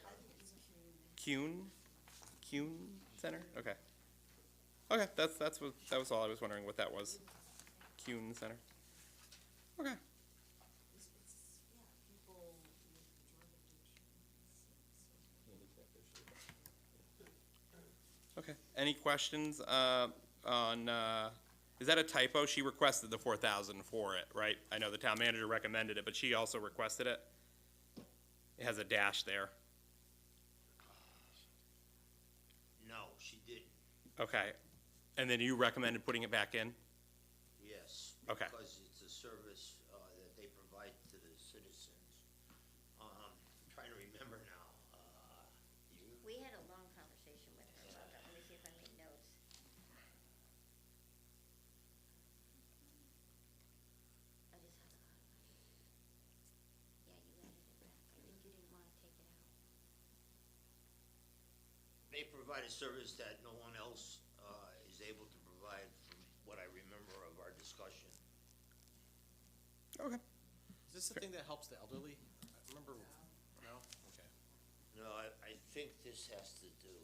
Kuhn Center? Okay. Okay, that was all I was wondering what that was. Kuhn Center. Okay. Handicap issue. Okay. Any questions, on, is that a typo? She requested the 4,000 for it, right? I know the town manager recommended it, but she also requested it. It has a dash there. No, she didn't, Okay. And then you recommended putting it back in? yes. Okay. Because it's a service, that they provide to the citizens. I'm trying to remember now, We had a long conversation with her about that. Let me see if I made notes. I just had to, yeah, you added it back. I think you didn't want to take it out. they provide a service that no one else, is able to provide from what I remember of our discussion. Okay. Is this the thing that helps the elderly? I remember, no? Okay. No, I think this has to do with,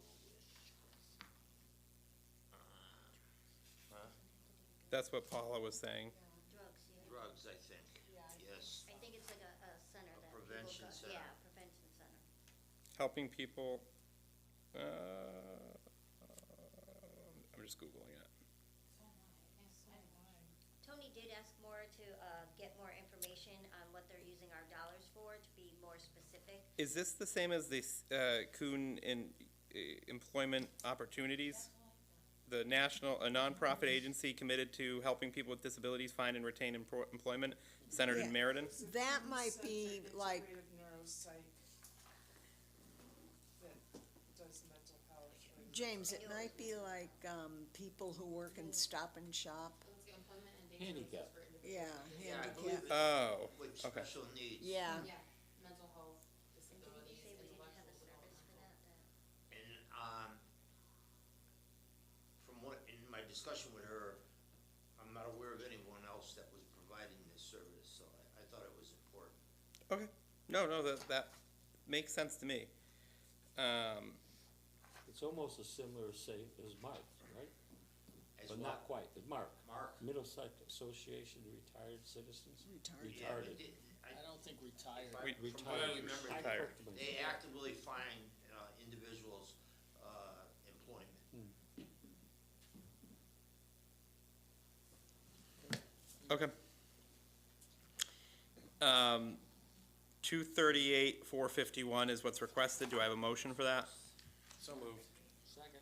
That's what Paula was saying. Drugs, yeah. drugs, I think, yes. I think it's like a center that people go. prevention center. Yeah, prevention center. Helping people, I'm just Googling it. Tony did ask Maura to, get more information on what they're using our dollars for, to be more specific. Is this the same as the Kuhn Employment Opportunities? The a nonprofit agency committed to helping people with disabilities find and retain employment, centered in Yeah. Meriden? That might be like, Integrative neuropsych that does mental health. James, it might be like, people who work in Stop and Shop. It's the employment and day Handicap. services for individuals. Yeah, Yeah, I handicap. believe it, Oh, with okay. special needs. Yeah. Yeah, mental health, And didn't you disabilities, say we didn't have a intellectual, service for that? And, from what, in my discussion with her, I'm not aware of anyone else that was providing this service, so I thought it was important. Okay. No, that makes sense to me. It's almost as similar, say, as Mark, right? As But what? not quite, as Mark. Mark? Middlesex Association of Retired Citizens. Retarded. Yeah, Retarded. they did, I don't think retired. From what I Retired. remember, I Retired. talked to them. they actively find, individuals, employment. Okay. 238, 451 is what's requested. Do I have a motion for that? So moved. Second.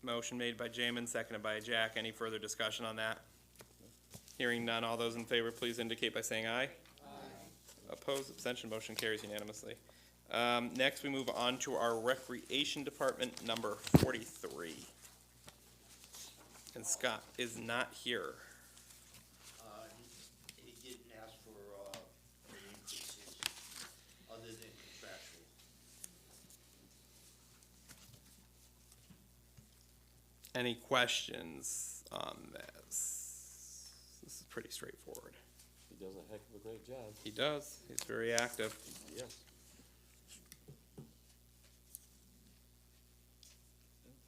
Motion made by Jamin, seconded by Jack. Any further discussion on that? Hearing none, all those in favor, please indicate by saying aye. Aye. Opposed, abstention, motion carries unanimously. Next, we move on to our Recreation Department, number 43. And Scott is not here. He didn't ask for any increases other than contractual. Any questions on this? This is pretty straightforward. He does a heck of a great job. He does. He's very active. Yes.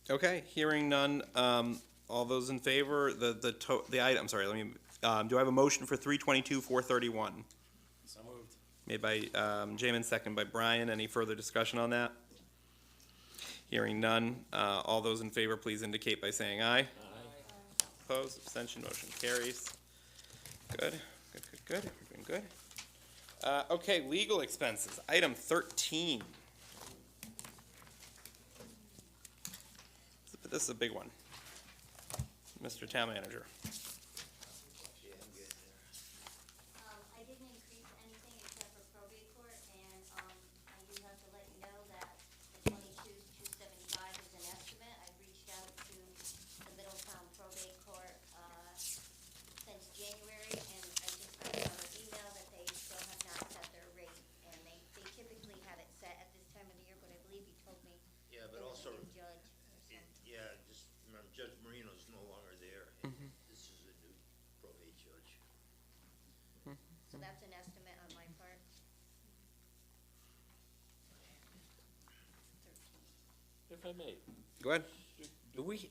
Okay, hearing none, all those in favor, the item, sorry, let me, do I have a motion for 322-431? So moved. Made by, Jamin, second by Brian. Any further discussion on that? Hearing none, all those in favor, please indicate by saying aye. Aye. Opposed, abstention, motion carries. Good, good, good, good, we're doing good. Okay, legal expenses, item 13. This is a big one. Mr. Town Manager. Yeah, I'm getting there. I didn't increase anything except for probate court, and, I do have to let you know that the 22,275 is an estimate. I've reached out to the Middletown probate court, since January, and I just got an email that they still have not set their rate, and they typically have it set at this time of the year, but I believe he told me Yeah, there but was also, a new judge or something. yeah, just remember Judge Marino's no longer there. This is a new probate judge. So that's an estimate on my part. 13. If I may, Go ahead. do we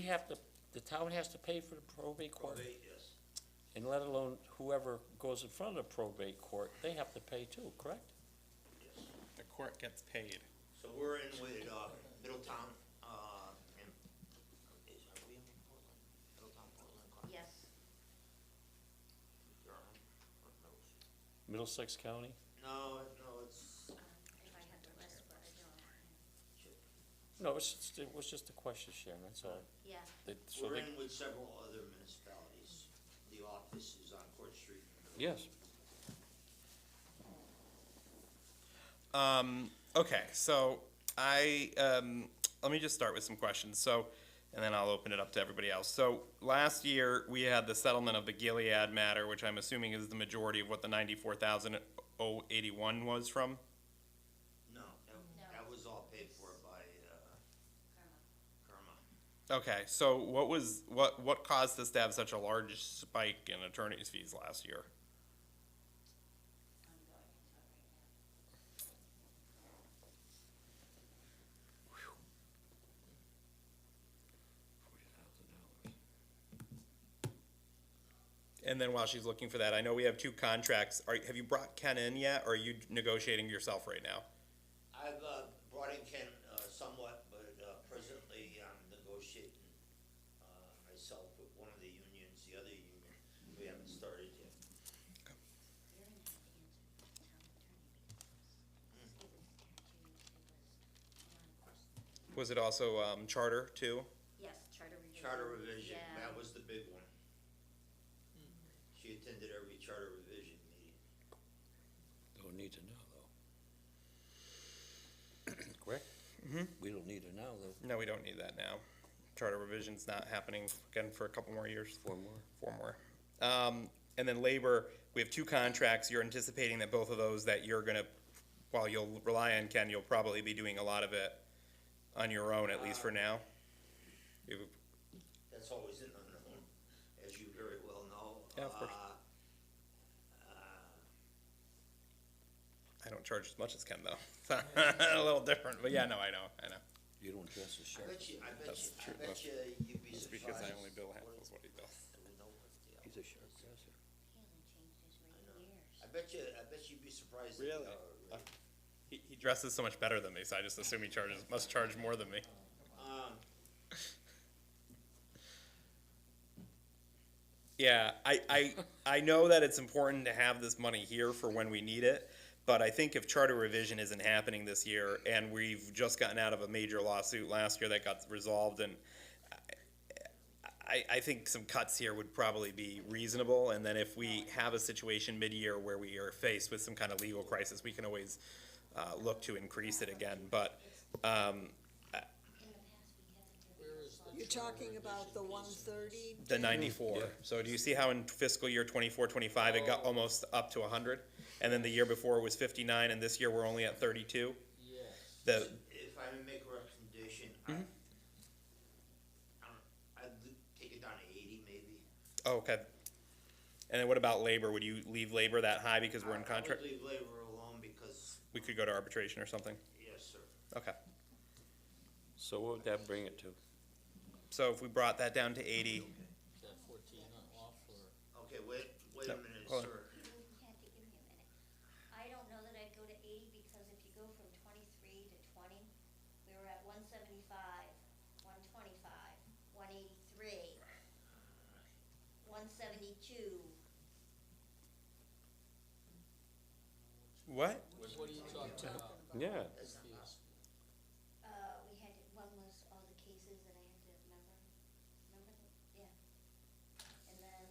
have to, the town has to pay for the probate court? Probate, yes. And let alone whoever goes in front of the probate court, they have to pay too, correct? Yes. The court gets paid. So we're in with, Middletown, and, are we in with Portland? Middletown, Portland, Yes. Durham, or Middlesex? Middlesex County? No, it's, If I had the list, but I don't. No, it was just a question, Sharon, that's all. Yeah. So we're they, in with several other municipalities. The office is on Court Street. yes. Okay, so let me just start with some questions. So, and then I'll open it up to everybody else. So last year, we had the settlement of the Gilead matter, which I'm assuming is the majority of what the 94,081 was from? No, that was all paid for by, Karma. Okay, so what caused us to have such a large spike in attorney's fees last year? And then while she's looking for that, I know we have two contracts. Have you brought Ken in yet, or are you negotiating yourself right now? I've, brought in Ken, somewhat, but, presently I'm negotiating, myself with one of the unions, the other union. We haven't started yet. Was it also charter too? Yes, charter revision. Charter revision, Yeah. that was the big one. She attended every charter revision meeting. Don't need to know, though. Correct? We don't need it now, though. No, we don't need that now. Charter revision's not happening again for a couple more years. 4 more. 4 more. And then labor, we have 2 contracts. You're anticipating that both of those that you're gonna, while you'll rely on Ken, you'll probably be doing a lot of it on your own, at least for now. That's always an unknown, as you very well know. Yeah, of course. I don't charge as much as Ken though. A little different, but yeah, no, I know. You don't dress as sharp. I bet That's true. you you'd be It's surprised. because I only bill half of what he bills. Do we know what the He's a sharp dresser. He hasn't changed his rate in years. I bet you'd be surprised. at Really? the, He dresses so much better than me, so I just assume he must charge more than me. Yeah, I know that it's important to have this money here for when we need it, but I think if charter revision isn't happening this year, and we've just gotten out of a major lawsuit last year that got resolved, and I think some cuts here would probably be reasonable, and then if we have a situation mid-year where we are faced with some kind of legal crisis, we can always, look to increase it again, but, You're talking about the 130? the 94. So do you see how in fiscal year 24-25 it got almost up to 100? And then the year before it was 59, and this year we're only at 32? Yes. The, If I may make a recommendation, I'd take it down to 80 maybe. oh, okay. And then what about labor? Would you leave labor that high because we're in contract? I would leave labor alone because, We could go to arbitration or something? yes, sir. Okay. So what would that bring it to? So if we brought that down to 80, Is that 14 off or? Okay, wait a No, minute, hold on. sir. Can't give me a minute. I don't know that I'd go to 80 because if you go from 23 to 20, we were at 175, 125, 183, 172. what? What are you talking about? Yeah. Confused. We had, one was all the cases that I had to remember, yeah. And then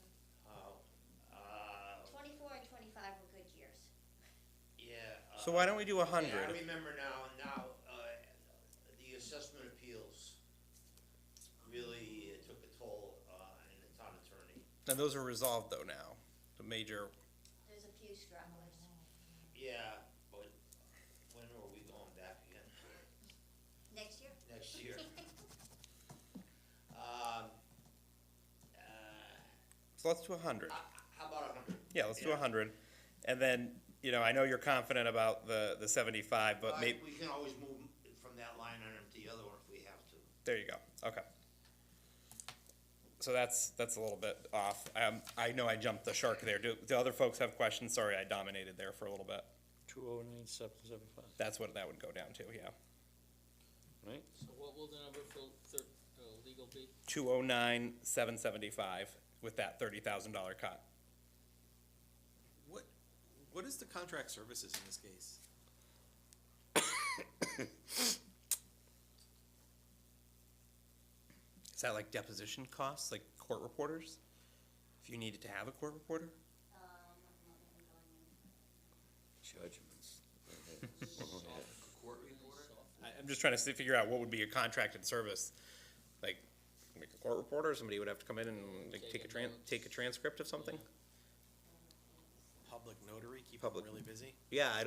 Uh, 24 and 25 were good years. yeah. So why don't we do Okay, 100? I remember now, the assessment appeals really took a toll, in the town attorney. And those are resolved though now, the major, There's a few stragglers. Yeah, but when are we going back again? Next year? Next year. so let's do 100. How about 100? Yeah, let's do 100. And then, you know, I know you're confident about the 75, but maybe, We can always move from that line item to the other one if we have to. there you go, okay. So that's a little bit off. I know I jumped the shark there. Do other folks have questions? Sorry, I dominated there for a little bit. 209,775, That's what that would go down to, yeah. right? So what will the number for legal be? 209,775 with that $30,000 cut. What is the contract services in this case? Is that like deposition costs, like court reporters? If you needed to have a court reporter? Judgments. Court reporter? I'm just trying to figure out what would be a contracted service. Like, make a court reporter, somebody would have to come in and like, take a transcript of something? Public notary, keep them Public- really busy? Yeah, I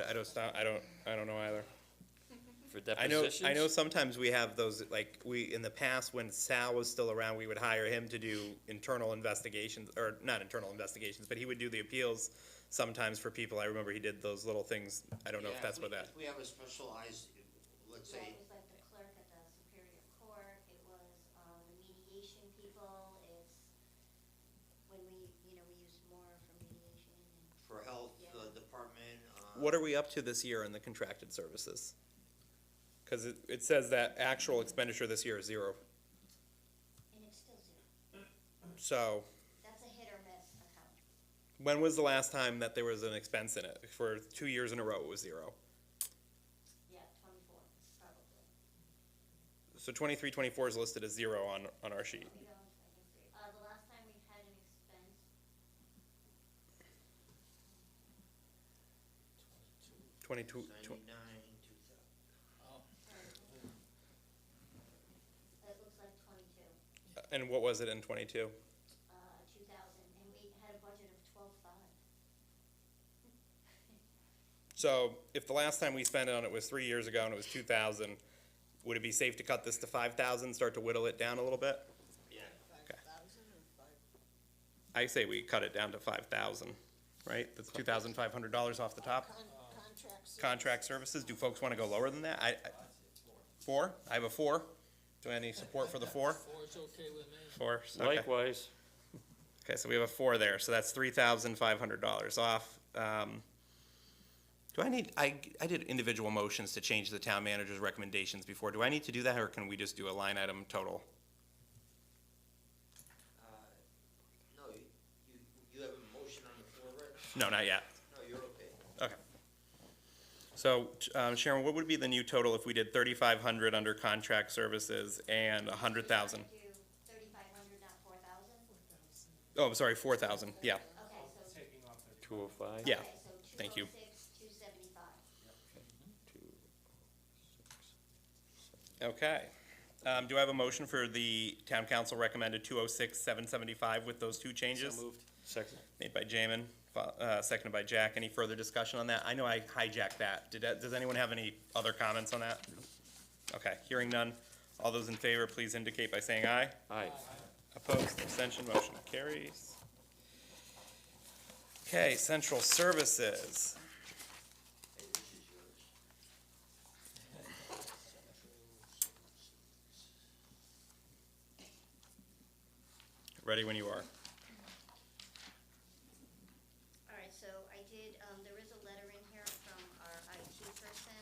don't know either. For I depositions? know sometimes we have those, like, in the past, when Sal was still around, we would hire him to do internal investigations, or not internal investigations, but he would do the appeals sometimes for people. I remember he did those little things. I don't know if Yeah, that's what that, If we have a specialized, let's Yeah, say, it was like the clerk at the Superior Court, it was, the mediation people, it's when we, we use more for mediation and. for health Yeah. department, what are we up to this year in the contracted services? Cause it says that actual expenditure this year is 0. And it's still 0. So, That's a hit or miss account. when was the last time that there was an expense in it? For 2 years in a row, it was 0. Yeah, 24, probably. So 23, 24 is listed as 0 on our sheet. We don't, the last time we had an expense, 22, 99, 2000. it looks like 22, and what was it in 22? 2000, and we had a budget of 12.5. So if the last time we spent on it was 3 years ago and it was 2,000, would it be safe to cut this to 5,000, start to whittle it down a little bit? Yeah. 5,000 or 5? I say we cut it down to 5,000, right? That's $2,500 off the top. Contract services, do folks want to go lower than that? 4? I have a 4. Do I have any support for the 4? 4 is okay with me. 4, okay. Likewise. Okay, so we have a 4 there, so that's $3,500 off. Do I need, I did individual motions to change the town manager's recommendations before. Do I need to do that, or can we just do a line item total? No, you have a motion on the floor, right? No, not yet. No, you're okay. Okay. So, Sharon, what would be the new total if we did 3,500 under contract services and 100,000? Do 3,500, not 4,000. Oh, sorry, 4,000, yeah, Okay, so, Taking off their. 205? yeah, okay, so thank you. 206, 275. Okay. Do I have a motion for the town council recommended 206, 775 with those two changes? So moved. Second. Made by Jamin, seconded by Jack. Any further discussion on that? I know I hijacked that. Does anyone have any other comments on that? Okay, hearing none. All those in favor, please indicate by saying aye. Aye. Opposed, abstention, motion carries. Okay, central services. Ready when you are. All right, so I did, there is a letter in here from our IT person.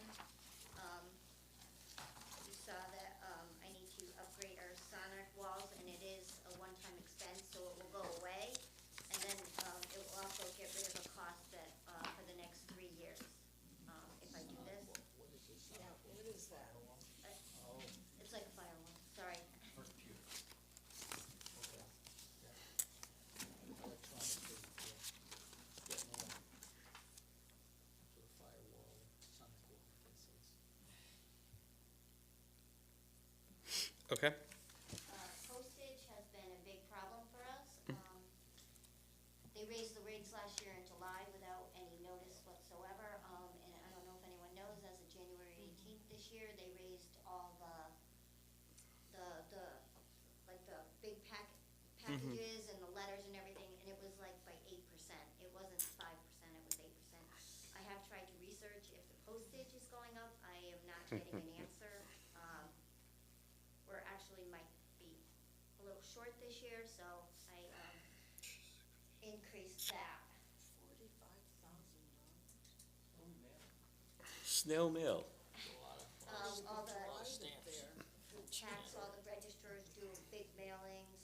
You saw that, I need to upgrade our sonic walls, and it is a one-time expense, so it will go away. And then, it will also get rid of a cost that, for the next 3 years, if I do this. Yeah, what is that? It's like a firewall, sorry. Okay. Postage has been a big problem for us. They raised the rates last year in July without any notice whatsoever. And I don't know if anyone knows, as of January 18th this year, they raised all like the big packages and the letters and everything, and it was like by 8%. It wasn't 5%, it was 8%. I have tried to research if the postage is going up. I am not getting an answer. We're actually might be a little short this year, so I, increased that. Snail mail. All the Stamps. tax, all the registrars do big mailings,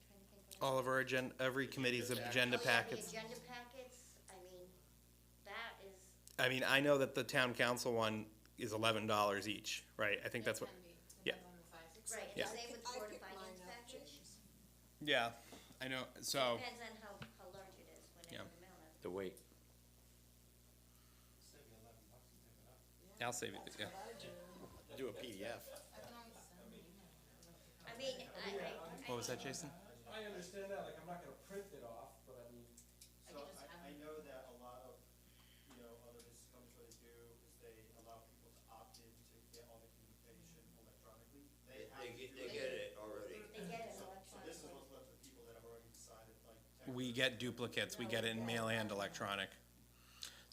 trying to think of. All of our agenda, every committee's agenda Oh, yeah, packets. the agenda packets, I mean, that is, I mean, I know that the town council one is $11 each, right? I think that's what, yeah. right, Yeah. and same with I Board of picked mine Finance up, package. James. Yeah, I know, so, Depends on how large it is when they Yeah. go to mail it. The weight. Save you $11 and pick it up. I'll save it, yeah. Do a PDF. I mean, What was that, Jason? I understand that, like, I'm not gonna print it off, but I mean, so I know that a lot of, you know, other business companies, what they do is they allow people to opt in to get all the communication electronically. They have to do get it already. they get it So electronically. this is what's left for people that have already decided, like. We get duplicates, we get it in mail and electronic.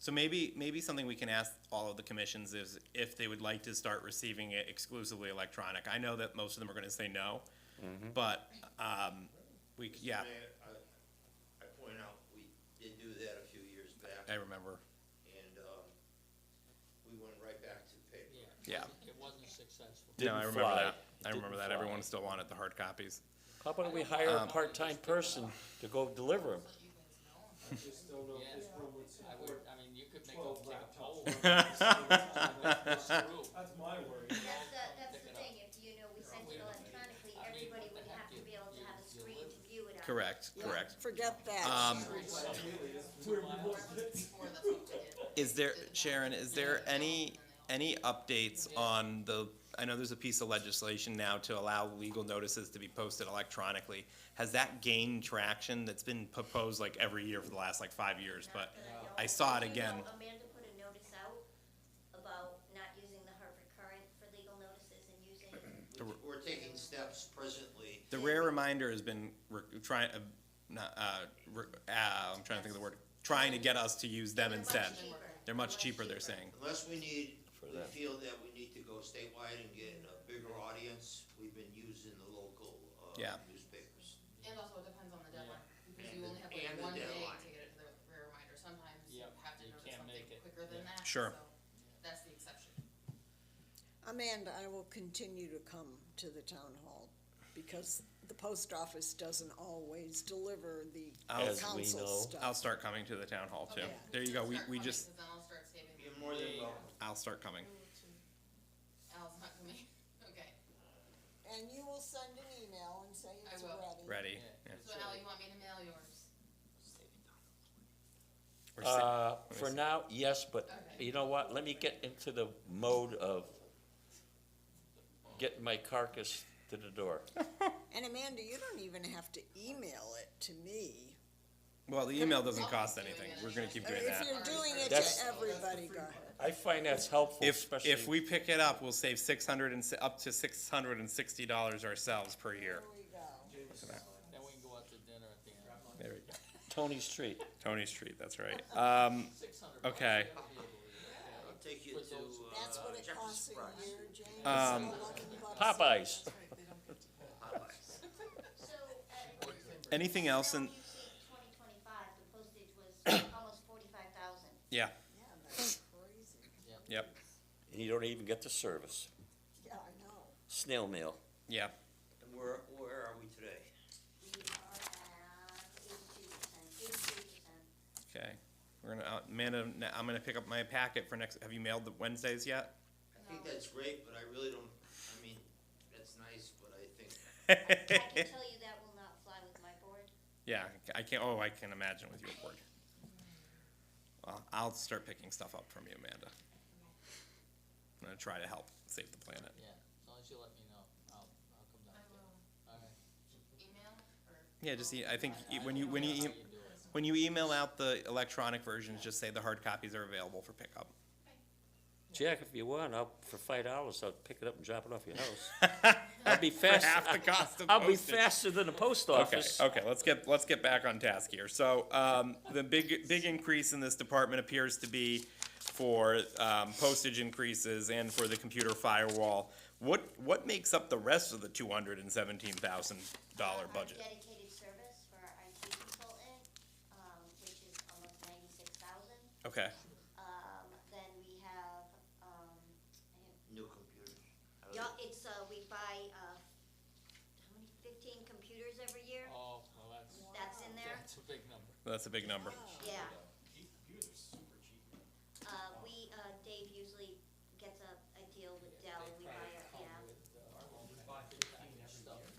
So maybe something we can ask all of the commissions is if they would like to start receiving it exclusively electronic. I know that most of them are gonna say no, but, yeah, May I point out, we did do that a few years back, I remember, and, we went right back to paper. yeah. It wasn't successful. No, I Didn't remember fly. that. I Didn't remember that. fly. Everyone still wanted the hard copies. How about we hire a part-time person to go deliver them? I just don't know if Yeah. this room would support I mean, you could make 12 a, take a poll. laptops. Through. That's my worry. That's the thing, if, you know, we sent it electronically, everybody would have to be able to have a screen to view it on. Correct, Yeah, correct. forget that. Is there, Sharon, is there any updates on the, I know there's a piece of legislation now to allow legal notices to be posted electronically. Has that gained traction? That's been proposed like every year for the last like 5 years, but I saw it You know, again. Amanda put a notice out about not using the Harvard Current for legal notices and using, We're taking steps presently. The rare reminder has been trying, I'm trying to think of the word, trying to get us to use them instead. They're much cheaper, they're saying. Unless we that. feel that we need to go statewide and get a bigger audience, we've been using the local, Yeah. And newspapers. also it depends on the deadline, because And you the- only have and like the 1 day deadline. to get it to the rare reminder. Sometimes you Yep, have to you notice can't something make it. quicker than that. Sure. So that's the exception. Amanda, I will continue to come to the town hall because the post office doesn't always deliver the As we council know. stuff. I'll start coming to the town hall too. Okay. There you go, we Start coming, just, 'cause then I'll start saving. You're more than welcome. I'll start coming. Al's not coming, okay. And you will send an email and say I it's will. ready. ready. Yeah. So Al, you want me to mail yours? We're sitting- For now, yes, but you know what, let me get into the mode of getting my carcass to the door. And Amanda, you don't even have to email it to me. Well, the email doesn't cost anything. We're gonna keep doing If that. you're doing it That's- to everybody, go ahead. I find that's helpful, If especially. we pick it up, we'll save up to $660 ourselves per year. There we go. Then we can go out to dinner at the end. There we go. Tony's Street. Tony Street, that's right. 600 Okay. I'll take you to, That's what it Jefferson costs a Price. year, James. Um, $11. Popeyes. So, Anything else in, 2025, the postage was almost 45,000. yeah, Yeah, that's crazy. yep, And you don't even get the service. Yeah, I know. Snail mail. yeah. And where are we today? We are at 82%. Okay. We're gonna, Amanda, I'm gonna pick up my packet for next, have you mailed the Wednesdays yet? I think that's great, but I really don't, I mean, that's nice, but I think, I can tell you that will not fly with my board. Yeah, I can imagine with your board. Well, I'll start picking stuff up from you, Amanda. I'm gonna try to help save the planet. Yeah, as long as you let me know, I'll come down. I will. All right. Email or? Yeah, just, I think when I you, don't when know you, how e- you do it. when you email out the electronic versions, just say the hard copies are available for pickup. Jack, if you want, for $5, I'll pick it up and drop it off your house. I'll be faster. half the cost of I'll be postage. faster than the post Okay, office. okay, let's get back on task here. So, the big increase in this department appears to be for, postage increases and for the computer firewall. What makes up the rest of the $217,000 budget? Dedicated service for our IT consultant, which is almost 96,000. Okay, Then we have, new computers. yeah, it's, we buy, how many, 15 computers every year? Oh, well, That's in there? that's a big number. that's a big number. Yeah. Computers are super cheap. Dave usually gets a deal with Dell, and we buy it, yeah.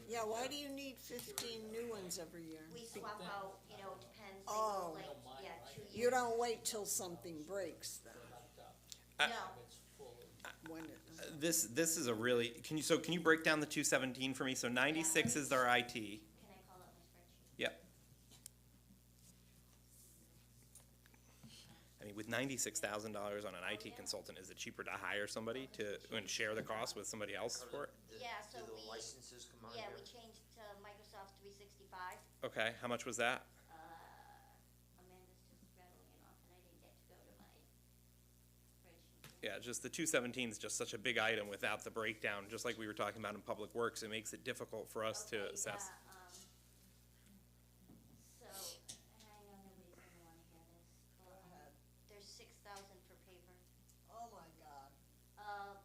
Yeah, why do you need 15 new ones every year? We swap out, it depends, they Oh. go like, 2 years. You don't wait till something breaks then, No, when it, This is a really, can you break down the 217 for me? So 96 is our IT. can I call up my spreadsheet? Yep. I mean, with $96,000 on an IT consultant, is it cheaper to hire somebody and share the cost with somebody else for it? Yeah, so Do the we, licenses come out yeah, here? we changed to Microsoft 365. Okay, how much was that? Amanda's just rattling it off, and I didn't get to go to my spreadsheet. Yeah, just the 217 is just such a big item without the breakdown, just like we were talking about in Public Works, it makes it difficult for us to Okay, assess. yeah, so, and I know nobody's gonna wanna hear this, but, there's 6,000 for paper. oh my God.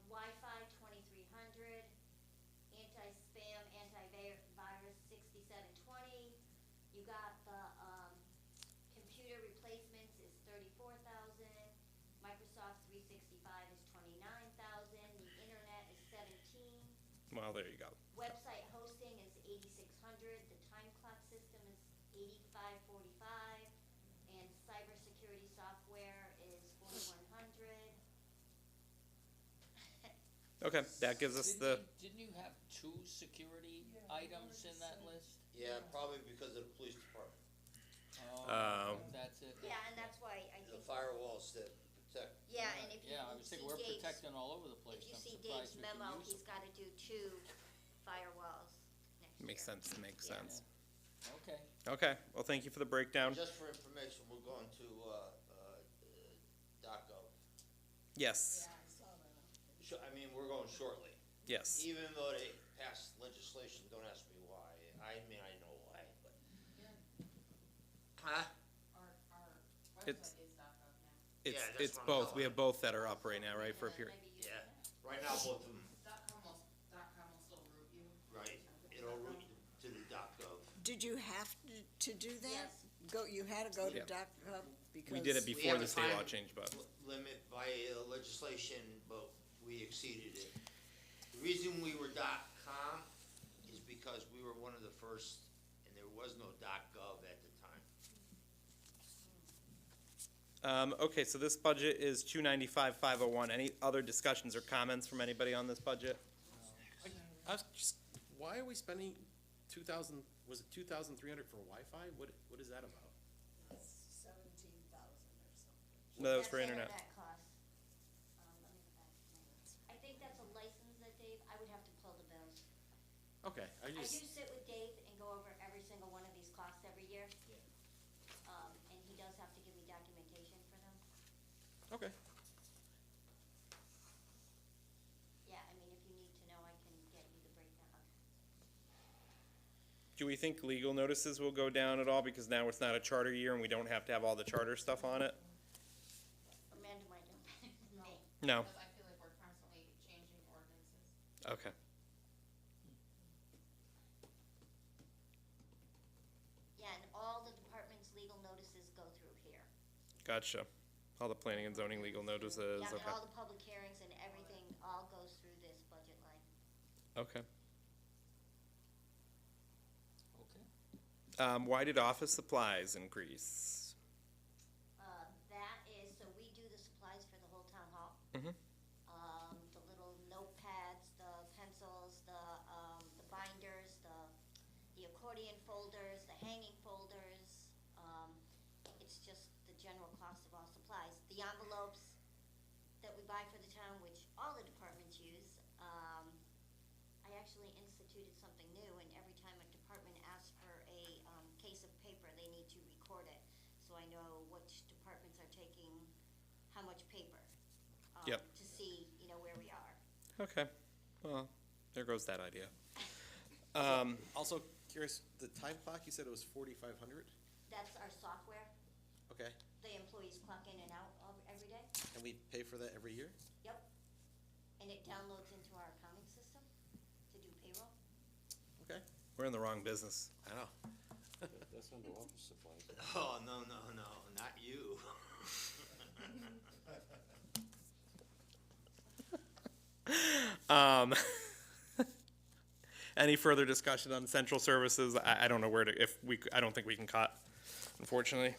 Wi-Fi 2,300, anti-spam, antivirus 6720. You got the, computer replacements is 34,000. Microsoft 365 is 29,000. The internet is 17. Well, there you go. Website hosting is 8,600. The time clock system is 8,545. And cybersecurity software is 4,100. Okay, that gives us the, Didn't you have 2 security items in that list? Yeah, probably because of the police department. That's it. Yeah, and that's why I The think, firewalls that protect. yeah, and if you Yeah, I was see thinking we're Dave's, protecting all over the place. if you I'm see surprised Dave's we can memo, use he's them. gotta do 2 firewalls next year. makes sense, makes Yeah. sense. Okay. Okay, well, thank you for the breakdown. Just for information, we're going to, .gov. Yes, I mean, we're going shortly. yes. Even though they passed legislation, don't ask me why. I mean, I know why, but. Huh? Our It's- website is .gov now. It's, Yeah, that's it's what I'm both, telling we have both that are up right now, right, for a period? Maybe use Yeah, that. right now, both of them, .com will still root you. right, it'll route you to the .gov. Did you have to do that? Yes. You had to go to Yeah. .gov because. We did it We before have the a state law time change, but, Limit by legislation, but we exceeded it. The reason we were .com is because we were one of the first, and there was no .gov at the time. Okay, so this budget is 295,501. Any other discussions or comments from anybody on this budget? I was just, why are we spending 2,000, was it 2,300 for Wi-Fi? What is that about? 17,000 or something. No, that was for That's internet. cost. Let me go back to my notes. I think that's a license that Dave, I would have to pull the bills. Okay, I do sit with Dave and go over every single one of these costs every year. And he does have to give me documentation for them. Okay. Yeah, I mean, if you need to know, I can get you the breakdown. Do we think legal notices will go down at all because now it's not a charter year and we don't have to have all the charter stuff on it? Amanda might know better than me. No. Because I feel like we're constantly changing ordinances. Okay. Yeah, and all the department's legal notices go through here. Gotcha. All the planning and zoning legal notices, Yeah, and okay. all the public hearings and everything all goes through this budget line. Okay. Okay. Why did office supplies increase? That is, so we do the supplies for the whole town hall. Mm-hmm. The little notepads, the pencils, the binders, the accordion folders, the hanging folders. It's just the general cost of all supplies. The envelopes that we buy for the town, which all the departments use. I actually instituted something new, and every time a department asks for a case of paper, they need to record it. So I know which departments are taking how much paper. Yep. To see, where we are. Okay. Well, there goes that idea. Also curious, the time clock, you said it was 4,500? That's our software. Okay, The employees clock in and out every day. and we pay for that every year? Yep. And it downloads into our accounting system to do payroll. Okay, We're in the wrong business. I know. That's under office supplies. Oh, no, not you. Any further discussion on central services? I don't know where to, I don't think we can cut, unfortunately.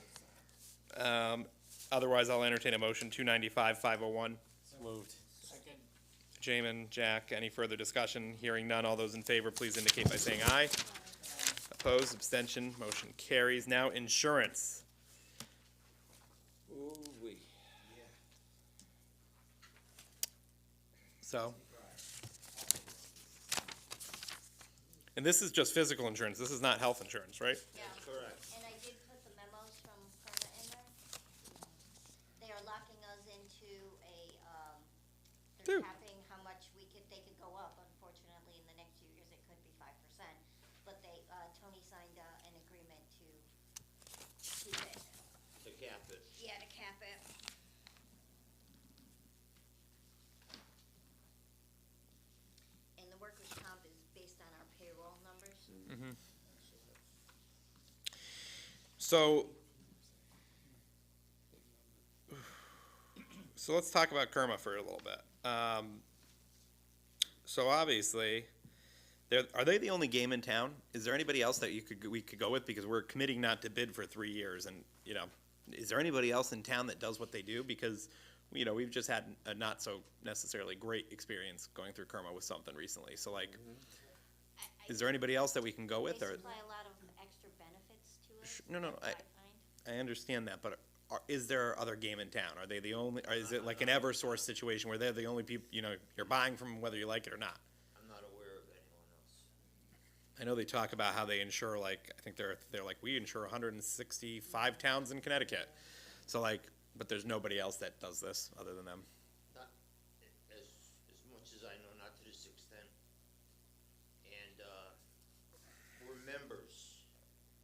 Otherwise, I'll entertain a motion, 295,501. Moved. Second. Jamin, Jack, any further discussion? Hearing none, all those in favor, please indicate by saying aye. Opposed, abstention, motion carries. Now, insurance. Ooh-wee. So. And this is just physical insurance, this is not health insurance, right? Yeah. Correct. And I did put the memos from Perma in there. They are locking us into they're Dude. capping how much they could go up. Unfortunately, in the next few years, it could be 5%. But Tony signed an agreement to keep it. To cap it. Yeah, to cap it. And the workers' comp is based on our payroll numbers. So let's talk about Kerma for a little bit. So obviously, are they the only game in town? Is there anybody else that we could go with? Because we're committing not to bid for 3 years, and is there anybody else in town that does what they do? Because we've just had a not so necessarily great experience going through Kerma with something recently. So like, is there anybody else that we can go with? They Or supply a lot of extra benefits to us. no, that I find. understand that, but is there other game in town? Are they the only? Or is it like an EverSource situation where they're the only people you're buying from whether you like it or not? I'm not aware of anyone else. I know they talk about how they insure, like, I think they're like, we insure 165 towns in Connecticut. So like, but there's nobody else that does this other than them. Not, as much as I know, not to this extent. And, we're members,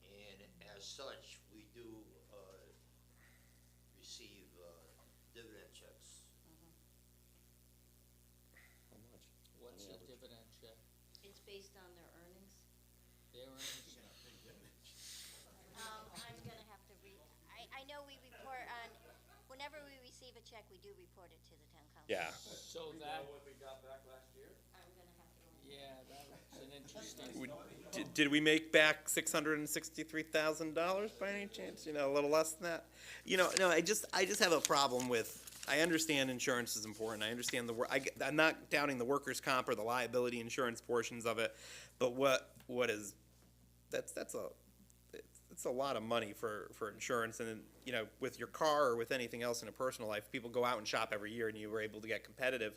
and as such, we do, receive, dividend checks. How much? What's On a average? dividend check? It's based on their earnings. Their earnings? I'm gonna have to I know we report on, whenever we receive a check, we do report it to the town council. Yeah. So that, what we got back last year? I'm gonna have to. yeah, that's an Did we make back $663,000 by any chance? You know, a little less than that? You know, no, I just have a problem with, I understand insurance is important, I understand I'm not doubting the workers' comp or the liability insurance portions of it, but what is, that's a lot of money for insurance, and, you know, with your car or with anything else in a personal life, people go out and shop every year, and you were able to get competitive,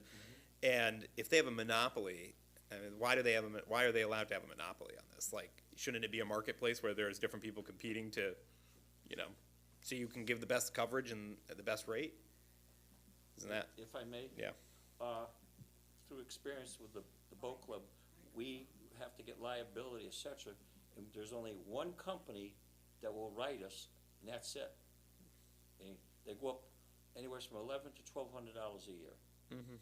and if they have a monopoly, I mean, why are they allowed to have a monopoly on this? Like, shouldn't it be a marketplace where there's different people competing to, you know, so you can give the best coverage and at the best rate? Isn't that? If I may? Yeah. Through experience with the boat club, we have to get liability, et cetera, and there's only one company that will write us, and that's it. And they go up anywhere from $1,100 to $1,200 a year. Mm-hmm.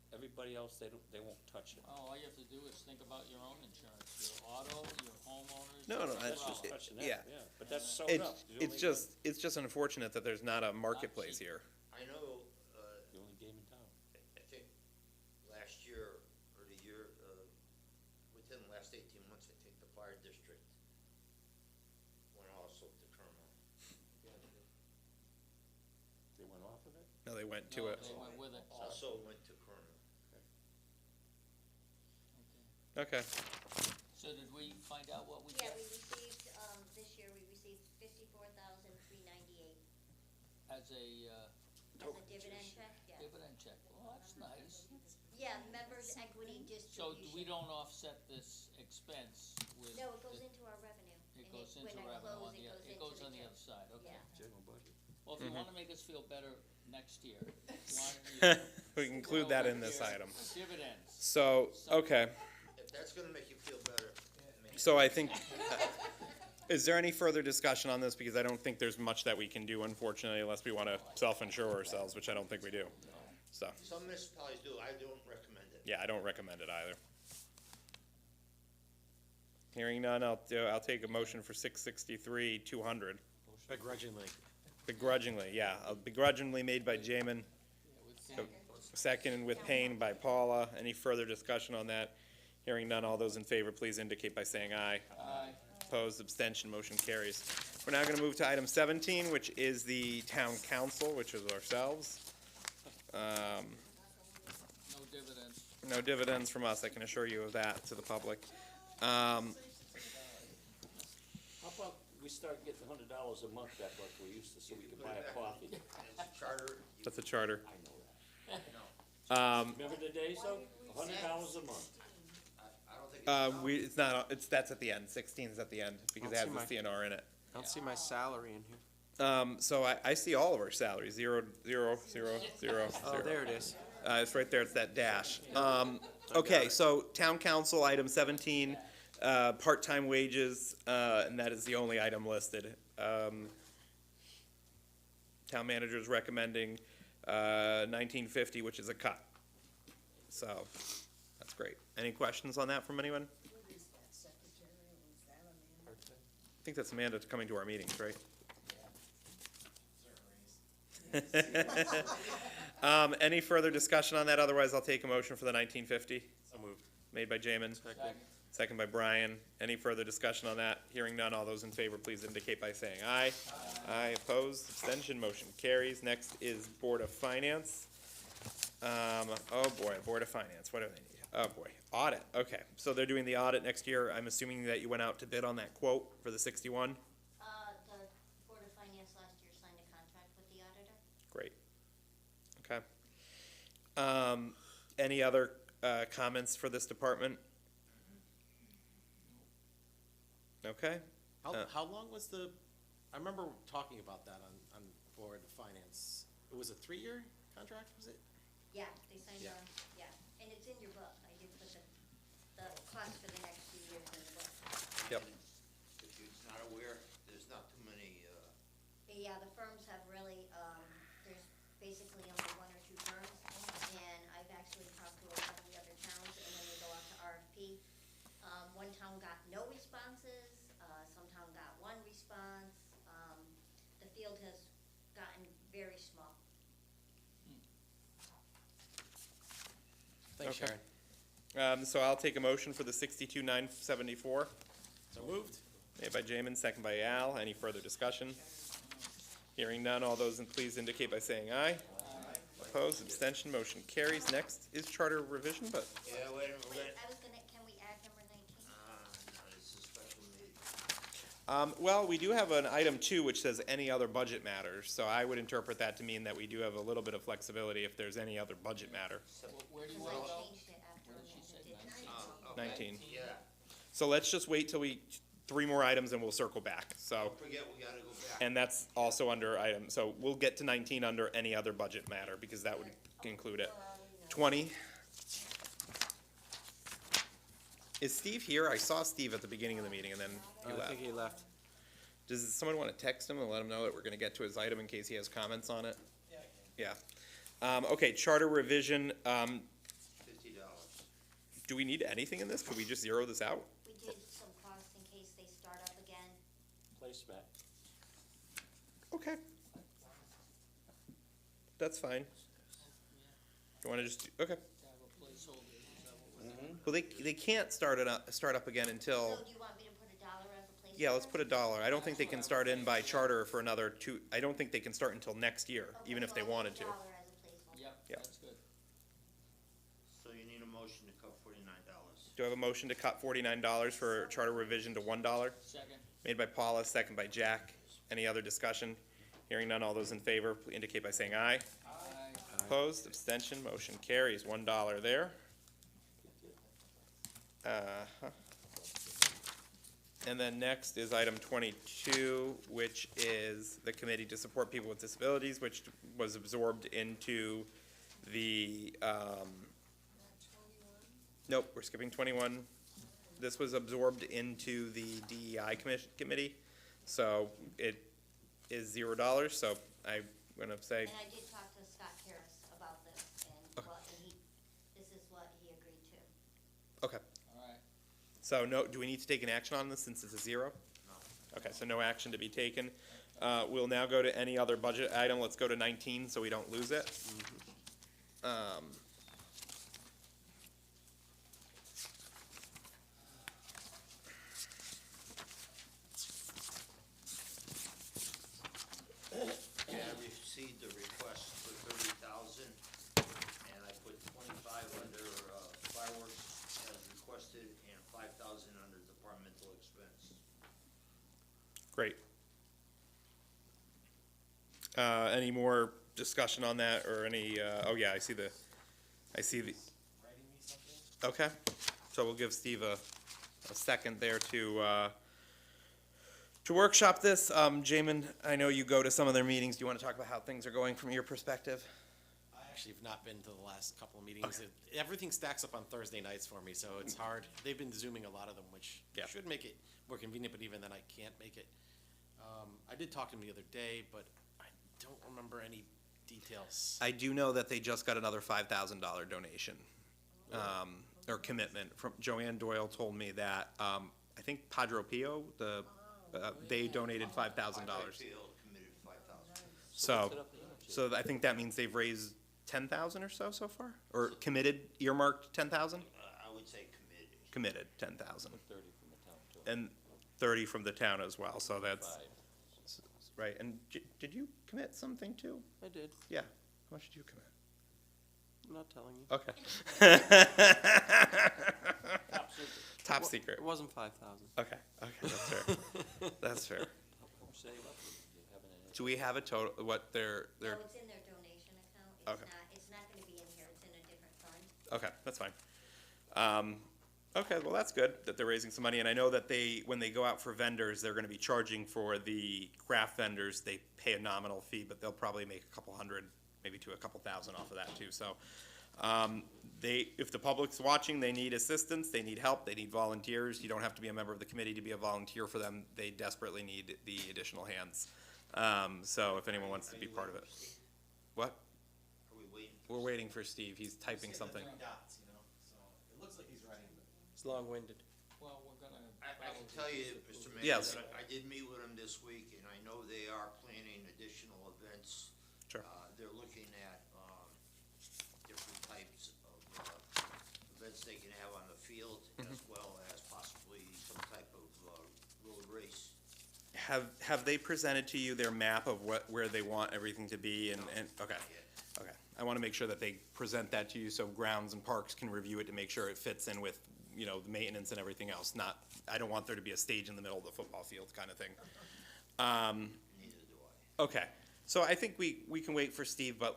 Everybody else, they won't touch it. Oh, all you have to do is think about your own insurance, your auto, your homeowners. No, That's your just umbrella. touching that, yeah. yeah, but that's sewn It's, up. There's it's only just, it's just unfortunate that there's not a marketplace here. I know, The only game in town. I think last year or the year, within the last 18 months, I think the fire district went also to Cromwell. They went off of it? No, they went to No, it. they went with it. Also went to Cromwell. Okay. So did we find out what we Yeah, get we received, this year, we received $54,398 as a, as a dividend check, yeah. dividend check? Well, that's nice. Yeah, members' equity So distribution. we don't offset this expense with? No, it goes into our revenue. It and goes into when I revenue close, on the, it it goes on the general. other side, okay. Yeah. General budget. Well, if you Mhm. wanna make us feel better next year, why don't you? We can include go that in over this here, item. Dividends. So, okay, If that's gonna make you feel better, man. so I think, is there any further discussion on this? Because I don't think there's much that we can do, unfortunately, unless we want to self-insure ourselves, which I don't think we do. So, Some municipalities do, I don't recommend it. yeah, I don't recommend it either. Hearing none, I'll take a motion for 663, 200. Begrudgingly. Begrudgingly, yeah, begrudgingly made by Jamin. Second with Payne by Paula. Any further discussion on that? Hearing none, all those in favor, please indicate by saying aye. Aye. Opposed, abstention, motion carries. We're now gonna move to item 17, which is the town council, which is ourselves. No dividends. No dividends from us, I can assure you of that to the public. How about we start getting $100 a month back like we used to, so we could buy a coffee? It's a charter. That's a charter. I know that. Um, Remember the days though? $100 a month. I don't think it's. it's not, that's at the end, 16 is at the end, because it has I'll see the CNR in it. I don't see my salary in here. So I see all of our salaries, 0, 0, 0, 0, Oh, 0. there it is. It's right there, it's that dash. Okay, so town council, item 17, part-time wages, and that is the only item listed. Town manager's recommending, 1950, which is a cut. So, that's great. Any questions on that from anyone? I think that's Amanda coming to our meetings, right? Any further discussion on that? Otherwise, I'll take a motion for the 1950. So moved. Made by Jamin. Second by Brian. Any further discussion on that? Hearing none, all those in favor, please indicate by saying aye. Aye, opposed, abstention, motion carries. Next is Board of Finance. Oh boy, Board of Finance, what do they need? Oh boy, audit, okay. So they're doing the audit next year. I'm assuming that you went out to bid on that quote for the 61? The Board of Finance last year signed a contract with the auditor. Great. Okay. Any other comments for this department? Okay. How long was I remember talking about that on Board of Finance. It was a 3-year contract, was it? Yeah, they signed Yeah. yeah, and it's in your book, I did put the cost for the next few years in the book. Yep. If you're not aware, there's not too many, Yeah, the firms have really, there's basically only 1 or 2 firms, and I've actually talked to a lot of the other towns, and when they go out to RFP, one town got no responses, some town got 1 response, the field has gotten very small. Thanks, Okay. Sharon. So I'll take a motion for the 62,974. So moved. Made by Jamin, second by Al. Any further discussion? Hearing none, all those please indicate by saying aye. Opposed, abstention, motion carries. Next is charter revision, but, Yeah, wait a minute, Wait, I was gonna, can we add number 19? no, it's a special meeting. well, we do have an item 2 which says any other budget matters. So I would interpret that to mean that we do have a little bit of flexibility if there's any other budget matter. Where do you Because want to I go? changed it after What did she say, Amanda did 19. 19? Yeah, So let's just wait till we, 3 more items and we'll circle back. So, don't forget, we gotta go back. and that's also under item, so we'll get to 19 under any other budget matter because that would include it. 20. Is Steve here? I saw Steve at the beginning of the meeting and then he I left. think he left. Does someone want to text him and let him know that we're gonna get to his item in case he has comments on it? Yeah, I can. Yeah. Okay, charter revision, $50. do we need anything in this? Could we just zero this out? We did some costs in case they start up again. Placemat. Okay. That's fine. You wanna just, okay. Have a placeholder, is that what we're Well, they can't start up again until, So do you want me to put $1 as a placeholder? yeah, let's put $1. I don't think they can start in by charter for another 2, I don't think they can start until next year, Okay, even if so they I'll put wanted to. $1 as a placeholder. Yep, Yep. that's good. So you need a motion to cut $49. Do I have a motion to cut $49 for charter revision to $1? Second. Made by Paula, second by Jack. Any other discussion? Hearing none, all those in favor, please indicate by saying aye. Aye. Opposed, abstention, motion carries, $1 there. Uh-huh. And then next is item 22, which is the committee to support people with disabilities, which was absorbed into the, nope, we're skipping 21. This was absorbed into the DEI committee, so it is $0, so I'm gonna say, And I did talk to Scott Harris about this, and this is what he agreed to. okay. All right. So no, do we need to take an action on this since it's a 0? No. Okay, so no action to be taken. We'll now go to any other budget item. Let's go to 19 so we don't lose it. Yeah, I received a request for 30,000, and I put 25 under fireworks as requested, and 5,000 under departmental expense. Great. Any more discussion on that or any, oh yeah, I see the, okay. So we'll give Steve a second there to workshop this. Jamin, I know you go to some of their meetings. Do you want to talk about how things are going from your perspective? I actually have not been to the last couple of meetings. Everything stacks up on Thursday nights for me, so it's hard. They've been Zooming a lot of them, which Yeah. should make it more convenient, but even then I can't make it. I did talk to them the other day, but I don't remember any details. I do know that they just got another $5,000 donation, or commitment from, Joanne Doyle told me that, I think Padre Pio, they donated $5,000. Field committed 5,000. So I think that means they've raised 10,000 or so far? Or committed, earmarked 10,000? I would say committed. Committed 10,000. 30 from the town, too. And 30 from the town as well, so that's, right. And did you commit something too? I did. Yeah. How much did you commit? I'm not telling you. Okay. Top secret. It wasn't 5,000. Okay, that's fair. That's fair. Save up, you haven't any- Do we have a total, what their, No, it's in their donation account. Okay. It's not gonna be in here, it's in a different fund. okay, that's fine. Okay, well, that's good that they're raising some money, and I know that when they go out for vendors, they're gonna be charging for the craft vendors, they pay a nominal fee, but they'll probably make a couple hundred, maybe to a couple thousand off of that too, so. If the public's watching, they need assistance, they need help, they need volunteers, you don't have to be a member of the committee to be a volunteer for them, they desperately need the additional hands. So if anyone wants to be part of it. What? Are we waiting? We're waiting for Steve, he's typing something. Dots, you know, so it looks like he's writing. It's long-winded. Well, we're gonna. I can tell you, Mr. Mayor, Yes. that I did meet with them this week, and I know they are planning additional events. Sure. They're looking at, different types of, events they can have on the field, as well as possibly some type of, road race. Have they presented to you their map of where they want everything to be and, okay. Okay, I wanna make sure that they present that to you so grounds and parks can review it to make sure it fits in with, you know, the maintenance and everything else, not, I don't want there to be a stage in the middle of the football field kind of thing. Neither do I. Okay, so I think we can wait for Steve, but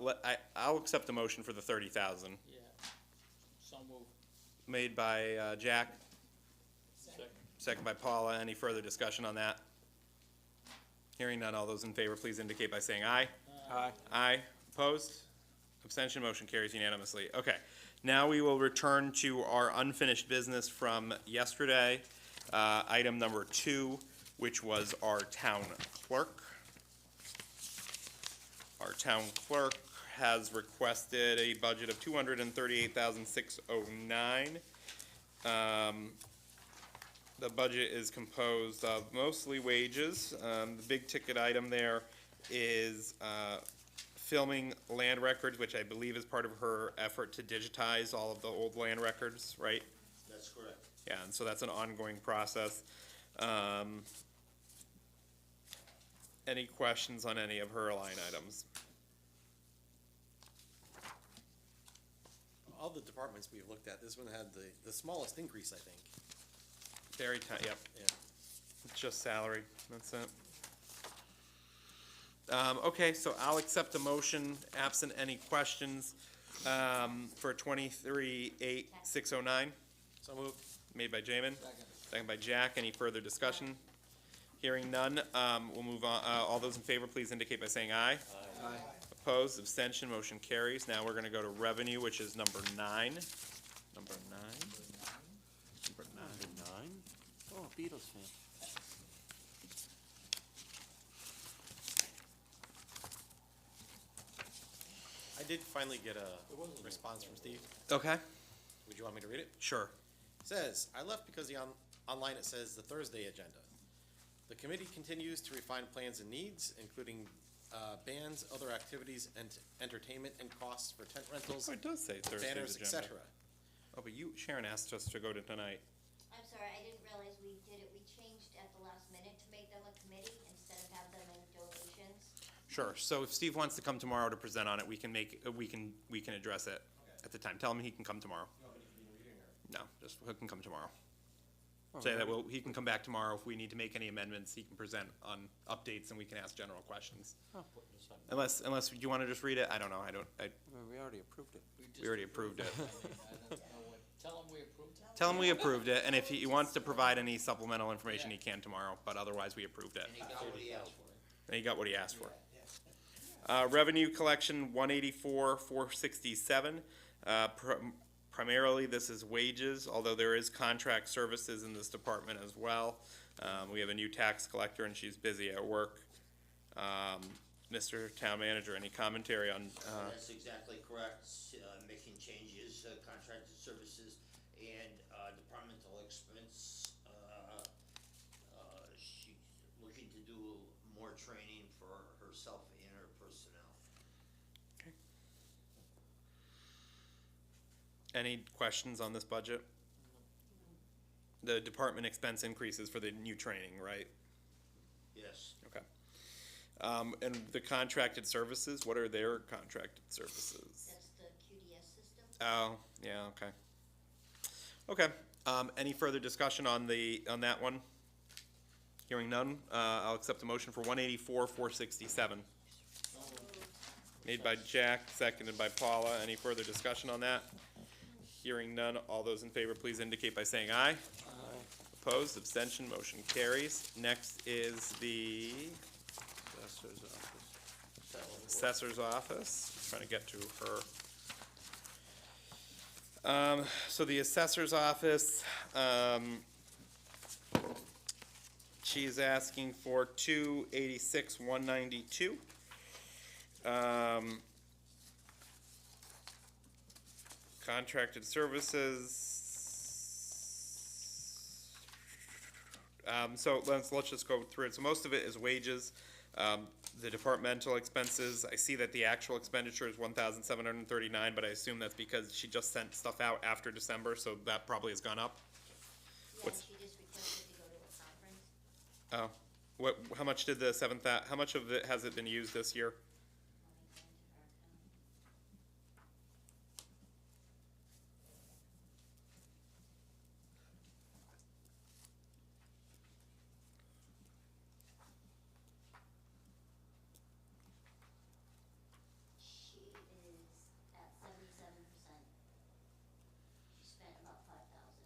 I'll accept the motion for the 30,000. Yeah, so move. Made by, Jack, Second. second by Paula. Any further discussion on that? Hearing none, all those in favor, please indicate by saying aye. Aye. Aye. Opposed? Abstention, motion carries unanimously. Okay, now we will return to our unfinished business from yesterday. Item number 2, which was our town clerk. Our town clerk has requested a budget of $238,609. The budget is composed of mostly wages. The big ticket item there is filming land records, which I believe is part of her effort to digitize all of the old land records, right? That's correct. Yeah, and so that's an ongoing process. Any questions on any of her line items? All the departments we've looked at, this one had the smallest increase, I think. Very tight, yep. Yeah. It's just salary, that's it. Okay, so I'll accept a motion, absent any questions, for 23,860,9. So moved. Made by Jamin. Second by Jack. Any further discussion? Hearing none, we'll move on. All those in favor, please indicate by saying aye. Aye. Opposed, abstention, motion carries. Now we're gonna go to revenue, which is number 9. Number 9. Number 9. 9? Oh, Beatles fan. I did finally get a response from Steve. Okay, Would you want me to read it? sure. Says, I left because online it says the Thursday agenda. The committee continues to refine plans and needs, including bands, other activities, and entertainment and costs for tent rentals, Oh, it does say Thursday's banners, agenda. etc. Oh, but Sharon asked us to go to tonight. I'm sorry, I didn't realize we did it, we changed at the last minute to make them a committee instead of have them in donations. Sure, so if Steve wants to come tomorrow to present on it, we can address it at the time. Tell him he can come tomorrow. No, just, he can come tomorrow. Say that, well, he can come back tomorrow. If we need to make any amendments, he can present on updates and we can ask general questions. Unless you wanna just read it, I don't know, We already approved it. we already approved it. I don't know what, tell them we approved it. Tell him we approved it, and if he wants to provide any supplemental information, he can tomorrow, but otherwise we approved it. And he got what he asked for. And he got what he asked for. Revenue collection, 184,467. Primarily, this is wages, although there is contract services in this department as well. We have a new tax collector and she's busy at work. Mr. Town Manager, any commentary on, That's exactly correct, making changes, contracted services, and, departmental expense. She's looking to do more training for herself and her personnel. any questions on this budget? The department expense increases for the new training, right? Yes. Okay. And the contracted services, what are their contracted services? That's the QDS system. Oh, yeah, okay. Okay, any further discussion on that one? Hearing none, I'll accept a motion for 184,467. Made by Jack, seconded by Paula. Any further discussion on that? Hearing none, all those in favor, please indicate by saying aye. Aye. Opposed, abstention, motion carries. Next is the assessor's office. Trying to get to her. So the assessor's office, she's asking for 286,192. Contracted services. So let's just go through it. So most of it is wages. the departmental expenses, I see that the actual expenditure is 1,739, but I assume that's because she just sent stuff out after December, so that probably has gone up. Yeah, What's- she just requested to go to a conference. Oh, how much did the how much of it has it been used this year? Let me go into her account. She is at 77%. She spent about 5,000.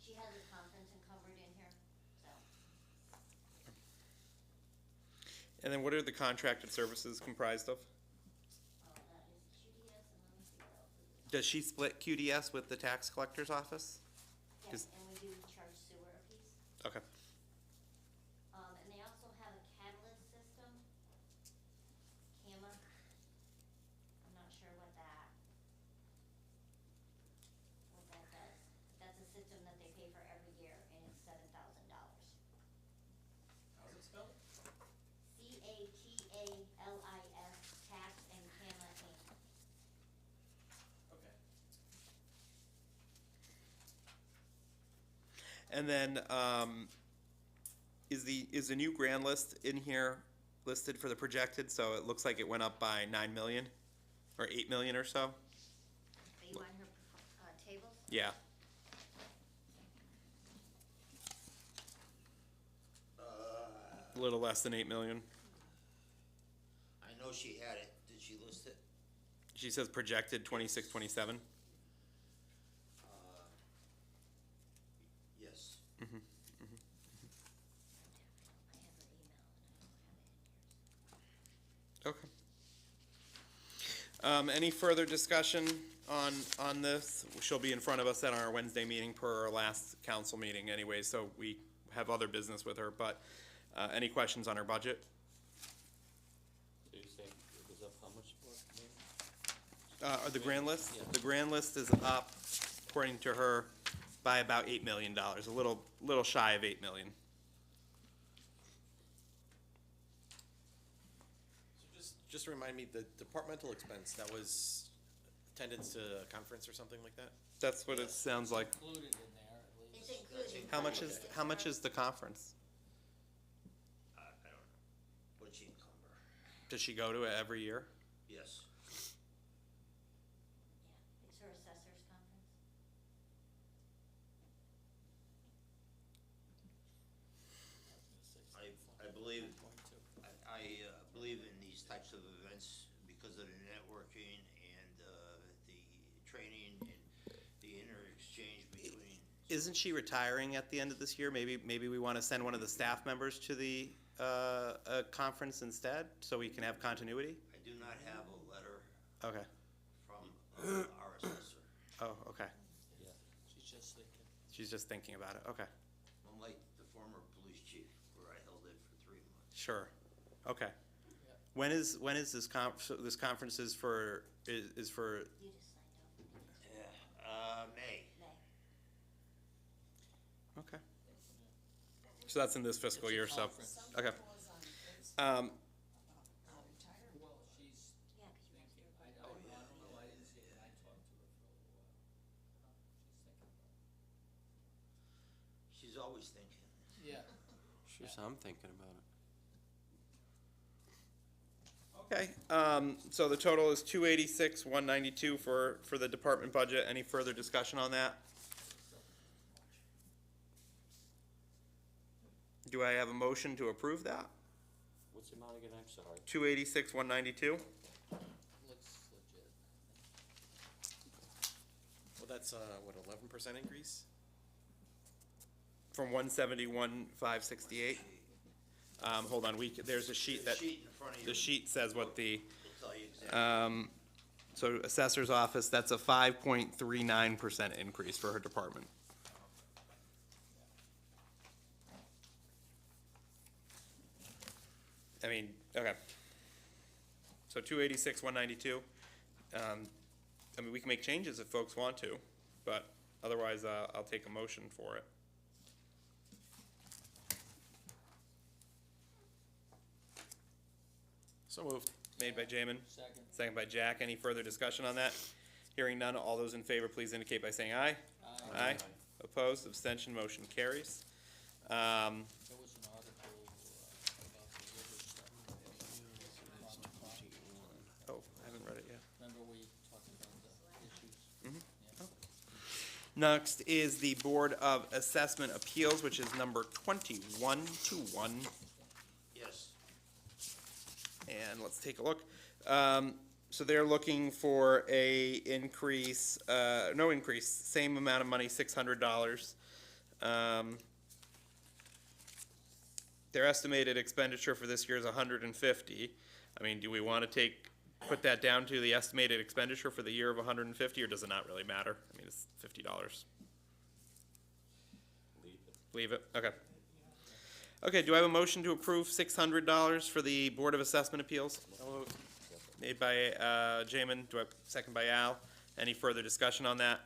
She has a conference encumbered in here, so. And then what are the contracted services comprised of? That is QDS, and let me see what else is it. Does she split QDS with the tax collector's office? Yes, Is- and we do charge sewer a piece. Okay. And they also have a catalyst system, CAMA. I'm not sure what that does. That's a system that they pay for every year, and it's $7,000. How's it spelled? CATALIS, tax and CAMA Inc. Okay. And then, is the new grand list in here listed for the projected? So it looks like it went up by 9 million, or 8 million or so? Are you on her tables? Yeah. A little less than 8 million. I know she had it. Did she list it? She says projected 26, 27. Yes. I have her email, and I don't have it in yours. Okay. Any further discussion on this? She'll be in front of us at our Wednesday meeting per our last council meeting anyway, so we have other business with her, but, any questions on her budget? So you say it was up how much more? The grand list? Yeah. The grand list is up, according to her, by about $8 million, a little shy of 8 million. So just to remind me, the departmental expense, that was attendance to a conference or something like that? That's what it sounds like. Included in there, at least. It's included. How much is the conference? I don't know. What'd she encumber? Does she go to it every year? Yes. Yeah, it's her assessor's conference. I believe, I believe in these types of events because of the networking and, the training and the inter-exchange between. Isn't she retiring at the end of this year? Maybe we want to send one of the staff members to the conference instead, so we can have continuity? I do not have a letter Okay. from, our assessor. Oh, okay. Yeah, she's just thinking. She's just thinking about it. Okay. Unlike the former police chief, where I held it for 3 months. Sure. Okay. Yeah. When is this so this conference is for? You just signed off on it. Yeah, May. May. Okay. So that's in this fiscal It's a year. So conference. okay. Well, she's Yeah, 'cause you asked her. thinking, I don't know, I didn't see it, and I talked to her for a little while. She's thinking about She's always thinking. it. Yeah. Sure, so I'm thinking about it. Okay. So the total is 286, 192 for the department budget. Any further discussion on that? Do I have a motion to approve that? What's the amount again? I'm sorry. 286, 192. Looks legit. Well, that's, what, 11% increase? From 171, 568. Hold on, there's a sheet that, Sheet in front of you. the sheet says what the, Will tell you exactly. so assessor's office, that's a 5.39% increase for her department. I mean, okay. So 286, 192. I mean, we can make changes if folks want to, but otherwise, I'll take a motion for it. So moved. Made by Jamin. Second. Second by Jack. Any further discussion on that? Hearing none, all those in favor, please indicate by saying aye. Aye. Opposed, abstention, motion carries. There was an article about the river stuff. Oh, I haven't read it yet. Remember we talked about the issues? Next is the Board of Assessment Appeals, which is number 2121. Yes. And let's take a look. So they're looking for a increase, no increase, same amount of money, $600. Their estimated expenditure for this year is $150. I mean, do we want to put that down to the estimated expenditure for the year of $150, or does it not really matter? I mean, it's $50. Leave it, okay. Okay, do I have a motion to approve $600 for the Board of Assessment Appeals? Made by Jamin, do I have a second by Al? Any further discussion on that?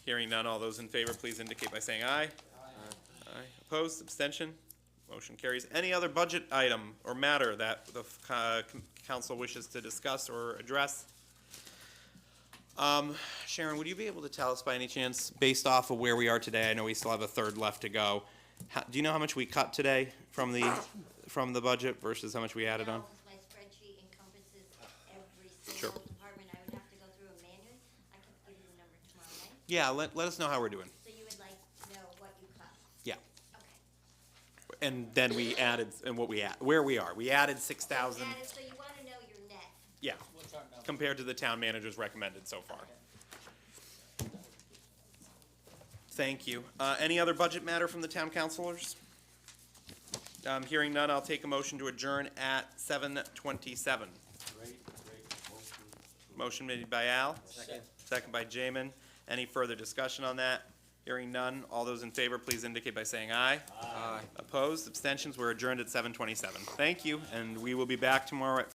Hearing none, all those in favor, please indicate by saying aye. Aye. Opposed, abstention? Motion carries. Any other budget item or matter that the council wishes to discuss or address? Sharon, would you be able to tell us by any chance, based off of where we are today, I know we still have a third left to go, do you know how much we cut today from the budget versus how much we added on? No, 'cause my spreadsheet encompasses every Sure. single department. I would have to go through a manual. I can give you the number tomorrow night. Yeah, let us know how we're doing. So you would like to know what you cut? Yeah. Okay. And then we added, and where we are. We added 6,000, So you wanna know your net? yeah, What's our number? compared to the town manager's recommended so far. Thank you. Any other budget matter from the town councilors? Hearing none, I'll take a motion to adjourn at 7:27. Motion made by Al. Second. Second by Jamin. Any further discussion on that? Hearing none, all those in favor, please indicate by saying aye. Aye. Opposed, abstentions, we're adjourned at 7:27. Thank you, and we will be back tomorrow at